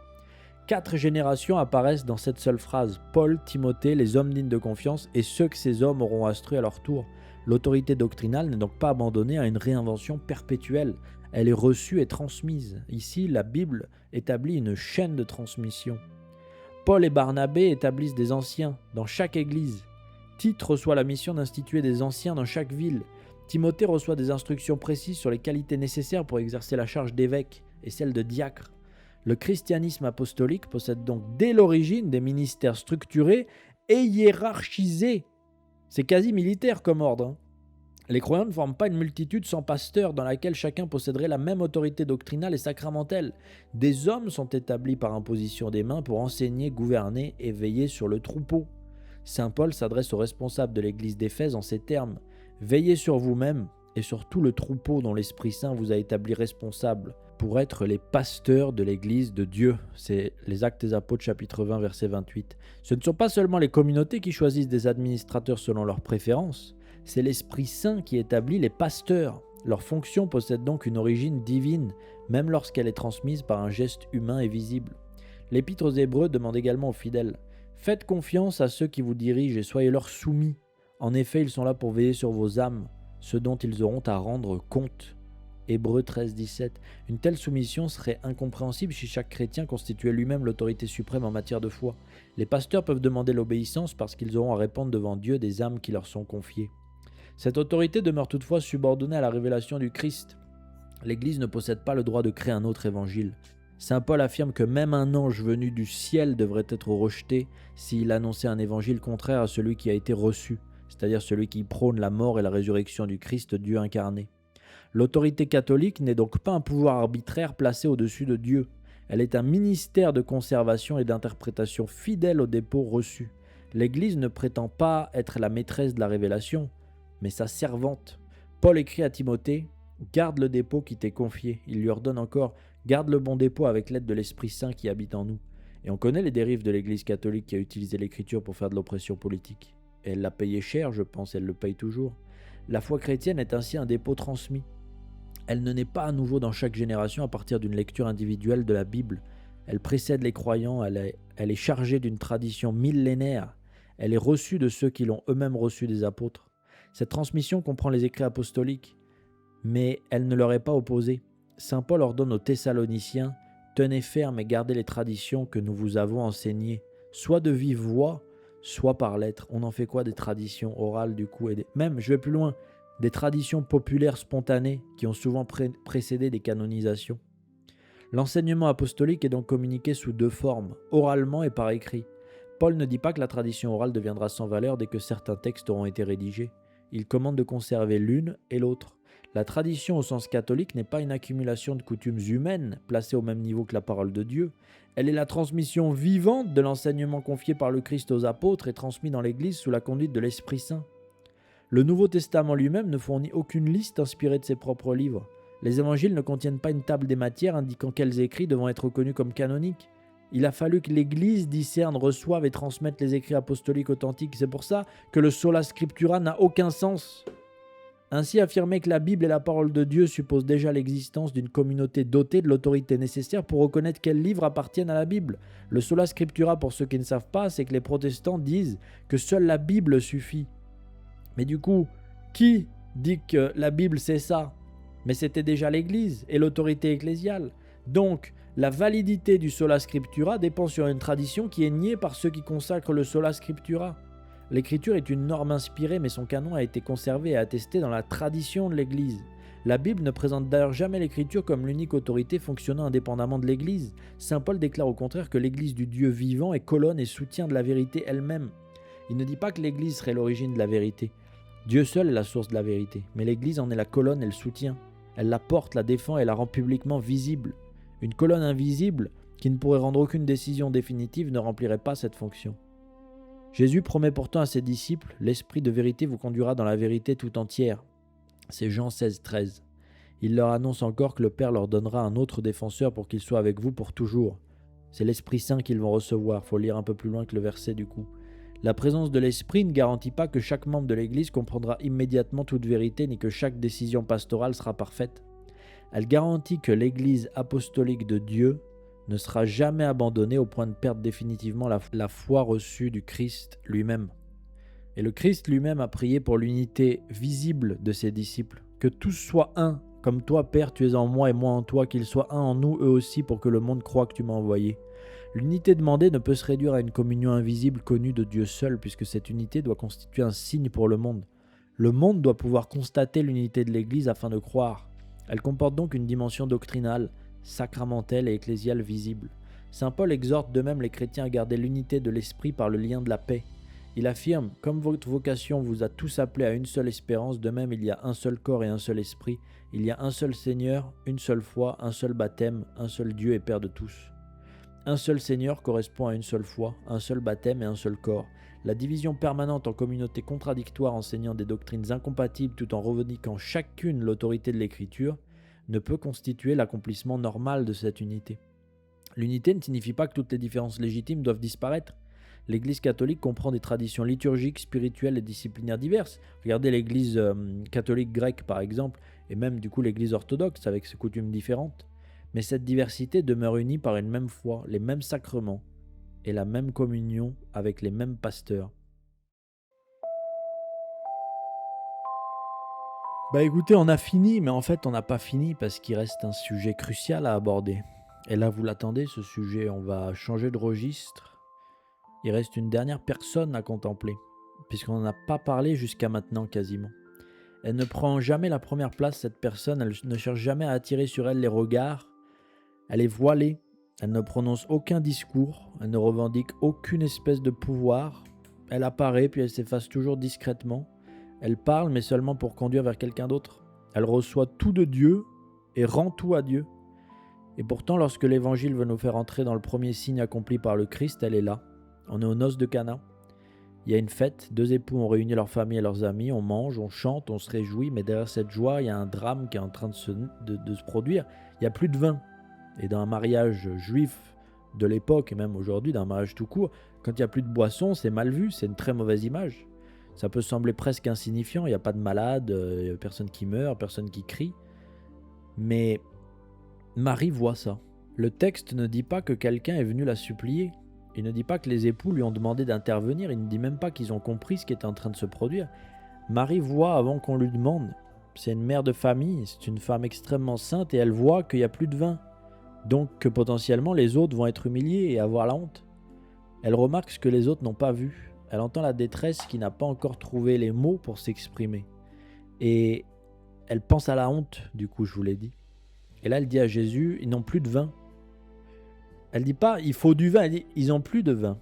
4 générations apparaissent dans cette seule phrase. Paul, Timothée, les hommes dignes de confiance et ceux que ces hommes auront instruits à leur tour. L'autorité doctrinale n'est donc pas abandonnée à une réinvention perpétuelle. Elle est reçue et transmise. Ici, la Bible établit une chaîne de transmission. Paul et Barnabé établissent des anciens dans chaque église. Tite reçoit la mission d'instituer des anciens dans chaque ville. Timothée reçoit des instructions précises sur les qualités nécessaires pour exercer la charge d'évêque et celle de diacre. Le christianisme apostolique possède donc dès l'origine des ministères structurés et hiérarchisés. C'est quasi militaire comme ordre. Les croyants ne forment pas une multitude sans pasteur dans laquelle chacun posséderait la même autorité doctrinale et sacramentelle. Des hommes sont établis par imposition des mains pour enseigner, gouverner et veiller sur le troupeau. Saint Paul s'adresse aux responsables de l'église d'Éphèse en ces termes. « Veillez sur vous-même et sur tout le troupeau dont l'Esprit Saint vous a établi responsable pour être les pasteurs de l'église de Dieu. » C'est les Actes des Apôtres chapitre 20 verset 28. Ce ne sont pas seulement les communautés qui choisissent des administrateurs selon leurs préférences. C'est l'Esprit Saint qui établit les pasteurs. Leur fonction possède donc une origine divine, même lorsqu'elle est transmise par un geste humain et visible. L'Épître aux Hébreux demande également aux fidèles « Faites confiance à ceux qui vous dirigent et soyez-leur soumis. En effet, ils sont là pour veiller sur vos âmes, ce dont ils auront à rendre compte. » Hébreux 13, 17. Une telle soumission serait incompréhensible si chaque chrétien constituait lui-même l'autorité suprême en matière de foi. Les pasteurs peuvent demander l'obéissance parce qu'ils auront à répondre devant Dieu des âmes qui leur sont confiées. Cette autorité demeure toutefois subordonnée à la révélation du Christ. L'Église ne possède pas le droit de créer un autre évangile. Saint Paul affirme que même un ange venu du ciel devrait être rejeté s'il annonçait un évangile contraire à celui qui a été reçu, c'est-à-dire celui qui prône la mort et la résurrection du Christ, Dieu incarné. L'autorité catholique n'est donc pas un pouvoir arbitraire placé au-dessus de Dieu. Elle est un ministère de conservation et d'interprétation fidèle aux dépôts reçus. L'Église ne prétend pas être la maîtresse de la révélation, mais sa servante. Paul écrit à Timothée « Garde le dépôt qui t'est confié ». Il lui ordonne encore « Garde le bon dépôt avec l'aide de l'Esprit Saint qui habite en nous ». Et on connaît les dérives de l'Église catholique qui a utilisé l'Écriture pour faire de l'oppression politique. Et elle l'a payé cher, je pense, elle le paye toujours. La foi chrétienne est ainsi un dépôt transmis. Elle ne naît pas à nouveau dans chaque génération à partir d'une lecture individuelle de la Bible. Elle précède les croyants, elle est chargée d'une tradition millénaire. Elle est reçue de ceux qui l'ont eux-mêmes reçue des apôtres. Cette transmission comprend les écrits apostoliques, mais elle ne leur est pas opposée. Saint Paul ordonne aux Thessaloniciens « Tenez ferme et gardez les traditions que nous vous avons enseignées, soit de vive voix, soit par lettres. » On en fait quoi des traditions orales du coup Même, je vais plus loin, des traditions populaires spontanées qui ont souvent précédé des canonisations. L'enseignement apostolique est donc communiqué sous 2 formes, oralement et par écrit. Paul ne dit pas que la tradition orale deviendra sans valeur dès que certains textes auront été rédigés. Il commande de conserver l'une et l'autre. La tradition au sens catholique n'est pas une accumulation de coutumes humaines placées au même niveau que la parole de Dieu. Elle est la transmission vivante de l'enseignement confié par le Christ aux apôtres et transmis dans l'Église sous la conduite de l'Esprit Saint. Le Nouveau Testament lui-même ne fournit aucune liste inspirée de ses propres livres. Les évangiles ne contiennent pas une table des matières indiquant quels écrits devront être reconnus comme canoniques. Il a fallu que l'Église discerne, reçoive et transmette les écrits apostoliques authentiques. C'est pour ça que le sola scriptura n'a aucun sens. Ainsi, affirmer que la Bible est la parole de Dieu suppose déjà l'existence d'une communauté dotée de l'autorité nécessaire pour reconnaître quels livres appartiennent à la Bible. Le sola scriptura, pour ceux qui ne savent pas, c'est que les protestants disent que seule la Bible suffit. Mais du coup, qui dit que la Bible c'est ça? Mais c'était déjà l'Église et l'autorité ecclésiale. Donc, la validité du sola scriptura dépend sur une tradition qui est niée par ceux qui consacrent le sola scriptura. L'écriture est une norme inspirée, mais son canon a été conservé et attesté dans la tradition de l'Église. La Bible ne présente d'ailleurs jamais l'Écriture comme l'unique autorité fonctionnant indépendamment de l'Église. Saint Paul déclare au contraire que l'Église du Dieu vivant est colonne et soutien de la vérité elle-même. Il ne dit pas que l'Église serait l'origine de la vérité. Dieu seul est la source de la vérité, mais l'Église en est la colonne et le soutien. Elle la porte, la défend et la rend publiquement visible. Une colonne invisible, qui ne pourrait rendre aucune décision définitive, ne remplirait pas cette fonction. Jésus promet pourtant à ses disciples « L'Esprit de vérité vous conduira dans la vérité tout entière ». C'est Jean 16, 13. Il leur annonce encore que le Père leur donnera un autre défenseur pour qu'il soit avec vous pour toujours. C'est l'Esprit Saint qu'ils vont recevoir. Il faut lire un peu plus loin que le verset du coup. La présence de l'Esprit ne garantit pas que chaque membre de l'Église comprendra immédiatement toute vérité ni que chaque décision pastorale sera parfaite. Elle garantit que l'Église apostolique de Dieu ne sera jamais abandonnée au point de perdre définitivement la foi reçue du Christ lui-même. Et le Christ lui-même a prié pour l'unité visible de ses disciples. Que tous soient un, comme toi, Père, tu es en moi et moi en toi, qu'ils soient un en nous, eux aussi, pour que le monde croie que tu m'as envoyé. L'unité demandée ne peut se réduire à une communion invisible connue de Dieu seul, puisque cette unité doit constituer un signe pour le monde. Le monde doit pouvoir constater l'unité de l'Église afin de croire. Elle comporte donc une dimension doctrinale, sacramentelle et ecclésiale visible. Saint Paul exhorte de même les chrétiens à garder l'unité de l'esprit par le lien de la paix. Il affirme « Comme votre vocation vous a tous appelés à une seule espérance, de même il y a un seul corps et un seul esprit, il y a un seul Seigneur, une seule foi, un seul baptême, un seul Dieu et Père de tous. » Un seul Seigneur correspond à une seule foi, un seul baptême et un seul corps. La division permanente en communautés contradictoires enseignant des doctrines incompatibles tout en revendiquant chacune l'autorité de l'Écriture ne peut constituer l'accomplissement normal de cette unité. L'unité ne signifie pas que toutes les différences légitimes doivent disparaître. L'Église catholique comprend des traditions liturgiques, spirituelles et disciplinaires diverses. Regardez l'Église catholique grecque par exemple, et même du coup l'Église orthodoxe avec ses coutumes différentes. Mais cette diversité demeure unie par une même foi, les mêmes sacrements et la même communion avec les mêmes pasteurs. Bah écoutez, on a fini, mais en fait on n'a pas fini parce qu'il reste un sujet crucial à aborder. Et là vous l'attendez, ce sujet, on va changer de registre. Il reste une dernière personne à contempler, puisqu'on n'en a pas parlé jusqu'à maintenant quasiment. Elle ne prend jamais la première place, cette personne, elle ne cherche jamais à attirer sur elle les regards. Elle est voilée, elle ne prononce aucun discours, elle ne revendique aucune espèce de pouvoir. Elle apparaît puis elle s'efface toujours discrètement. Elle parle mais seulement pour conduire vers quelqu'un d'autre. Elle reçoit tout de Dieu et rend tout à Dieu. Et pourtant, lorsque l'Évangile veut nous faire entrer dans le premier signe accompli par le Christ, elle est là. On est aux noces de Cana. Il y a une fête, 2 époux ont réuni leur famille et leurs amis, on mange, on chante, on se réjouit, mais derrière cette joie, il y a un drame qui est en train de se produire. Il n'y a plus de vin. Et dans un mariage juif de l'époque, et même aujourd'hui, dans un mariage tout court, quand il n'y a plus de boisson, c'est mal vu, c'est une très mauvaise image. Ça peut sembler presque insignifiant, il n'y a pas de malade, il n'y a personne qui meurt, personne qui crie. Mais Marie voit ça. Le texte ne dit pas que quelqu'un est venu la supplier. Il ne dit pas que les époux lui ont demandé d'intervenir, il ne dit même pas qu'ils ont compris ce qui était en train de se produire. Marie voit avant qu'on lui demande. C'est une mère de famille, c'est une femme extrêmement sainte et elle voit qu'il n'y a plus de vin. Donc que potentiellement les autres vont être humiliés et avoir la honte. Elle remarque ce que les autres n'ont pas vu. Elle entend la détresse qui n'a pas encore trouvé les mots pour s'exprimer. Et elle pense à la honte, du coup, je vous l'ai dit. Et là, elle dit à Jésus, ils n'ont plus de vin. Elle ne dit pas, il faut du vin, elle dit, ils n'ont plus de vin.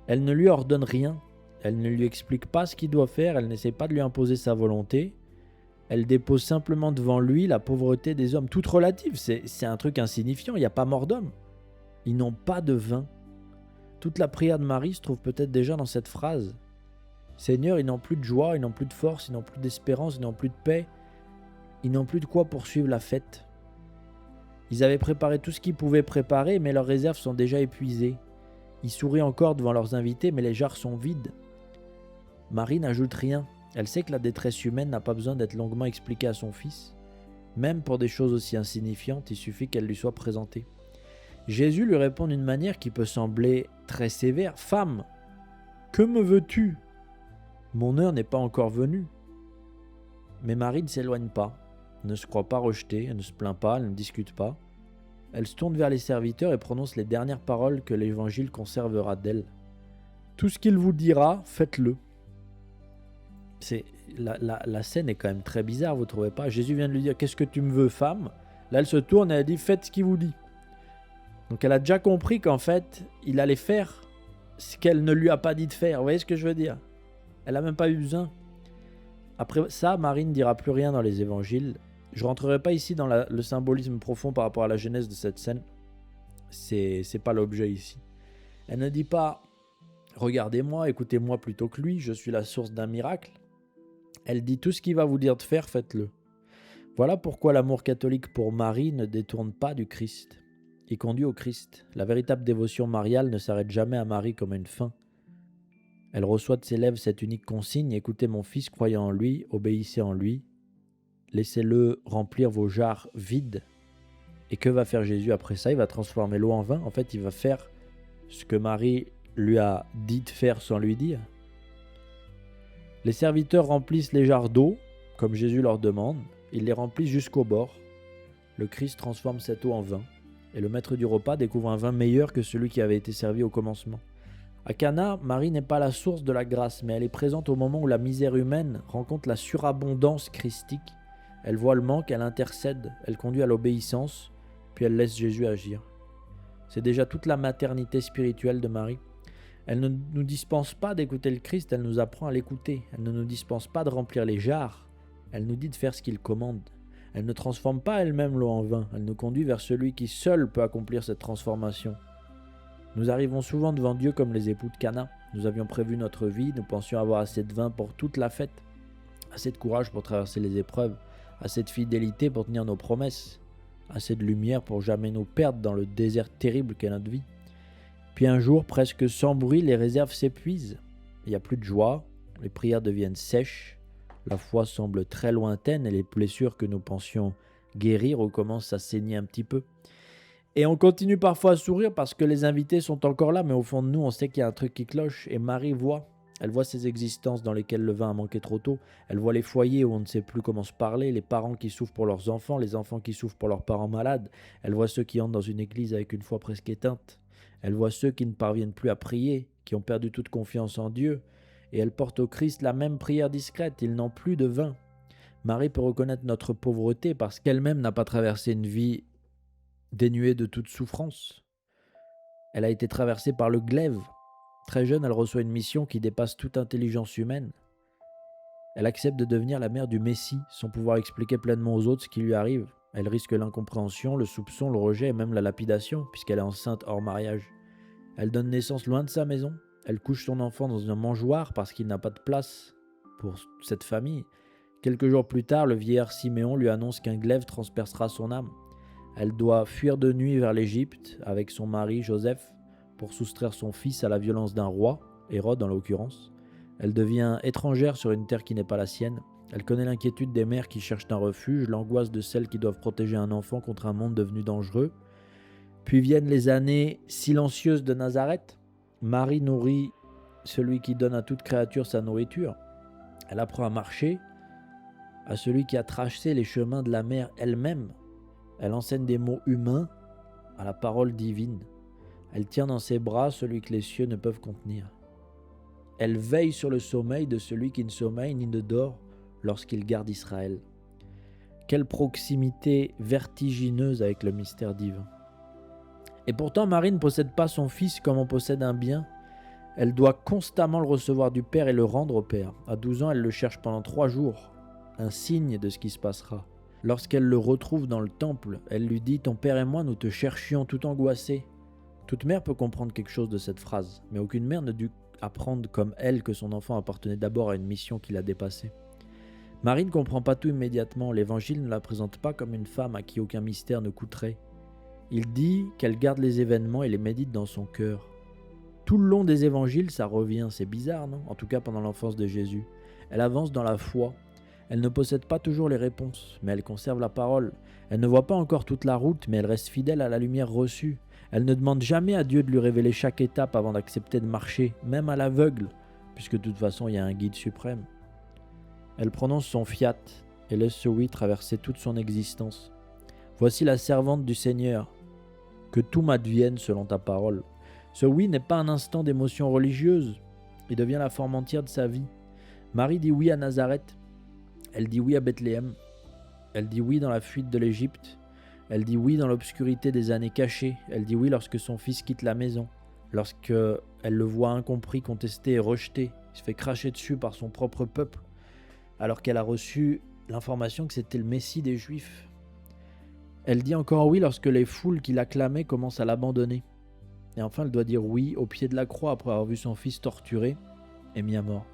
Elle ne lui ordonne rien. Elle ne lui explique pas ce qu'il doit faire, elle n'essaie pas de lui imposer sa volonté. Elle dépose simplement devant lui la pauvreté des hommes, toute relative. C'est un truc insignifiant, il n'y a pas mort d'homme. Ils n'ont pas de vin. Toute la prière de Marie se trouve peut-être déjà dans cette phrase. Seigneur, ils n'ont plus de joie, ils n'ont plus de force, ils n'ont plus d'espérance, ils n'ont plus de paix. Ils n'ont plus de quoi poursuivre la fête. Ils avaient préparé tout ce qu'ils pouvaient préparer, mais leurs réserves sont déjà épuisées. Ils sourient encore devant leurs invités, mais les jarres sont vides. Marie n'ajoute rien. Elle sait que la détresse humaine n'a pas besoin d'être longuement expliquée à son fils. Même pour des choses aussi insignifiantes, il suffit qu'elle lui soit présentée. Jésus lui répond d'une manière qui peut sembler très sévère. « Femme, que me veux-tu ? Mon heure n'est pas encore venue. » Mais Marie ne s'éloigne pas, ne se croit pas rejetée, elle ne se plaint pas, elle ne discute pas. Elle se tourne vers les serviteurs et prononce les dernières paroles que l'Évangile conservera d'elle. « Tout ce qu'il vous dira, faites-le. » La scène est quand même très bizarre, vous ne trouvez pas ? Jésus vient de lui dire « Qu'est-ce que tu me veux, femme ?» Là, elle se tourne et elle dit « Faites ce qu'il vous dit. » Donc elle a déjà compris qu'en fait, il allait faire ce qu'elle ne lui a pas dit de faire. Vous voyez ce que je veux dire ? Elle n'a même pas eu besoin. Après ça, Marie ne dira plus rien dans les évangiles. Je ne rentrerai pas ici dans le symbolisme profond par rapport à la genèse de cette scène. C'est pas l'objet ici. Elle ne dit pas « Regardez-moi, écoutez-moi plutôt que lui, je suis la source d'un miracle ». Elle dit « Tout ce qu'il va vous dire de faire, faites-le ». Voilà pourquoi l'amour catholique pour Marie ne détourne pas du Christ. Il conduit au Christ. La véritable dévotion mariale ne s'arrête jamais à Marie comme à une fin. Elle reçoit de ses lèvres cette unique consigne « Écoutez mon fils, croyez en lui, obéissez en lui. Laissez-le remplir vos jarres vides. » Et que va faire Jésus après ça ? Il va transformer l'eau en vin. En fait, il va faire ce que Marie lui a dit de faire sans lui dire. Les serviteurs remplissent les jarres d'eau, comme Jésus leur demande. Ils les remplissent jusqu'au bord. Le Christ transforme cette eau en vin. Et le maître du repas découvre un vin meilleur que celui qui avait été servi au commencement. À Cana, Marie n'est pas la source de la grâce, mais elle est présente au moment où la misère humaine rencontre la surabondance christique. Elle voit le manque, elle intercède, elle conduit à l'obéissance, puis elle laisse Jésus agir. C'est déjà toute la maternité spirituelle de Marie. Elle ne nous dispense pas d'écouter le Christ, elle nous apprend à l'écouter. Elle ne nous dispense pas de remplir les jarres, elle nous dit de faire ce qu'il commande. Elle ne transforme pas elle-même l'eau en vin, elle nous conduit vers celui qui seul peut accomplir cette transformation. Nous arrivons souvent devant Dieu comme les époux de Cana. Nous avions prévu notre vie, nous pensions avoir assez de vin pour toute la fête, assez de courage pour traverser les épreuves, assez de fidélité pour tenir nos promesses, assez de lumière pour jamais nous perdre dans le désert terrible qu'est notre vie. Puis un jour, presque sans bruit, les réserves s'épuisent. Il n'y a plus de joie, les prières deviennent sèches, la foi semble très lointaine et les blessures que nous pensions guérir recommencent à saigner un petit peu. Et on continue parfois à sourire parce que les invités sont encore là, mais au fond de nous, on sait qu'il y a un truc qui cloche. Et Marie voit. Elle voit ces existences dans lesquelles le vin a manqué trop tôt. Elle voit les foyers où on ne sait plus comment se parler, les parents qui souffrent pour leurs enfants, les enfants qui souffrent pour leurs parents malades. Elle voit ceux qui entrent dans une église avec une foi presque éteinte. Elle voit ceux qui ne parviennent plus à prier, qui ont perdu toute confiance en Dieu. Et elle porte au Christ la même prière discrète, ils n'ont plus de vin. Marie peut reconnaître notre pauvreté parce qu'elle-même n'a pas traversé une vie dénuée de toute souffrance. Elle a été traversée par le glaive. Très jeune, elle reçoit une mission qui dépasse toute intelligence humaine. Elle accepte de devenir la mère du Messie, sans pouvoir expliquer pleinement aux autres ce qui lui arrive. Elle risque l'incompréhension, le soupçon, le rejet et même la lapidation, puisqu'elle est enceinte hors mariage. Elle donne naissance loin de sa maison. Elle couche son enfant dans un mangeoire parce qu'il n'a pas de place pour cette famille. Quelques jours plus tard, le vieillard Siméon lui annonce qu'un glaive transpercera son âme. Elle doit fuir de nuit vers l'Égypte avec son mari Joseph pour soustraire son fils à la violence d'un roi, Hérode en l'occurrence. Elle devient étrangère sur une terre qui n'est pas la sienne. Elle connaît l'inquiétude des mères qui cherchent un refuge, l'angoisse de celles qui doivent protéger un enfant contre un monde devenu dangereux. Puis viennent les années silencieuses de Nazareth. Marie nourrit celui qui donne à toute créature sa nourriture. Elle apprend à marcher à celui qui a tracé les chemins de la mer elle-même. Elle enseigne des mots humains à la parole divine. Elle tient dans ses bras celui que les cieux ne peuvent contenir. Elle veille sur le sommeil de celui qui ne sommeille ni ne dort lorsqu'il garde Israël. Quelle proximité vertigineuse avec le mystère divin. Et pourtant, Marie ne possède pas son fils comme on possède un bien. Elle doit constamment le recevoir du Père et le rendre au Père. À 12 ans, elle le cherche pendant 3 jours, un signe de ce qui se passera. Lorsqu'elle le retrouve dans le temple, elle lui dit « Ton père et moi, nous te cherchions tout angoissés ». Toute mère peut comprendre quelque chose de cette phrase, mais aucune mère ne dut apprendre comme elle que son enfant appartenait d'abord à une mission qui l'a dépassée. Marie ne comprend pas tout immédiatement, l'évangile ne la présente pas comme une femme à qui aucun mystère ne coûterait. Il dit qu'elle garde les événements et les médite dans son cœur. Tout le long des évangiles, ça revient, c'est bizarre, non? En tout cas pendant l'enfance de Jésus. Elle avance dans la foi. Elle ne possède pas toujours les réponses, mais elle conserve la parole. Elle ne voit pas encore toute la route, mais elle reste fidèle à la lumière reçue. Elle ne demande jamais à Dieu de lui révéler chaque étape avant d'accepter de marcher, même à l'aveugle, puisque de toute façon il y a un guide suprême. Elle prononce son fiat et laisse ce oui traverser toute son existence. Voici la servante du Seigneur, que tout m'advienne selon ta parole. Ce oui n'est pas un instant d'émotion religieuse, il devient la forme entière de sa vie. Marie dit oui à Nazareth, elle dit oui à Bethléem, elle dit oui dans la fuite de l'Égypte, elle dit oui dans l'obscurité des années cachées, elle dit oui lorsque son fils quitte la maison, lorsque elle le voit incompris, contesté et rejeté, il se fait cracher dessus par son propre peuple, alors qu'elle a reçu l'information que c'était le Messie des Juifs. Elle dit encore oui lorsque les foules qui l'acclamaient commencent à l'abandonner. Et enfin, elle doit dire oui au pied de la croix après avoir vu son fils torturé et mis à mort.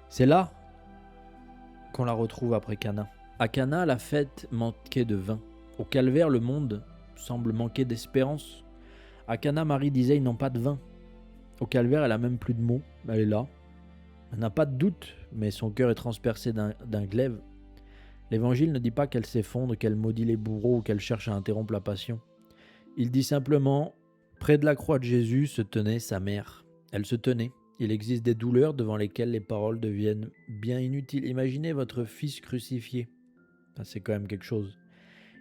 C'est là qu'on la retrouve après Cana. À Cana, la fête manquait de vin. Au calvaire, le monde semble manquer d'espérance. À Cana, Marie disait, ils n'ont pas de vin. Au calvaire, elle a même plus de mots. Elle est là. Elle n'a pas de doute, mais son cœur est transpercé d'un glaive. L'évangile ne dit pas qu'elle s'effondre, qu'elle maudit les bourreaux ou qu'elle cherche à interrompre la passion. Il dit simplement, près de la croix de Jésus se tenait sa mère. Elle se tenait. Il existe des douleurs devant lesquelles les paroles deviennent bien inutiles. Imaginez votre fils crucifié. C'est quand même quelque chose.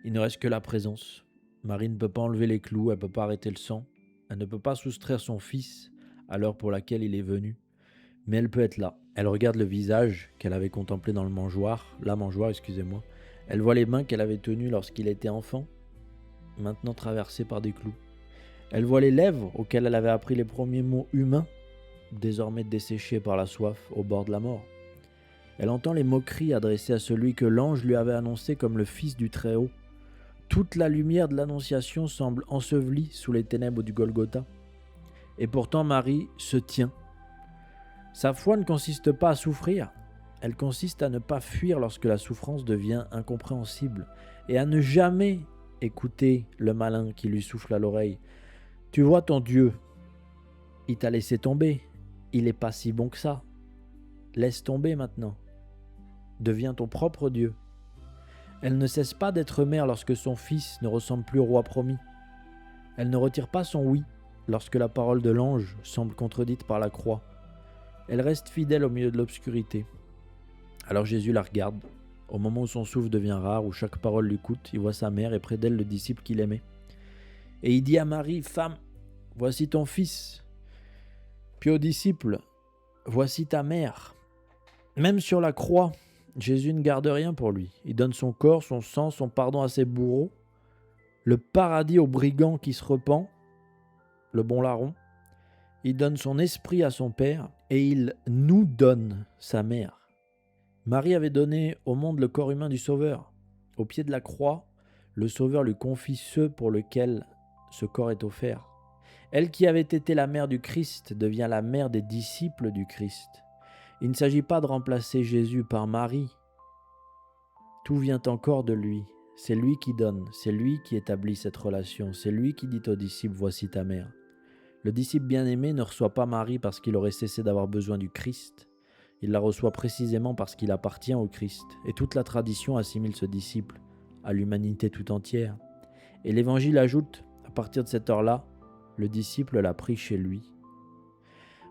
Il ne reste que la présence. Marie ne peut pas enlever les clous, elle ne peut pas arrêter le sang. Elle ne peut pas soustraire son fils à l'heure pour laquelle il est venu. Mais elle peut être là. Elle regarde le visage qu'elle avait contemplé dans la mangeoire. Elle voit les mains qu'elle avait tenues lorsqu'il était enfant, maintenant traversées par des clous. Elle voit les lèvres auxquelles elle avait appris les premiers mots humains, désormais desséchés par la soif au bord de la mort. Elle entend les moqueries adressées à celui que l'ange lui avait annoncé comme le Fils du Très-Haut. Toute la lumière de l'Annonciation semble ensevelie sous les ténèbres du Golgotha. Et pourtant Marie se tient. Sa foi ne consiste pas à souffrir, elle consiste à ne pas fuir lorsque la souffrance devient incompréhensible et à ne jamais écouter le malin qui lui souffle à l'oreille. Tu vois ton Dieu, il t'a laissé tomber, il n'est pas si bon que ça. Laisse tomber maintenant, deviens ton propre Dieu. Elle ne cesse pas d'être mère lorsque son fils ne ressemble plus au roi promis. Elle ne retire pas son oui lorsque la parole de l'ange semble contredite par la croix. Elle reste fidèle au milieu de l'obscurité. Alors Jésus la regarde. Au moment où son souffle devient rare, où chaque parole lui coûte, il voit sa mère et près d'elle le disciple qu'il aimait. Et il dit à Marie, « Femme, voici ton fils. » Puis aux disciples, « Voici ta mère. » Même sur la croix, Jésus ne garde rien pour lui. Il donne son corps, son sang, son pardon à ses bourreaux, le paradis aux brigands qui se repent, le bon larron. Il donne son esprit à son Père et il nous donne sa mère. Marie avait donné au monde le corps humain du Sauveur. Au pied de la croix, le Sauveur lui confie ceux pour lesquels ce corps est offert. Elle qui avait été la mère du Christ devient la mère des disciples du Christ. Il ne s'agit pas de remplacer Jésus par Marie. Tout vient encore de lui. C'est lui qui donne, c'est lui qui établit cette relation, c'est lui qui dit aux disciples « Voici ta mère ». Le disciple bien-aimé ne reçoit pas Marie parce qu'il aurait cessé d'avoir besoin du Christ. Il la reçoit précisément parce qu'il appartient au Christ. Et toute la tradition assimile ce disciple à l'humanité tout entière. Et l'Évangile ajoute, à partir de cette heure-là, le disciple l'a pris chez lui.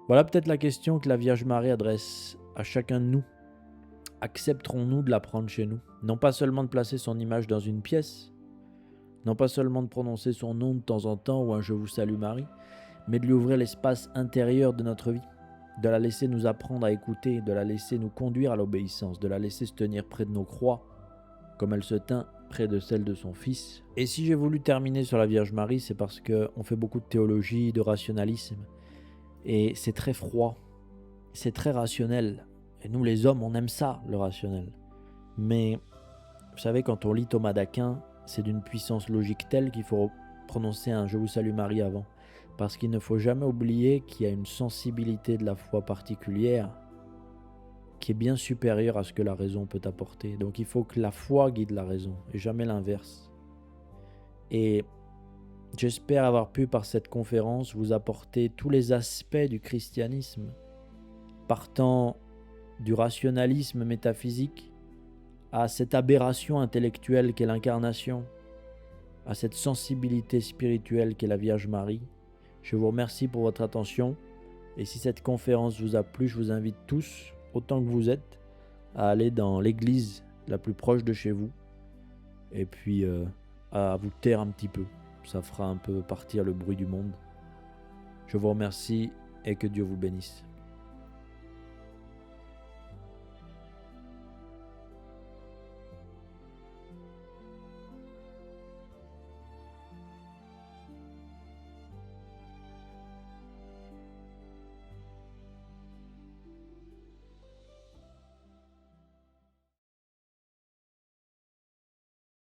Voilà peut-être la question que la Vierge Marie adresse à chacun de nous. Accepterons-nous de la prendre chez nous? Non pas seulement de placer son image dans une pièce, non pas seulement de prononcer son nom de temps en temps ou un « Je vous salue Marie », mais de lui ouvrir l'espace intérieur de notre vie, de la laisser nous apprendre à écouter, de la laisser nous conduire à l'obéissance, de la laisser se tenir près de nos croix, comme elle se tint près de celle de son Fils. Et si j'ai voulu terminer sur la Vierge Marie, c'est parce qu'on fait beaucoup de théologie, de rationalisme, et c'est très froid, c'est très rationnel. Et nous les hommes, on aime ça, le rationnel. Mais, vous savez, quand on lit Thomas d'Aquin, c'est d'une puissance logique telle qu'il faut prononcer un « Je vous salue Marie » avant. Parce qu'il ne faut jamais oublier qu'il y a une sensibilité de la foi particulière qui est bien supérieure à ce que la raison peut apporter. Donc il faut que la foi guide la raison et jamais l'inverse. Et J'espère avoir pu par cette conférence vous apporter tous les aspects du christianisme, partant du rationalisme métaphysique à cette aberration intellectuelle qu'est l'incarnation, à cette sensibilité spirituelle qu'est la Vierge Marie. Je vous remercie pour votre attention et si cette conférence vous a plu, je vous invite tous, autant que vous êtes, à aller dans l'église la plus proche de chez vous et puis à vous taire un petit peu. Ça fera un peu partir le bruit du monde. Je vous remercie et que Dieu vous bénisse.